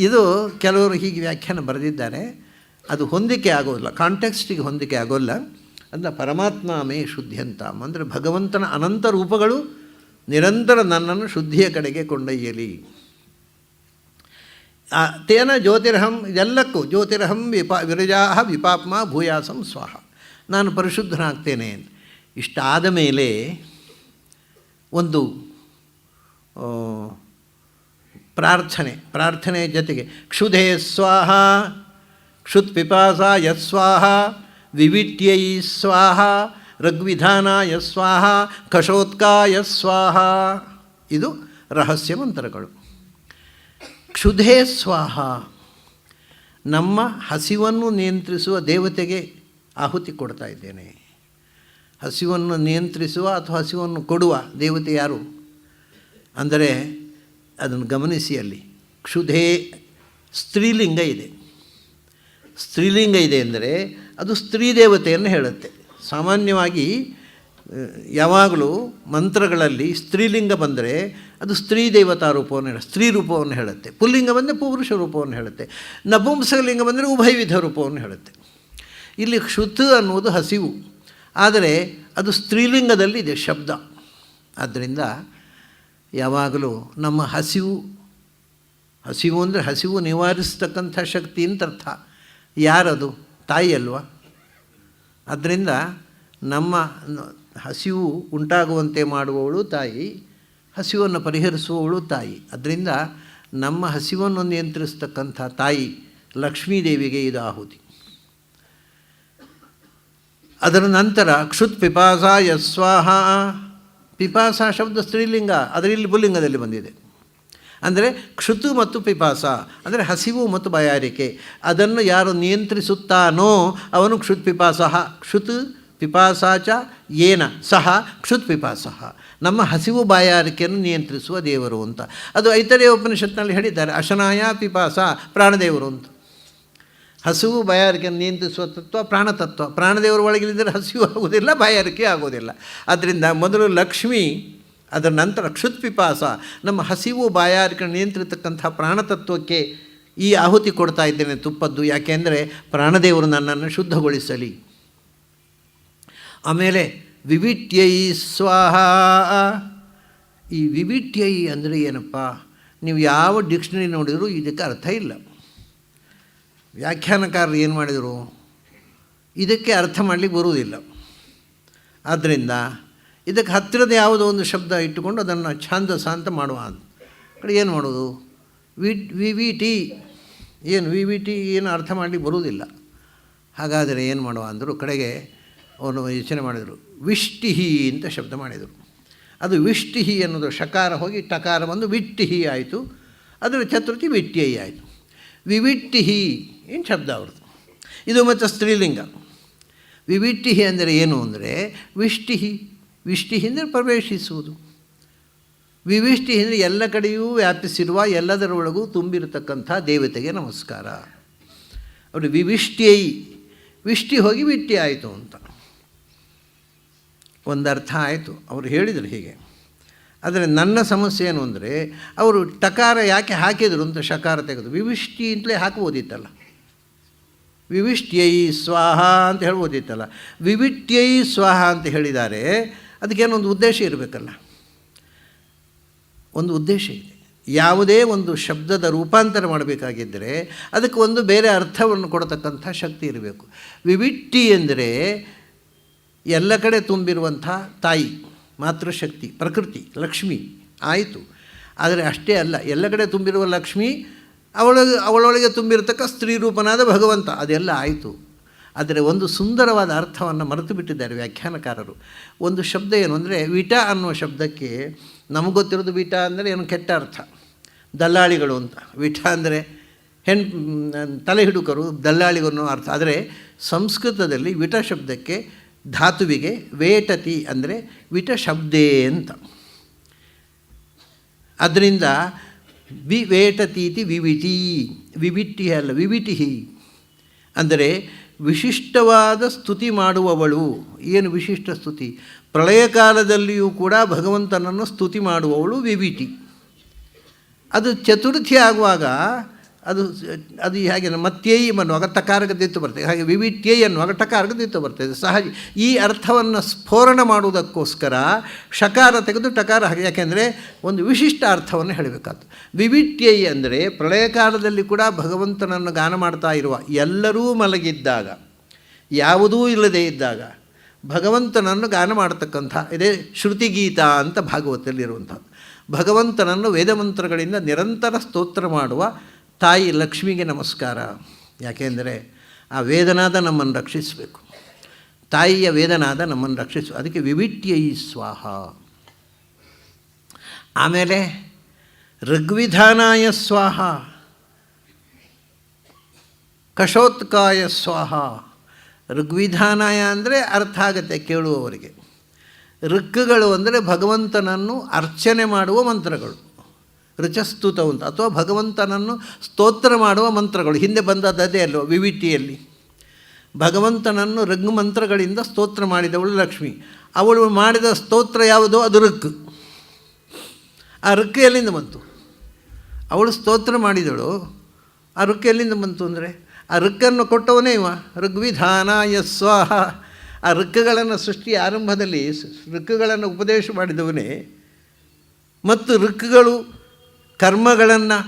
ಇದು ಕೆಲವರು ಹೀಗೆ ವ್ಯಾಖ್ಯಾನ ಬರೆದಿದ್ದಾರೆ. ಅದು ಹೊಂದಿಕೆ ಆಗೋಲ್ಲ, ಕಾಂಟೆಕ್ಸ್ಟಿಗೆ ಹೊಂದಿಕೆ ಆಗೋಲ್ಲ. ಅದನ್ನ ಪರಮಾತ್ಮ ಮೇ ಶುದ್ಧಂತಾಂ ಅಂದರೆ ಭಗವಂತನ ಅನಂತ ರೂಪಗಳು ನಿರಂತರ ನನ್ನನ್ನು ಶುದ್ಧಿಯ ಕಡೆಗೆ ಕೊಂಡೊಯ್ಯಲಿ. ತೇನ ಜ್ಯೋತಿರಹಂ, ಇದೆಲ್ಲಕ್ಕೂ ಜ್ಯೋತಿರಹಂ ವಿರಜಾ ವಿಪಾಪ್ಮ ಭೂಯಾಸಂ ಸ್ವಾಹ, ನಾನು ಪರಿಶುದ್ಧನಾಗ್ತೇನೆ. ಇಷ್ಟಾದ ಮೇಲೆ ಒಂದು ಪ್ರಾರ್ಥನೆಯ ಜೊತೆಗೆ ಕ್ಷುಧೇ ಸ್ವಾಹ, ಕ್ಷುತ್ ಪಿಪಾಸ ಯಸ್ವಾಹ, ವಿವಿಟ್ಯೈ ಸ್ವಾಹ, ಋಗ್ವಿಧಾನಾಯ ಸ್ವಾಹ, ಕಷೋತ್ಕಾಯ ಸ್ವಾಹ. ಇದು ರಹಸ್ಯ ಮಂತ್ರಗಳು. ಕ್ಷುಧೇ ಸ್ವಾಹ, ನಮ್ಮ ಹಸಿವನ್ನು ನಿಯಂತ್ರಿಸುವ ದೇವತೆಗೆ ಆಹುತಿ ಕೊಡ್ತಾ ಇದ್ದೇನೆ. ಹಸಿವನ್ನು ನಿಯಂತ್ರಿಸುವ ಅಥವಾ ಹಸಿವನ್ನು ಕೊಡುವ ದೇವತೆ ಯಾರು ಅಂದರೆ ಅದನ್ನು ಗಮನಿಸಿ. ಅಲ್ಲಿ ಕ್ಷುಧೇ ಸ್ತ್ರೀಲಿಂಗ ಇದೆ. ಸ್ತ್ರೀಲಿಂಗ ಇದೆ ಅಂದರೆ ಅದು ಸ್ತ್ರೀ ದೇವತೆಯನ್ನು ಹೇಳುತ್ತೆ. ಸಾಮಾನ್ಯವಾಗಿ ಯಾವಾಗಲೂ ಮಂತ್ರಗಳಲ್ಲಿ ಸ್ತ್ರೀಲಿಂಗ ಬಂದರೆ ಅದು ಸ್ತ್ರೀ ದೇವತಾ ರೂಪವನ್ನು ಸ್ತ್ರೀ ರೂಪವನ್ನು ಹೇಳುತ್ತೆ. ಪುಲ್ಲಿಂಗ ಬಂದರೆ ಪುರುಷ ರೂಪವನ್ನು ಹೇಳುತ್ತೆ. ನಪುಂಸಕಲಿಂಗ ಬಂದರೆ ಉಭಯವಿಧ ರೂಪವನ್ನು ಹೇಳುತ್ತೆ. ಇಲ್ಲಿ ಕ್ಷುತ್ ಅನ್ನುವುದು ಹಸಿವು, ಆದರೆ ಅದು ಸ್ತ್ರೀಲಿಂಗದಲ್ಲಿ ಇದೆ ಶಬ್ದ. ಆದ್ದರಿಂದ ಯಾವಾಗಲೂ ನಮ್ಮ ಹಸಿವು ಅಂದರೆ ಹಸಿವು ನಿವಾರಿಸ್ತಕ್ಕಂಥ ಶಕ್ತಿ ಅಂತ ಅರ್ಥ. ಯಾರದು? ತಾಯಿ ಅಲ್ವಾ? ಆದ್ದರಿಂದ ನಮ್ಮ ಹಸಿವು ಉಂಟಾಗುವಂತೆ ಮಾಡುವವಳು ತಾಯಿ, ಹಸಿವನ್ನು ಪರಿಹರಿಸುವವಳು ತಾಯಿ. ಅದರಿಂದ ನಮ್ಮ ಹಸಿವನ್ನು ನಿಯಂತ್ರಿಸ್ತಕ್ಕಂಥ ತಾಯಿ ಲಕ್ಷ್ಮೀದೇವಿಗೆ ಇದು ಆಹುತಿ. ಅದರ ನಂತರ ಕ್ಷುತ್ ಪಿಪಾಸ ಯಸ್ವಾಹ. ಪಿಪಾಸ ಶಬ್ದ ಸ್ತ್ರೀಲಿಂಗ, ಅದರಲ್ಲಿ ಪುಲ್ಲಿಂಗದಲ್ಲಿ ಬಂದಿದೆ. ಅಂದರೆ ಕ್ಷುತು ಮತ್ತು ಪಿಪಾಸ ಅಂದರೆ ಹಸಿವು ಮತ್ತು ಬಾಯಾರಿಕೆ, ಅದನ್ನು ಯಾರು ನಿಯಂತ್ರಿಸುತ್ತಾನೋ ಅವನು ಕ್ಷುತ್ ಪಿಪಾಸಃ. ಕ್ಷುತ್ ಪಿಪಾಸಾಚ ಏನ ಸಹ ಕ್ಷುತ್ ಪಿಪಾಸಃ. ನಮ್ಮ ಹಸಿವು ಬಾಯಾರಿಕೆಯನ್ನು ನಿಯಂತ್ರಿಸುವ ದೇವರು ಅಂತ. ಅದು ಐತರೇಯ ಉಪನಿಷತ್ನಲ್ಲಿ ಹೇಳಿದ್ದಾರೆ. ಅಶನಾಯ ಪಿಪಾಸ ಪ್ರಾಣದೇವರು ಅಂತ. ಹಸಿವು ಬಾಯಾರಿಕೆಯನ್ನು ನಿಯಂತ್ರಿಸುವ ತತ್ವ ಪ್ರಾಣತತ್ವ. ಪ್ರಾಣದೇವರ ಒಳಗಿಲಿದ್ದರೆ ಹಸಿವು ಆಗುವುದಿಲ್ಲ, ಬಾಯಾರಿಕೆ ಆಗೋದಿಲ್ಲ. ಆದ್ದರಿಂದ ಮೊದಲು ಲಕ್ಷ್ಮಿ, ಅದರ ನಂತರ ಕ್ಷುತ್ ಪಿಪಾಸ, ನಮ್ಮ ಹಸಿವು ಬಾಯಾರಿಕೆ ನಿಯಂತ್ರಿತಕ್ಕಂಥ ಪ್ರಾಣತತ್ವಕ್ಕೆ ಈ ಆಹುತಿ ಕೊಡ್ತಾ ಇದ್ದೇನೆ ತುಪ್ಪದ್ದು. ಯಾಕೆಂದರೆ ಪ್ರಾಣದೇವರು ನನ್ನನ್ನು ಶುದ್ಧಗೊಳಿಸಲಿ. ಆಮೇಲೆ ವಿವಿಟ್ಯೈ ಸ್ವಾಹ. ಈ ವಿವಿಟ್ಯೈ ಅಂದರೆ ಏನಪ್ಪ? ನೀವು ಯಾವ ಡಿಕ್ಷನರಿ ನೋಡಿದರೂ ಇದಕ್ಕೆ ಅರ್ಥ ಇಲ್ಲ. ವ್ಯಾಖ್ಯಾನಕಾರರು ಏನು ಮಾಡಿದರು? ಇದಕ್ಕೆ ಅರ್ಥ ಮಾಡಲಿಕ್ಕೆ ಬರುವುದಿಲ್ಲ. ಆದ್ದರಿಂದ ಇದಕ್ಕೆ ಹತ್ತಿರದ ಯಾವುದೋ ಒಂದು ಶಬ್ದ ಇಟ್ಟುಕೊಂಡು ಅದನ್ನು ಛಾಂದಸ ಅಂತ ಮಾಡುವ ಕಡೆ ಏನು ಮಾಡೋದು? ವಿ ಟಿ ಏನು ವಿ ಟಿ ಏನು ಅರ್ಥ ಮಾಡಲಿಕ್ಕೆ ಬರುವುದಿಲ್ಲ. ಹಾಗಾದರೆ ಏನು ಮಾಡುವ ಅಂದರು. ಕಡೆಗೆ ಅವನು ಯೋಚನೆ ಮಾಡಿದರು. ವಿಷ್ಟಿಹಿ ಅಂತ ಶಬ್ದ ಮಾಡಿದರು. ಅದು ವಿಷ್ಟಿಹಿ ಅನ್ನೋದು ಶಕಾರ ಹೋಗಿ ಟಕಾರ ಬಂದು ವಿಟ್ಟಿಹಿ ಆಯಿತು. ಅದರ ಚತುರ್ಥಿ ವಿಟ್ಯೈ ಆಯಿತು. ವಿವಿಟ್ಟಿಹಿ ಏನು ಶಬ್ದ ಅವ್ರದ್ದು. ಇದು ಮತ್ತು ಸ್ತ್ರೀಲಿಂಗ. ವಿವಿಟ್ಟಿಹಿ ಅಂದರೆ ಏನು ಅಂದರೆ ವಿಷ್ಟಿಹಿ. ವಿಷ್ಟಿಹಿ ಅಂದರೆ ಪ್ರವೇಶಿಸುವುದು. ವಿವಿಷ್ಟಿಹಿ ಅಂದರೆ ಎಲ್ಲ ಕಡೆಯೂ ವ್ಯಾಪಿಸಿರುವ, ಎಲ್ಲದರೊಳಗೂ ತುಂಬಿರತಕ್ಕಂಥ ದೇವತೆಗೆ ನಮಸ್ಕಾರ. ಅವರು ವಿವಿಷ್ಟ್ಯೈ, ವಿಷ್ಟಿ ಹೋಗಿ ವಿಟ್ಟಿ ಆಯಿತು ಅಂತ ಒಂದು ಅರ್ಥ ಆಯಿತು. ಅವರು ಹೇಳಿದರು ಹೀಗೆ. ಆದರೆ ನನ್ನ ಸಮಸ್ಯೆ ಏನು ಅಂದರೆ ಅವರು ಟಕಾರ ಯಾಕೆ ಹಾಕಿದರು ಅಂತ ಶಕಾರ ತೆಗೆದು ವಿವಿಷ್ಟಿ ಅಂತಲೇ ಹಾಕ್ಬೋದಿತ್ತಲ್ಲ. ವಿವಿಷ್ಟ್ಯೈ ಸ್ವಾಹ ಅಂತ ಹೇಳ್ಬೋದಿತ್ತಲ್ಲ. ವಿವಿಟ್ಯೈ ಸ್ವಾಹ ಅಂತ ಹೇಳಿದ್ದಾರೆ. ಅದಕ್ಕೇನೊಂದು ಉದ್ದೇಶ ಇರಬೇಕಲ್ಲ. ಒಂದು ಉದ್ದೇಶ ಇದೆ. ಯಾವುದೇ ಒಂದು ಶಬ್ದದ ರೂಪಾಂತರ ಮಾಡಬೇಕಾಗಿದ್ದರೆ ಅದಕ್ಕೆ ಒಂದು ಬೇರೆ ಅರ್ಥವನ್ನು ಕೊಡತಕ್ಕಂಥ ಶಕ್ತಿ ಇರಬೇಕು. ವಿವಿಟ್ಟಿ ಅಂದರೆ ಎಲ್ಲ ಕಡೆ ತುಂಬಿರುವಂಥ ತಾಯಿ, ಮಾತೃಶಕ್ತಿ, ಪ್ರಕೃತಿ, ಲಕ್ಷ್ಮಿ ಆಯಿತು. ಆದರೆ ಅಷ್ಟೇ ಅಲ್ಲ, ಎಲ್ಲ ಕಡೆ ತುಂಬಿರುವ ಲಕ್ಷ್ಮಿ, ಅವಳೊಳಗೆ ತುಂಬಿರತಕ್ಕ ಸ್ತ್ರೀ ರೂಪನಾದ ಭಗವಂತ, ಅದೆಲ್ಲ ಆಯಿತು. ಆದರೆ ಒಂದು ಸುಂದರವಾದ ಅರ್ಥವನ್ನು ಮರೆತು ಬಿಟ್ಟಿದ್ದಾರೆ ವ್ಯಾಖ್ಯಾನಕಾರರು. ಒಂದು ಶಬ್ದ ಏನು ಅಂದರೆ ವಿಟ ಅನ್ನುವ ಶಬ್ದಕ್ಕೆ ನಮಗೆ ಗೊತ್ತಿರೋದು ವಿಟ ಅಂದರೆ ಏನು ಕೆಟ್ಟ ಅರ್ಥ, ದಲ್ಲಾಳಿಗಳು ಅಂತ. ವಿಟ ಅಂದರೆ ತಲೆ ಹಿಡುಕರು, ದಲ್ಲಾಳಿಗಳು ಅನ್ನೋ ಅರ್ಥ. ಆದರೆ ಸಂಸ್ಕೃತದಲ್ಲಿ ವಿಟ ಶಬ್ದಕ್ಕೆ ಧಾತುವಿಗೆ ವೇಟತಿ ಅಂದರೆ ವಿಟ ಶಬ್ದೇ ಅಂತ. ಅದರಿಂದ ವೇಟತೀತಿ ವಿವಿಟಿ, ವಿವಿಟಿ ಅಲ್ಲ ವಿವಿಟಿಹಿ ಅಂದರೆ ವಿಶಿಷ್ಟವಾದ ಸ್ತುತಿ ಮಾಡುವವಳು. ಏನು ವಿಶಿಷ್ಟ ಸ್ತುತಿ? ಪ್ರಳಯ ಕಾಲದಲ್ಲಿಯೂ ಕೂಡ ಭಗವಂತನನ್ನು ಸ್ತುತಿ ಮಾಡುವವಳು ವಿವಿಟಿ. ಅದು ಚತುರ್ಥಿ ಆಗುವಾಗ ಅದು ಹೇಗೆ ಮತ್ಯೈ ಅನ್ನುವಾಗ ಟಕಾರಗದಿತ್ತು ಬರ್ತದೆ, ಹಾಗೆ ವಿವಿಟ್ಯೈ ಅನ್ನುವಾಗ ಟಕಾರಗದಿತ್ತು ಬರ್ತದೆ ಸಹಜ. ಈ ಅರ್ಥವನ್ನು ಸ್ಫೋರಣ ಮಾಡುವುದಕ್ಕೋಸ್ಕರ ಶಕಾರ ತೆಗೆದು ಟಕಾರ ಹಾಗೆ, ಯಾಕೆಂದರೆ ಒಂದು ವಿಶಿಷ್ಟ ಅರ್ಥವನ್ನು ಹೇಳಬೇಕಾದ್ದು. ವಿವಿಟ್ಯೈ ಅಂದರೆ ಪ್ರಳಯ ಕಾಲದಲ್ಲಿ ಕೂಡ ಭಗವಂತನನ್ನು ಗಾನ ಮಾಡ್ತಾ ಇರುವ, ಎಲ್ಲರೂ ಮಲಗಿದ್ದಾಗ, ಯಾವುದೂ ಇಲ್ಲದೇ ಇದ್ದಾಗ ಭಗವಂತನನ್ನು ಗಾನ ಮಾಡತಕ್ಕಂಥ ಇದೇ ಶ್ರುತಿಗೀತ ಅಂತ ಭಾಗವತದಲ್ಲಿರುವಂಥದ್ದು. ಭಗವಂತನನ್ನು ವೇದಮಂತ್ರಗಳಿಂದ ನಿರಂತರ ಸ್ತೋತ್ರ ಮಾಡುವ ತಾಯಿ ಲಕ್ಷ್ಮಿಗೆ ನಮಸ್ಕಾರ. ಯಾಕೆಂದರೆ ಆ ವೇದನಾದ ನಮ್ಮನ್ನು ರಕ್ಷಿಸಬೇಕು. ತಾಯಿಯ ವೇದನಾದ ನಮ್ಮನ್ನು ರಕ್ಷಿಸು. ಅದಕ್ಕೆ ವಿವಿಟ್ಯೈ ಸ್ವಾಹ. ಆಮೇಲೆ ಋಗ್ವಿಧಾನಾಯ ಸ್ವಾಹ, ಕಷೋತ್ಕಾಯ ಸ್ವಾಹ. ಋಗ್ವಿಧಾನಾಯ ಅಂದರೆ ಅರ್ಥ ಆಗುತ್ತೆ ಕೇಳುವವರಿಗೆ. ಋಕ್ಕುಗಳು ಅಂದರೆ ಭಗವಂತನನ್ನು ಅರ್ಚನೆ ಮಾಡುವ ಮಂತ್ರಗಳು, ರುಚಸ್ತುತ ಅಂತ, ಅಥವಾ ಭಗವಂತನನ್ನು ಸ್ತೋತ್ರ ಮಾಡುವ ಮಂತ್ರಗಳು. ಹಿಂದೆ ಬಂದದ್ದೇ ಅಲ್ವ ವಿವಿಟಿಯಲ್ಲಿ. ಭಗವಂತನನ್ನು ಋಗ್ ಮಂತ್ರಗಳಿಂದ ಸ್ತೋತ್ರ ಮಾಡಿದವಳು ಲಕ್ಷ್ಮಿ. ಅವಳು ಮಾಡಿದ ಸ್ತೋತ್ರ ಯಾವುದೋ ಅದು ಋಕ್. ಆ ಋಕ್ ಎಲ್ಲಿಂದ ಬಂತು? ಅವಳು ಸ್ತೋತ್ರ ಮಾಡಿದಳು, ಆ ಋಕ್ ಎಲ್ಲಿಂದ ಬಂತು ಅಂದರೆ ಆ ಋಕ್ಕನ್ನು ಕೊಟ್ಟವನೇ ಇವ. ಋಗ್ವಿಧಾನಾಯ ಸ್ವಾಹ. ಆ ಋಕ್ಕುಗಳನ್ನು ಸೃಷ್ಟಿ ಆರಂಭದಲ್ಲಿ ಋಕ್ಕುಗಳನ್ನು ಉಪದೇಶ ಮಾಡಿದವನೇ. ಮತ್ತು ಋಕ್ಕುಗಳು ಕರ್ಮಗಳನ್ನು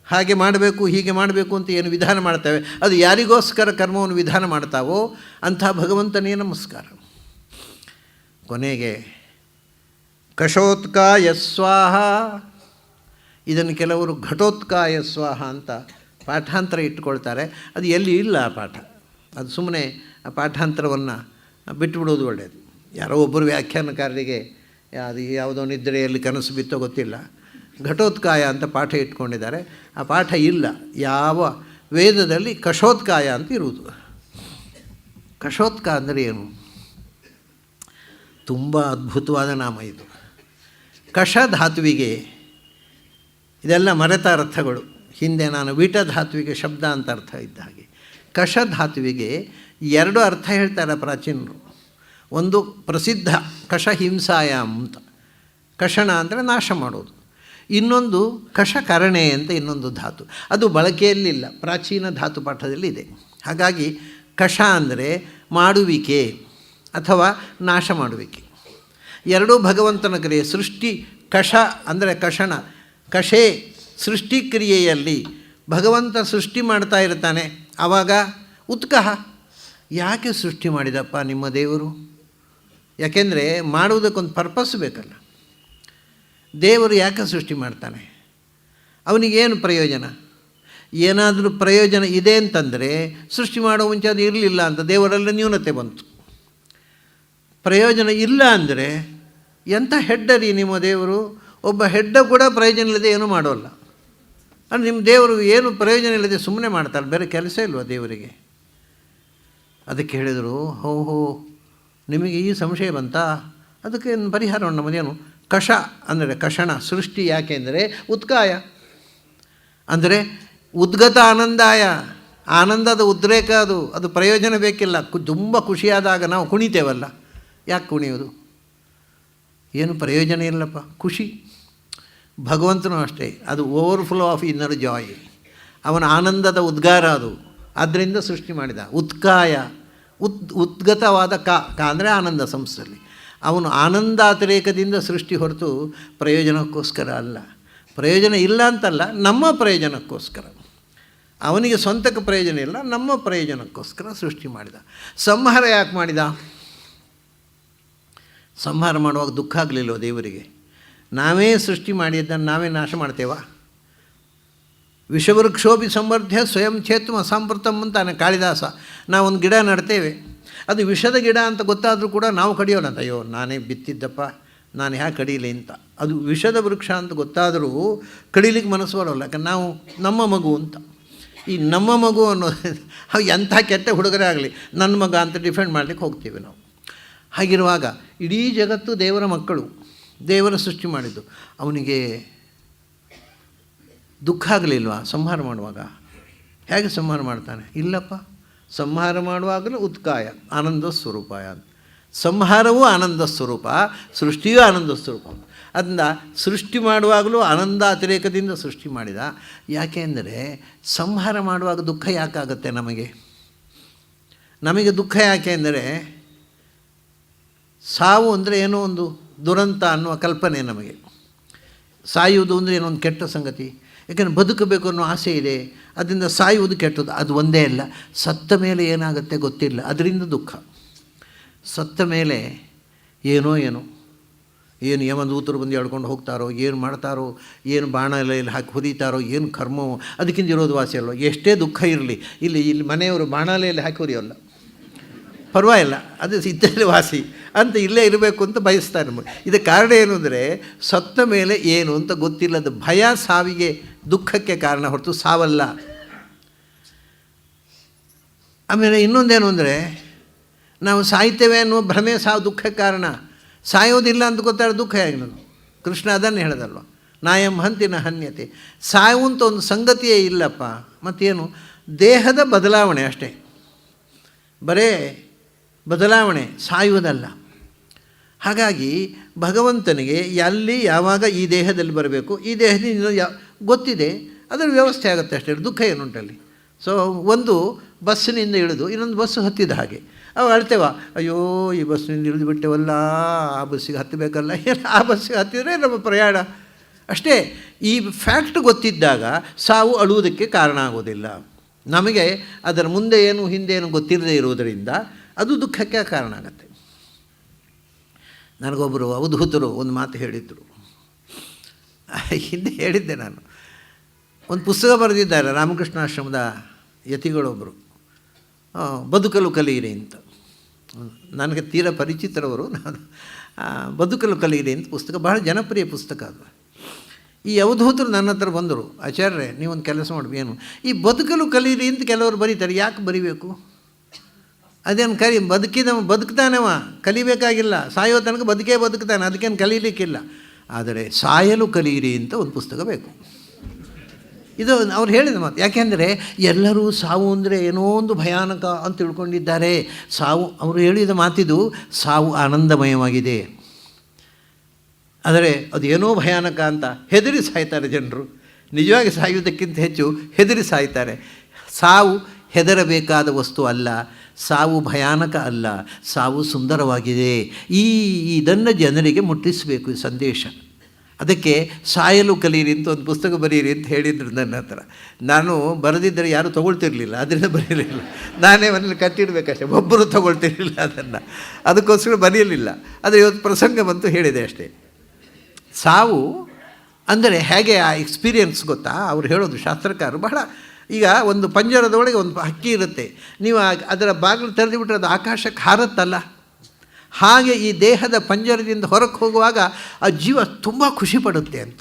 ಹಾಗೆ ಮಾಡಬೇಕು ಹೀಗೆ ಮಾಡಬೇಕು ಅಂತ ಏನು ವಿಧಾನ ಮಾಡ್ತೇವೆ, ಅದು ಯಾರಿಗೋಸ್ಕರ ಕರ್ಮವನ್ನು ವಿಧಾನ ಮಾಡ್ತಾವೋ ಅಂಥ ಭಗವಂತನೇ ನಮಸ್ಕಾರ. ಕೊನೆಗೆ ಕಷೋತ್ಕಾಯ ಸ್ವಾಹ, ಇದನ್ನು ಕೆಲವರು ಘಟೋತ್ಕಾಯ ಸ್ವಾಹ ಅಂತ ಪಾಠಾಂತರ ಇಟ್ಕೊಳ್ತಾರೆ. ಅದು ಎಲ್ಲಿ ಇಲ್ಲ ಆ ಪಾಠ, ಅದು ಸುಮ್ಮನೆ ಆ ಪಾಠಾಂತರವನ್ನು ಬಿಟ್ಟುಬಿಡೋದು ಒಳ್ಳೆಯದು. ಯಾರೋ ಒಬ್ಬರು ವ್ಯಾಖ್ಯಾನಕಾರರಿಗೆ ಅದು ಯಾವುದೋ ನಿದ್ರೆಯಲ್ಲಿ ಕನಸು ಬಿತ್ತೋ ಗೊತ್ತಿಲ್ಲ, ಘಟೋತ್ಕಾಯ ಅಂತ ಪಾಠ ಇಟ್ಕೊಂಡಿದ್ದಾರೆ. ಆ ಪಾಠ ಇಲ್ಲ, ಯಾವ ವೇದದಲ್ಲಿ ಕಷೋತ್ಕಾಯ ಅಂತ ಇರುವುದು. ಕಷೋತ್ಕ ಅಂದರೆ ಏನು? ತುಂಬ ಅದ್ಭುತವಾದ ನಾಮ ಇದು. ಕಷ ಧಾತುವಿಗೆ, ಇದೆಲ್ಲ ಮರೆತ ಅರ್ಥಗಳು, ಹಿಂದೆ ನಾನು ವೀಟ ಧಾತುವಿಗೆ ಶಬ್ದ ಅಂತ ಅರ್ಥ ಇದ್ದ ಹಾಗೆ ಕಷ ಧಾತುವಿಗೆ ಎರಡು ಅರ್ಥ ಹೇಳ್ತಾರೆ ಪ್ರಾಚೀನರು. ಒಂದು ಪ್ರಸಿದ್ಧ ಕಷ ಹಿಂಸಾಯಾಮ್ ಅಂತ, ಕಷಣ ಅಂದರೆ ನಾಶ ಮಾಡೋದು. ಇನ್ನೊಂದು ಕಷಕರಣೆ ಅಂತ ಇನ್ನೊಂದು ಧಾತು, ಅದು ಬಳಕೆಯಲ್ಲಿಲ್ಲ, ಪ್ರಾಚೀನ ಧಾತು ಪಾಠದಲ್ಲಿ ಇದೆ. ಹಾಗಾಗಿ ಕಷ ಅಂದರೆ ಮಾಡುವಿಕೆ ಅಥವಾ ನಾಶ ಮಾಡುವಿಕೆ. ಎರಡೂ ಭಗವಂತನ ಕ್ರಿಯೆ. ಸೃಷ್ಟಿ ಕಷ ಅಂದರೆ ಕಷಣ, ಕಷೆ ಸೃಷ್ಟಿ ಕ್ರಿಯೆಯಲ್ಲಿ ಭಗವಂತ ಸೃಷ್ಟಿ ಮಾಡ್ತಾ ಇರ್ತಾನೆ. ಆವಾಗ ಉತ್ಕಹ, ಯಾಕೆ ಸೃಷ್ಟಿ ಮಾಡಿದಪ್ಪ ನಿಮ್ಮ ದೇವರು? ಯಾಕೆಂದರೆ ಮಾಡುವುದಕ್ಕೊಂದು ಪರ್ಪಸ್ ಬೇಕಲ್ಲ. ದೇವರು ಯಾಕೆ ಸೃಷ್ಟಿ ಮಾಡ್ತಾನೆ? ಅವನಿಗೇನು ಪ್ರಯೋಜನ? ಏನಾದರೂ ಪ್ರಯೋಜನ ಇದೆ ಅಂತಂದರೆ ಸೃಷ್ಟಿ ಮಾಡೋ ಮುಂಚೆ ಅದು ಇರಲಿಲ್ಲ ಅಂತ ದೇವರಲ್ಲಿ ನ್ಯೂನತೆ ಬಂತು. ಪ್ರಯೋಜನ ಇಲ್ಲ ಅಂದರೆ ಎಂಥ ಹೆಡ್ಡರಿ ನಿಮ್ಮ ದೇವರು? ಒಬ್ಬ ಹೆಡ್ಡ ಕೂಡ ಪ್ರಯೋಜನ ಇಲ್ಲದೆ ಏನೂ ಮಾಡೋಲ್ಲ. ಅಂದರೆ ನಿಮ್ಮ ದೇವರು ಏನು ಪ್ರಯೋಜನ ಇಲ್ಲದೆ ಸುಮ್ಮನೆ ಮಾಡ್ತಾರೆ, ಬೇರೆ ಕೆಲಸ ಇಲ್ವ ದೇವರಿಗೆ? ಅದಕ್ಕೆ ಹೇಳಿದರು, ಹೋ ನಿಮಗೆ ಈ ಸಂಶಯ ಬಂತಾ? ಅದಕ್ಕೆ ಪರಿಹಾರ ನಮ್ಮದೇನು? ಕಷ ಅಂದರೆ ಕಷಣ ಸೃಷ್ಟಿ. ಯಾಕೆ ಅಂದರೆ ಉತ್ಕಾಯ ಅಂದರೆ ಉದ್ಗತ ಆನಂದಾಯ, ಆನಂದದ ಉದ್ರೇಕ. ಅದು ಪ್ರಯೋಜನ ಬೇಕಿಲ್ಲ. ತುಂಬ ಖುಷಿಯಾದಾಗ ನಾವು ಕುಣಿತೇವಲ್ಲ, ಯಾಕೆ ಕುಣಿಯೋದು? ಏನು ಪ್ರಯೋಜನ ಇಲ್ಲಪ್ಪ, ಖುಷಿ. ಭಗವಂತನೂ ಅಷ್ಟೇ, ಅದು ಓವರ್ಫ್ಲೋ ಆಫ್ ಇನ್ನರ್ ಜಾಯ್, ಅವನ ಆನಂದದ ಉದ್ಗಾರ ಅದು. ಆದ್ದರಿಂದ ಸೃಷ್ಟಿ ಮಾಡಿದ. ಉತ್ಕಾಯ ಉದ್ಗತವಾದ ಕ ಅಂದರೆ ಆನಂದ ಸಂಸ್ಥೆಯಲ್ಲಿ. ಅವನು ಆನಂದಾತಿರೇಕದಿಂದ ಸೃಷ್ಟಿ ಹೊರತು ಪ್ರಯೋಜನಕ್ಕೋಸ್ಕರ ಅಲ್ಲ. ಪ್ರಯೋಜನ ಇಲ್ಲ ಅಂತಲ್ಲ, ನಮ್ಮ ಪ್ರಯೋಜನಕ್ಕೋಸ್ಕರ. ಅವನಿಗೆ ಸ್ವಂತಕ್ಕೆ ಪ್ರಯೋಜನ ಇಲ್ಲ, ನಮ್ಮ ಪ್ರಯೋಜನಕ್ಕೋಸ್ಕರ ಸೃಷ್ಟಿ ಮಾಡಿದ. ಸಂಹಾರ ಯಾಕೆ ಮಾಡಿದ? ಸಂಹಾರ ಮಾಡುವಾಗ ದುಃಖ ಆಗಲಿಲ್ಲವ ದೇವರಿಗೆ? ನಾವೇ ಸೃಷ್ಟಿ ಮಾಡಿದ್ದನ್ನು ನಾವೇ ನಾಶ ಮಾಡ್ತೇವಾ? ವಿಷವೃಕ್ಷೋಪಿ ಸಂವರ್ಧ್ಯ ಸ್ವಯಂ ಚೇತು ಅಸಾಂಪ್ರತಮ್ ಅಂತಾನೆ ಕಾಳಿದಾಸ. ನಾವೊಂದು ಗಿಡ ನಡ್ತೇವೆ, ಅದು ವಿಷದ ಗಿಡ ಅಂತ ಗೊತ್ತಾದರೂ ಕೂಡ ನಾವು ಕಡಿಯೋಲ್ಲ ಅಂತ. ಅಯ್ಯೋ ನಾನೇ ಬಿತ್ತಿದ್ದಪ್ಪ, ನಾನು ಯಾಕೆ ಕಡೀಲಿ ಅಂತ. ಅದು ವಿಷದ ವೃಕ್ಷ ಅಂತ ಗೊತ್ತಾದರೂ ಕಡೀಲಿಕ್ಕೆ ಮನಸ್ಸು ಬರೋಲ್ಲ, ಯಾಕಂದ್ರೆ ನಾವು ನಮ್ಮ ಮಗು ಅಂತ. ಈ ನಮ್ಮ ಮಗು ಅನ್ನೋದು ಎಂಥ ಕೆಟ್ಟ ಹುಡುಗರೇ ಆಗಲಿ ನನ್ನ ಮಗ ಅಂತ ಡಿಫೆಂಡ್ ಮಾಡಲಿಕ್ಕೆ ಹೋಗ್ತೀವಿ ನಾವು. ಹಾಗಿರುವಾಗ ಇಡೀ ಜಗತ್ತು ದೇವರ ಮಕ್ಕಳು, ದೇವರ ಸೃಷ್ಟಿ ಮಾಡಿದ್ದು. ಅವನಿಗೆ ದುಃಖ ಆಗಲಿಲ್ವಾ ಸಂಹಾರ ಮಾಡುವಾಗ? ಹೇಗೆ ಸಂಹಾರ ಮಾಡ್ತಾನೆ? ಇಲ್ಲಪ್ಪ, ಸಂಹಾರ ಮಾಡುವಾಗಲೂ ಉತ್ಕಾಯ ಆನಂದ ಸ್ವರೂಪಾಯ ಅಂತ. ಸಂಹಾರವೂ ಆನಂದ ಸ್ವರೂಪ, ಸೃಷ್ಟಿಯೂ ಆನಂದ ಸ್ವರೂಪ. ಅದರಿಂದ ಸೃಷ್ಟಿ ಮಾಡುವಾಗಲೂ ಆನಂದ ಅತಿರೇಕದಿಂದ ಸೃಷ್ಟಿ ಮಾಡಿದ. ಯಾಕೆ ಅಂದರೆ ಸಂಹಾರ ಮಾಡುವಾಗ ದುಃಖ ಯಾಕಾಗುತ್ತೆ ನಮಗೆ? ನಮಗೆ ದುಃಖ ಯಾಕೆ ಅಂದರೆ ಸಾವು ಅಂದರೆ ಏನೋ ಒಂದು ದುರಂತ ಅನ್ನುವ ಕಲ್ಪನೆ ನಮಗೆ. ಸಾಯುವುದು ಅಂದರೆ ಏನೋ ಒಂದು ಕೆಟ್ಟ ಸಂಗತಿ. ಯಾಕೆಂದರೆ ಬದುಕಬೇಕು ಅನ್ನೋ ಆಸೆ ಇದೆ, ಅದರಿಂದ ಸಾಯುವುದು ಕೆಟ್ಟದ್ದು. ಅದು ಒಂದೇ ಅಲ್ಲ, ಸತ್ತ ಮೇಲೆ ಏನಾಗುತ್ತೆ ಗೊತ್ತಿಲ್ಲ, ಅದರಿಂದ ದುಃಖ. ಸತ್ತ ಮೇಲೆ ಏನೋ ಏನು ಯಮದೂತರು ಬಂದು ಎಳ್ಕೊಂಡು ಹೋಗ್ತಾರೋ, ಏನು ಮಾಡ್ತಾರೋ, ಏನು ಬಾಣ ಎಲ್ಲ ಹಾಕಿ ಹುರಿತಾರೋ, ಏನು ಕರ್ಮವೋ, ಅದಕ್ಕಿಂತ ಇರೋದು ವಾಸಿ ಅಲ್ವ? ಎಷ್ಟೇ ದುಃಖ ಇರಲಿ, ಇಲ್ಲಿ ಮನೆಯವರು ಬಾಣಲೆಯಲ್ಲಿ ಹಾಕಿ ಹುರಿಯೋಲ್ಲ, ಪರವಾಗಿಲ್ಲ, ಅದು ಇದ್ದಲ್ಲಿ ವಾಸಿ ಅಂತ ಇಲ್ಲೇ ಇರಬೇಕು ಅಂತ ಬಯಸ್ತಾರೆ ನಮಗೆ. ಇದಕ್ಕೆ ಕಾರಣ ಏನು ಅಂದರೆ ಸತ್ತ ಮೇಲೆ ಏನು ಅಂತ ಗೊತ್ತಿಲ್ಲದ ಭಯ ಸಾವಿಗೆ ದುಃಖಕ್ಕೆ ಕಾರಣ ಹೊರತು ಸಾವಲ್ಲ. ಆಮೇಲೆ ಇನ್ನೊಂದೇನು ಅಂದರೆ ನಾವು ಸಾಯ್ತೇವೆ ಅನ್ನೋ ಭ್ರಮೆ ಸಾವು ದುಃಖಕ್ಕೆ ಕಾರಣ. ಸಾಯೋದಿಲ್ಲ ಅಂತ ಗೊತ್ತಾದ್ರೆ ದುಃಖ ಹೇಗಿರೋದು? ಕೃಷ್ಣ ಅದನ್ನು ಹೇಳೋದಲ್ವ, ನಾಯಂ ಹಂತಿನ ಹನ್ಯತೆ. ಸಾವು ಅಂತ ಒಂದು ಸಂಗತಿಯೇ ಇಲ್ಲಪ್ಪ. ಮತ್ತೇನು? ದೇಹದ ಬದಲಾವಣೆ ಅಷ್ಟೇ, ಬರೇ ಬದಲಾವಣೆ, ಸಾಯುವುದಲ್ಲ. ಹಾಗಾಗಿ ಭಗವಂತನಿಗೆ ಎಲ್ಲಿ ಯಾವಾಗ ಈ ದೇಹದಲ್ಲಿ ಬರಬೇಕು, ಈ ದೇಹದಿಂದ ಗೊತ್ತಿದೆ, ಅದರ ವ್ಯವಸ್ಥೆ ಆಗುತ್ತೆ ಅಷ್ಟೇ. ದುಃಖ ಏನುಂಟಲ್ಲಿ? ಸೊ ಒಂದು ಬಸ್ಸಿನಿಂದ ಇಳಿದು ಇನ್ನೊಂದು ಬಸ್ಸು ಹತ್ತಿದ ಹಾಗೆ ಅವು ಅಳ್ತೇವ, ಅಯ್ಯೋ ಈ ಬಸ್ಸಿನಿಂದ ಇಳಿದು ಬಿಟ್ಟೆವಲ್ಲ, ಆ ಬಸ್ಸಿಗೆ ಹತ್ತಬೇಕಲ್ಲ, ಏನು ಆ ಬಸ್ಸಿಗೆ ಹತ್ತಿದರೆ ನಮ್ಮ ಪ್ರಯಾಣ ಅಷ್ಟೇ. ಈ ಫ್ಯಾಕ್ಟ್ ಗೊತ್ತಿದ್ದಾಗ ಸಾವು ಅಳುವುದಕ್ಕೆ ಕಾರಣ ಆಗೋದಿಲ್ಲ. ನಮಗೆ ಅದರ ಮುಂದೆ ಏನು ಹಿಂದೆ ಏನು ಗೊತ್ತಿರದೇ ಇರುವುದರಿಂದ ಅದು ದುಃಖಕ್ಕೆ ಕಾರಣ ಆಗುತ್ತೆ. ನನಗೊಬ್ಬರು ಅವಧೂತರು ಒಂದು ಮಾತು ಹೇಳಿದರು, ಹಿಂದೆ ಹೇಳಿದ್ದೆ ನಾನು. ಒಂದು ಪುಸ್ತಕ ಬರೆದಿದ್ದಾರೆ ರಾಮಕೃಷ್ಣಾಶ್ರಮದ ಯತಿಗಳೊಬ್ಬರು, ಬದುಕಲು ಕಲಿಯಿರಿ ಅಂತ. ನನಗೆ ತೀರ ಪರಿಚಿತರವರು. ನಾನು ಬದುಕಲು ಕಲಿಯಿರಿ ಅಂತ ಪುಸ್ತಕ, ಬಹಳ ಜನಪ್ರಿಯ ಪುಸ್ತಕ ಅದು. ಈ ಅವಧೂತರು ನನ್ನ ಹತ್ರ ಬಂದರು, ಆಚಾರ್ಯರೇ ನೀವೊಂದು ಕೆಲಸ ಮಾಡಿ, ಏನು ಈ ಬದುಕಲು ಕಲಿಯಿರಿ ಅಂತ ಕೆಲವರು ಬರೀತಾರೆ, ಯಾಕೆ ಬರಿಬೇಕು? ಅದೇನು ಬದುಕ್ತಾನವ, ಕಲಿಬೇಕಾಗಿಲ್ಲ. ಸಾಯೋ ತನಕ ಬದುಕ್ತಾನೆ, ಅದಕ್ಕೇನು ಕಲೀಲಿಕ್ಕಿಲ್ಲ. ಆದರೆ ಸಾಯಲು ಕಲಿಯಿರಿ ಅಂತ ಒಂದು ಪುಸ್ತಕ ಬೇಕು. ಇದು ಅವ್ರು ಹೇಳಿದ ಮಾತು. ಯಾಕೆಂದರೆ ಎಲ್ಲರೂ ಸಾವು ಅಂದರೆ ಏನೋ ಒಂದು ಭಯಾನಕ ಅಂತ ತಿಳ್ಕೊಂಡಿದ್ದಾರೆ. ಸಾವು, ಅವರು ಹೇಳಿದ ಮಾತಿದು, ಸಾವು ಆನಂದಮಯವಾಗಿದೆ. ಆದರೆ ಅದು ಏನೋ ಭಯಾನಕ ಅಂತ ಹೆದರಿ ಸಾಯ್ತಾರೆ ಜನರು. ನಿಜವಾಗಿ ಸಾಯುವುದಕ್ಕಿಂತ ಹೆಚ್ಚು ಹೆದರಿ ಸಾಯ್ತಾರೆ. ಸಾವು ಹೆದರಬೇಕಾದ ವಸ್ತು ಅಲ್ಲ, ಸಾವು ಭಯಾನಕ ಅಲ್ಲ, ಸಾವು ಸುಂದರವಾಗಿದೆ. ಇದನ್ನು ಜನರಿಗೆ ಮುಟ್ಟಿಸಬೇಕು ಈ ಸಂದೇಶ. ಅದಕ್ಕೆ ಸಾಯಲು ಕಲಿಯಿರಿ ಅಂತ ಒಂದು ಪುಸ್ತಕ ಬರೀರಿ ಅಂತ ಹೇಳಿದರು ನನ್ನ ಹತ್ರ. ನಾನು ಬರೆದಿದ್ದರೆ ಯಾರೂ ತೊಗೊಳ್ತಿರ್ಲಿಲ್ಲ, ಅದರಿಂದ ಬರೀಲಿಲ್ಲ. ನಾನೇ ಮನೇಲಿ ಕಟ್ಟಿಡಬೇಕಷ್ಟೇ, ಒಬ್ಬರು ತೊಗೊಳ್ತಿರ್ಲಿಲ್ಲ ಅದನ್ನು. ಅದಕ್ಕೋಸ್ಕರ ಬರೆಯಲಿಲ್ಲ. ಆದರೆ ಇವತ್ತು ಪ್ರಸಂಗ ಬಂತು, ಹೇಳಿದೆ ಅಷ್ಟೇ. ಸಾವು ಅಂದರೆ ಹೇಗೆ ಆ ಎಕ್ಸ್ಪೀರಿಯನ್ಸ್ ಗೊತ್ತಾ? ಅವ್ರು ಹೇಳೋದು ಶಾಸ್ತ್ರಕಾರರು ಬಹಳ. ಈಗ ಒಂದು ಪಂಜರದೊಳಗೆ ಒಂದು ಹಕ್ಕಿ ಇರುತ್ತೆ, ನೀವು ಅದರ ಬಾಗಿಲು ತೆರೆದುಬಿಟ್ರೆ ಅದು ಆಕಾಶಕ್ಕೆ ಹಾರತ್ತಲ್ಲ, ಹಾಗೆ ಈ ದೇಹದ ಪಂಜರದಿಂದ ಹೊರಗೆ ಹೋಗುವಾಗ ಆ ಜೀವ ತುಂಬ ಖುಷಿ ಪಡುತ್ತೆ ಅಂತ.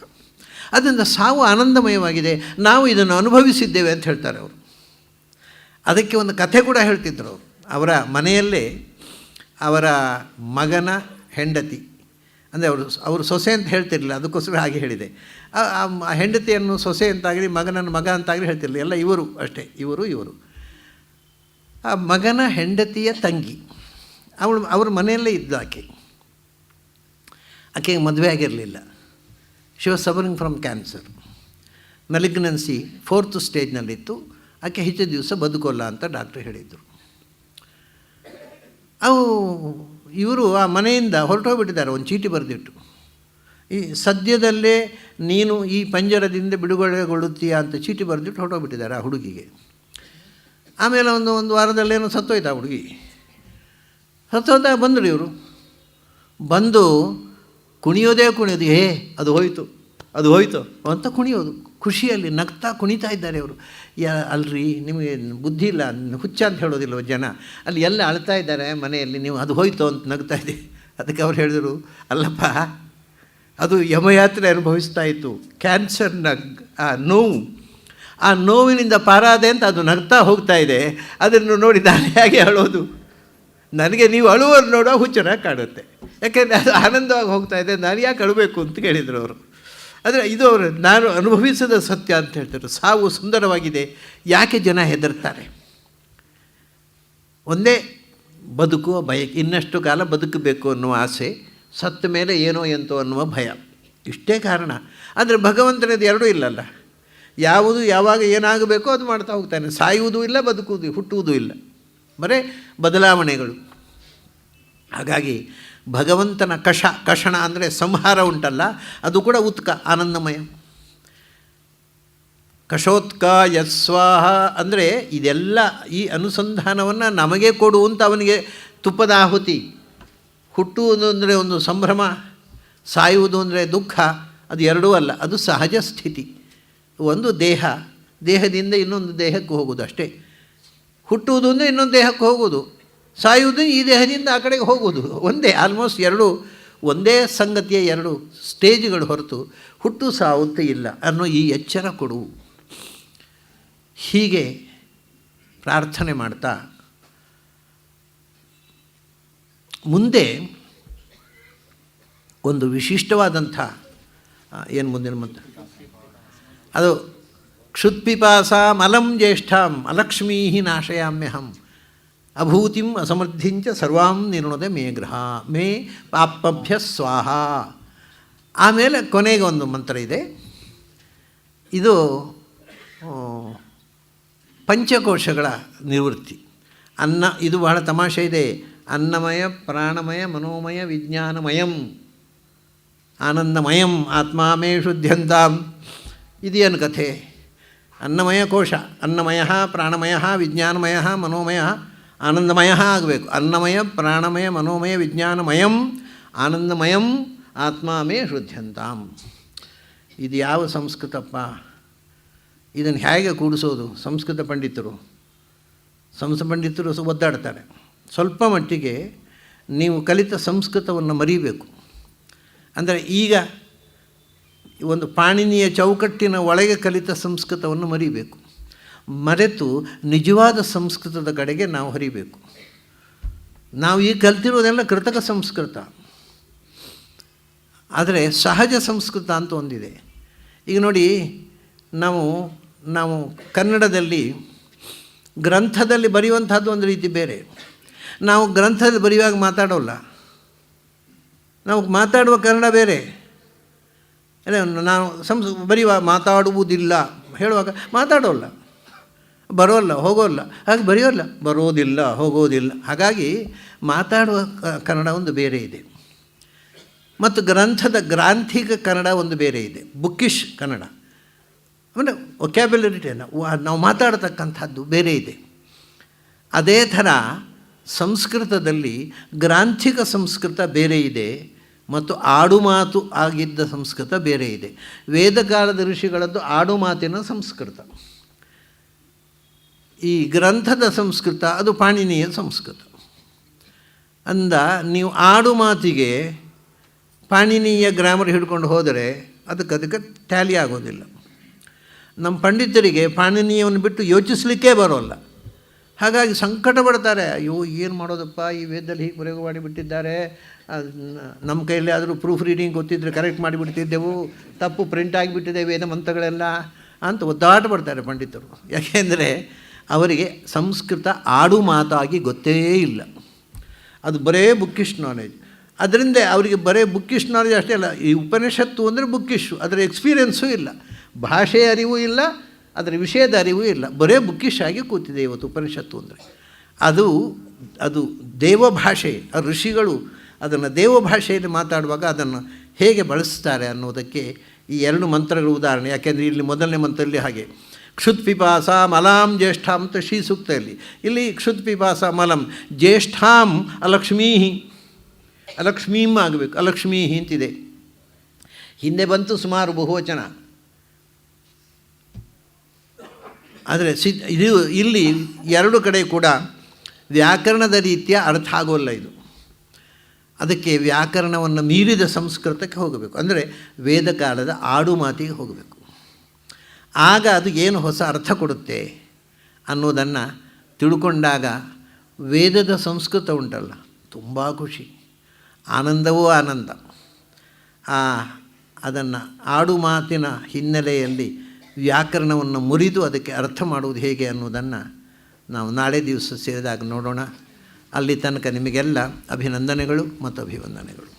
ಅದರಿಂದ ಸಾವು ಆನಂದಮಯವಾಗಿದೆ, ನಾವು ಇದನ್ನು ಅನುಭವಿಸಿದ್ದೇವೆ ಅಂತ ಹೇಳ್ತಾರೆ ಅವರು. ಅದಕ್ಕೆ ಒಂದು ಕಥೆ ಕೂಡ ಹೇಳ್ತಿದ್ರು ಅವರು. ಅವರ ಮನೆಯಲ್ಲೇ ಅವರ ಮಗನ ಹೆಂಡತಿ, ಅಂದರೆ ಅವರು ಸೊಸೆ ಅಂತ ಹೇಳ್ತಿರಲಿಲ್ಲ, ಅದಕ್ಕೋಸ್ಕರ ಹಾಗೆ ಹೇಳಿದೆ. ಆ ಹೆಂಡತಿಯನ್ನು ಸೊಸೆ ಅಂತಾಗಲಿ ಮಗನನ್ನು ಮಗ ಅಂತಾಗಲಿ ಹೇಳ್ತಿರಲಿಲ್ಲ, ಎಲ್ಲ ಇವರು ಅಷ್ಟೇ, ಇವರು. ಆ ಮಗನ ಹೆಂಡತಿಯ ತಂಗಿ, ಅವ್ರ ಮನೆಯಲ್ಲೇ ಇದ್ದು ಆಕೆಗೆ ಮದುವೆ ಆಗಿರಲಿಲ್ಲ. She was suffering from cancer, malignancy 4th ಸ್ಟೇಜ್ನಲ್ಲಿತ್ತು. ಆಕೆ ಹೆಚ್ಚು ದಿವಸ ಬದುಕೋಲ್ಲ ಅಂತ ಡಾಕ್ಟ್ರು ಹೇಳಿದರು. ಇವರು ಆ ಮನೆಯಿಂದ ಹೊರಟೋಗ್ಬಿಟ್ಟಿದ್ದಾರೆ, ಒಂದು ಚೀಟಿ ಬರೆದಿಟ್ಟು, ಈ ಸದ್ಯದಲ್ಲೇ ನೀನು ಈ ಪಂಜರದಿಂದ ಬಿಡುಗಡೆಗೊಳ್ಳುತ್ತೀಯ ಅಂತ ಚೀಟಿ ಬರೆದಿಟ್ಟು ಹೊರಟೋಗ್ಬಿಟ್ಟಿದ್ದಾರೆ ಆ ಹುಡುಗಿಗೆ. ಆಮೇಲೆ ಒಂದು ವಾರದಲ್ಲೇನೋ ಸತ್ತೋಯ್ತು ಆ ಹುಡುಗಿ. ಸತ್ತೋದಾಗ ಬಂದರು ಇವರು, ಬಂದು ಕುಣಿಯೋದು, ಅದು ಹೋಯ್ತು ಅಂತ ಕುಣಿಯೋದು, ಖುಷಿಯಲ್ಲಿ ನಗ್ತಾ ಕುಣಿತಾ ಇದ್ದಾರೆ ಅವರು. ಅಲ್ರಿ ನಿಮಗೆ ಬುದ್ಧಿ ಇಲ್ಲ, ಹುಚ್ಚ ಅಂತ ಹೇಳೋದಿಲ್ಲ ಜನ, ಅಲ್ಲಿ ಎಲ್ಲ ಅಳ್ತಾ ಇದ್ದಾರೆ ಮನೆಯಲ್ಲಿ, ನೀವು ಅದು ಹೋಯ್ತು ಅಂತ ನಗ್ತಾ ಇದೆ. ಅದಕ್ಕೆ ಅವ್ರು ಹೇಳಿದರು, ಅಲ್ಲಪ್ಪ ಅದು ಯಮಯಾತ್ರೆ ಅನುಭವಿಸ್ತಾ ಇತ್ತು, ಕ್ಯಾನ್ಸರ್ನ ಆ ನೋವಿನಿಂದ ಪಾರಾದೆ ಅಂತ ಅದು ನಗ್ತಾ ಹೋಗ್ತಾ ಇದೆ. ಅದನ್ನು ನೋಡಿ ನಾನು ಹೇಗೆ ಅಳೋದು? ನನಗೆ ನೀವು ಅಳುವರು ನೋಡೋ ಹುಚ್ಚನಾಗಿ ಕಾಣುತ್ತೆ, ಯಾಕೆಂದರೆ ಅದು ಆನಂದವಾಗಿ ಹೋಗ್ತಾ ಇದೆ, ನಾನು ಯಾಕೆ ಅಳಬೇಕು ಅಂತ ಕೇಳಿದರು ಅವರು. ಆದರೆ ಇದು ಅವರು ನಾನು ಅನುಭವಿಸಿದ ಸತ್ಯ ಅಂತ ಹೇಳ್ತಾರೆ. ಸಾವು ಸುಂದರವಾಗಿದೆ, ಯಾಕೆ ಜನ ಹೆದರ್ತಾರೆ? ಒಂದೇ ಬದುಕುವ ಬಯಕೆ, ಇನ್ನಷ್ಟು ಕಾಲ ಬದುಕಬೇಕು ಅನ್ನುವ ಆಸೆ, ಸತ್ತ ಮೇಲೆ ಏನೋ ಎಂತೋ ಅನ್ನುವ ಭಯ, ಇಷ್ಟೇ ಕಾರಣ. ಆದರೆ ಭಗವಂತನದು ಎರಡೂ ಇಲ್ಲಲ್ಲ. ಯಾವುದು ಯಾವಾಗ ಏನಾಗಬೇಕೋ ಅದು ಮಾಡ್ತಾ ಹೋಗ್ತಾನೆ. ಸಾಯುವುದೂ ಇಲ್ಲ, ಬದುಕುವುದೂ, ಹುಟ್ಟುವುದೂ ಇಲ್ಲ, ಬರೇ ಬದಲಾವಣೆಗಳು. ಹಾಗಾಗಿ ಭಗವಂತನ ಕಷಣ ಅಂದರೆ ಸಂಹಾರ ಉಂಟಲ್ಲ, ಅದು ಕೂಡ ಉತ್ಕ, ಆನಂದಮಯ. ಕಷೋತ್ಕ ಯಸ್ವಾಹ ಅಂದರೆ ಇದೆಲ್ಲ ಈ ಅನುಸಂಧಾನವನ್ನು ನಮಗೆ ಕೊಡುವಂತ ಅವನಿಗೆ ತುಪ್ಪದ ಆಹುತಿ. ಹುಟ್ಟುವುದು ಅಂದರೆ ಒಂದು ಸಂಭ್ರಮ, ಸಾಯುವುದು ಅಂದರೆ ದುಃಖ, ಅದು ಎರಡೂ ಅಲ್ಲ, ಅದು ಸಹಜ ಸ್ಥಿತಿ. ಒಂದು ದೇಹದಿಂದ ಇನ್ನೊಂದು ದೇಹಕ್ಕೆ ಹೋಗೋದು ಅಷ್ಟೇ. ಹುಟ್ಟುವುದು ಅಂದರೆ ಇನ್ನೊಂದು ದೇಹಕ್ಕೆ ಹೋಗೋದು, ಸಾಯುವುದು ಈ ದೇಹದಿಂದ ಆ ಕಡೆಗೆ ಹೋಗೋದು ಒಂದೇ. ಆಲ್ಮೋಸ್ಟ್ ಎರಡು ಒಂದೇ ಸಂಗತಿಯ ಎರಡು ಸ್ಟೇಜ್ಗಳು ಹೊರತು ಹುಟ್ಟು ಸಾವುತ್ತೆ ಇಲ್ಲ ಅನ್ನೋ ಈ ಎಚ್ಚರ ಕೊಡು. ಹೀಗೆ ಪ್ರಾರ್ಥನೆ ಮಾಡ್ತಾ ಮುಂದೆ ಒಂದು ವಿಶಿಷ್ಟವಾದಂಥ ಏನು ಮುಂದಿನ ಮಂತ್ರ ಅದು, ಕ್ಷುತ್ಪಿಪಾಸ ಮಲಂ ಜ್ಯೇಷ್ಠಾಂ ಅಲಕ್ಷ್ಮೀ ನಾಶಯಾಮ್ಯಹಂ ಅಭೂತಿಂ ಅಸಮರ್ಥಿಂಚ ಸರ್ವಾಂ ನಿರ್ಣದೆ ಮೇ ಗೃಹ ಮೇ ಪಾಪಭ್ಯ ಸ್ವಾಹ. ಆಮೇಲೆ ಕೊನೆಗೆ ಒಂದು ಮಂತ್ರ ಇದೆ, ಇದು ಪಂಚಕೋಶಗಳ ನಿವೃತ್ತಿ. ಇದು ಬಹಳ ತಮಾಷೆ ಇದೆ. ಅನ್ನಮಯ ಪ್ರಾಣಮಯ ಮನೋಮಯ ವಿಜ್ಞಾನಮಯಂ ಆನಂದಮಯಂ ಆತ್ಮ ಮೇ ಶುದ್ಧ್ಯಂತಾಂ. ಇದೇನು ಕಥೆ? ಅನ್ನಮಯ ಕೋಶ, ಅನ್ನಮಯ ಪ್ರಾಣಮಯ ವಿಜ್ಞಾನಮಯ ಮನೋಮಯ ಆನಂದಮಯ ಆಗಬೇಕು. ಅನ್ನಮಯ ಪ್ರಾಣಮಯ ಮನೋಮಯ ವಿಜ್ಞಾನಮಯಂ ಆನಂದಮಯಂ ಆತ್ಮ ಮೇ ಶುದ್ಧ್ಯಂತಾಂ. ಇದು ಯಾವ ಸಂಸ್ಕೃತಪ್ಪ? ಇದನ್ನು ಹೇಗೆ ಕೂಡಿಸೋದು? ಸಂಸ್ಕೃತ ಪಂಡಿತರು ಒದ್ದಾಡ್ತಾರೆ. ಸ್ವಲ್ಪ ಮಟ್ಟಿಗೆ ನೀವು ಕಲಿತ ಸಂಸ್ಕೃತವನ್ನು ಮರೀಬೇಕು. ಅಂದರೆ ಈಗ ಒಂದು ಪಾಣಿನಿಯ ಚೌಕಟ್ಟಿನ ಒಳಗೆ ಕಲಿತ ಸಂಸ್ಕೃತವನ್ನು ಮರೀಬೇಕು. ಮರೆತು ನಿಜವಾದ ಸಂಸ್ಕೃತದ ಕಡೆಗೆ ನಾವು ಹರಿಬೇಕು. ನಾವು ಈಗ ಕಲ್ತಿರೋದೆಲ್ಲ ಕೃತಕ ಸಂಸ್ಕೃತ. ಆದರೆ ಸಹಜ ಸಂಸ್ಕೃತ ಅಂತ ಒಂದಿದೆ. ಈಗ ನೋಡಿ, ನಾವು ಕನ್ನಡದಲ್ಲಿ ಗ್ರಂಥದಲ್ಲಿ ಬರೆಯುವಂಥದ್ದು ಒಂದು ರೀತಿ ಬೇರೆ. ನಾವು ಗ್ರಂಥದಲ್ಲಿ ಬರೆಯುವಾಗ ಮಾತಾಡೋಲ್ಲ. ನಾವು ಮಾತಾಡುವ ಕನ್ನಡ ಬೇರೆ. ನಾವು ಬರೆಯುವಾಗ ಮಾತಾಡುವುದಿಲ್ಲ ಹೇಳುವಾಗ ಮಾತಾಡೋಲ್ಲ, ಬರೋಲ್ಲ, ಹೋಗೋಲ್ಲ. ಹಾಗೆ ಬರೆಯೋಲ್ಲ, ಬರೋದಿಲ್ಲ, ಹೋಗೋದಿಲ್ಲ. ಹಾಗಾಗಿ ಮಾತಾಡುವ ಕನ್ನಡ ಒಂದು ಬೇರೆ ಇದೆ. ಮತ್ತು ಗ್ರಂಥದ ಗ್ರಾಂಥಿಕ ಕನ್ನಡ ಒಂದು ಬೇರೆ ಇದೆ, ಬುಕ್ಕಿಶ್ ಕನ್ನಡ. ಅಂದರೆ ವೊಕ್ಯಾಬ್ಯುಲರಿ ನಾವು ಮಾತಾಡತಕ್ಕಂಥದ್ದು ಬೇರೆ ಇದೆ. ಅದೇ ಥರ ಸಂಸ್ಕೃತದಲ್ಲಿ ಗ್ರಾಂಥಿಕ ಸಂಸ್ಕೃತ ಬೇರೆ ಇದೆ ಮತ್ತು ಆಡುಮಾತು ಆಗಿದ್ದ ಸಂಸ್ಕೃತ ಬೇರೆ ಇದೆ. ವೇದಕಾಲದ ಋಷಿಗಳದ್ದು ಆಡುಮಾತಿನ ಸಂಸ್ಕೃತ. ಈ ಗ್ರಂಥದ ಸಂಸ್ಕೃತ ಅದು ಪಾಣಿನಿಯ ಸಂಸ್ಕೃತ. ನೀವು ಆಡುಮಾತಿಗೆ ಪಾಣಿನಿಯ ಗ್ರಾಮರ್ ಹಿಡ್ಕೊಂಡು ಹೋದರೆ ಅದಕ್ಕೆ ಟ್ಯಾಲಿ ಆಗೋದಿಲ್ಲ. ನಮ್ಮ ಪಂಡಿತರಿಗೆ ಪಾಣಿನಿಯನ್ನು ಬಿಟ್ಟು ಯೋಚಿಸಲಿಕ್ಕೇ ಬರೋಲ್ಲ. ಹಾಗಾಗಿ ಸಂಕಟ ಪಡ್ತಾರೆ. ಅಯ್ಯೋ, ಏನು ಮಾಡೋದಪ್ಪ, ಈ ವೇದದಲ್ಲಿ ಹೀಗೆ ಪ್ರಯೋಗ ಮಾಡಿಬಿಟ್ಟಿದ್ದಾರೆ, ನಮ್ಮ ಕೈಯಲ್ಲಿ ಆದರೂ ಪ್ರೂಫ್ ರೀಡಿಂಗ್ ಗೊತ್ತಿದ್ದರೆ ಕರೆಕ್ಟ್ ಮಾಡಿಬಿಡ್ತಿದ್ದೆವು, ತಪ್ಪು ಪ್ರಿಂಟ್ ಆಗಿಬಿಟ್ಟಿದೆ ವೇದ ಮಂತ್ರಗಳೆಲ್ಲ ಅಂತ ಒದ್ದಾಟ ಪಡ್ತಾರೆ ಪಂಡಿತರು. ಯಾಕೆಂದರೆ ಅವರಿಗೆ ಸಂಸ್ಕೃತ ಆಡು ಮಾತಾಗಿ ಗೊತ್ತೇ ಇಲ್ಲ. ಅದು ಬರೇ ಬುಕ್ಕಿಶ್ ನಾಲೆಜ್. ಅದರಿಂದ ಅವರಿಗೆ ಬರೇ ಬುಕ್ಕಿಶ್ ನಾಲೆಜ್ ಅಷ್ಟೇ ಅಲ್ಲ, ಈ ಉಪನಿಷತ್ತು ಅಂದರೆ ಬುಕ್ಕಿಶು, ಅದರ ಎಕ್ಸ್ಪೀರಿಯೆನ್ಸೂ ಇಲ್ಲ, ಭಾಷೆಯ ಅರಿವು ಇಲ್ಲ, ಅದರ ವಿಷಯದ ಅರಿವು ಇಲ್ಲ, ಬರೇ ಬುಕ್ಕಿಶ್ ಆಗಿ ಕೂತಿದೆ ಇವತ್ತು ಉಪನಿಷತ್ತು ಅಂದರೆ. ಅದು ದೇವಭಾಷೆ. ಋಷಿಗಳು ಅದನ್ನು ದೇವಭಾಷೆಯಲ್ಲಿ ಮಾತಾಡುವಾಗ ಅದನ್ನು ಹೇಗೆ ಬಳಸ್ತಾರೆ ಅನ್ನೋದಕ್ಕೆ ಈ ಎರಡು ಮಂತ್ರಗಳ ಉದಾಹರಣೆ. ಯಾಕೆಂದರೆ ಇಲ್ಲಿ ಮೊದಲನೇ ಮಂತ್ರದಲ್ಲಿ ಹಾಗೆ ಕ್ಷುತ್ ಪಿಪಾಸ ಮಲಾಂ ಜ್ಯೇಷ್ಠಾಂ ಅಂತ ಶ್ರೀ ಸೂಕ್ತದಲ್ಲಿ, ಇಲ್ಲಿ ಕ್ಷುತ್ ಪಿಪಾಸ ಮಲಂ ಜ್ಯೇಷ್ಠಾಂ ಅಲಕ್ಷ್ಮೀಂ ಆಗಬೇಕು, ಅಲಕ್ಷ್ಮೀ ಅಂತಿದೆ. ಹಿಂದೆ ಬಂತು ಸುಮಾರು ಬಹುವಚನ. ಆದರೆ ಇದು ಇಲ್ಲಿ ಎರಡು ಕಡೆ ಕೂಡ ವ್ಯಾಕರಣದ ರೀತಿಯ ಅರ್ಥ ಆಗೋಲ್ಲ ಇದು. ಅದಕ್ಕೆ ವ್ಯಾಕರಣವನ್ನು ಮೀರಿದ ಸಂಸ್ಕೃತಕ್ಕೆ ಹೋಗಬೇಕು, ಅಂದರೆ ವೇದಕಾಲದ ಆಡು ಮಾತಿಗೆ ಹೋಗಬೇಕು. ಆಗ ಅದು ಏನು ಹೊಸ ಅರ್ಥ ಕೊಡುತ್ತೆ ಅನ್ನೋದನ್ನು ತಿಳ್ಕೊಂಡಾಗ ವೇದದ ಸಂಸ್ಕೃತ ಉಂಟಲ್ಲ, ತುಂಬ ಖುಷಿ, ಆನಂದವೂ ಆನಂದ. ಅದನ್ನು ಆಡು ಮಾತಿನ ಹಿನ್ನೆಲೆಯಲ್ಲಿ ವ್ಯಾಕರಣವನ್ನು ಮುರಿದು ಅದಕ್ಕೆ ಅರ್ಥ ಮಾಡುವುದು ಹೇಗೆ ಅನ್ನೋದನ್ನು ನಾವು ನಾಳೆ ದಿವಸ ಸೇರಿದಾಗ ನೋಡೋಣ. ಅಲ್ಲಿ ತನಕ ನಿಮಗೆಲ್ಲ ಅಭಿನಂದನೆಗಳು ಮತ್ತು ಅಭಿವಂದನೆಗಳು.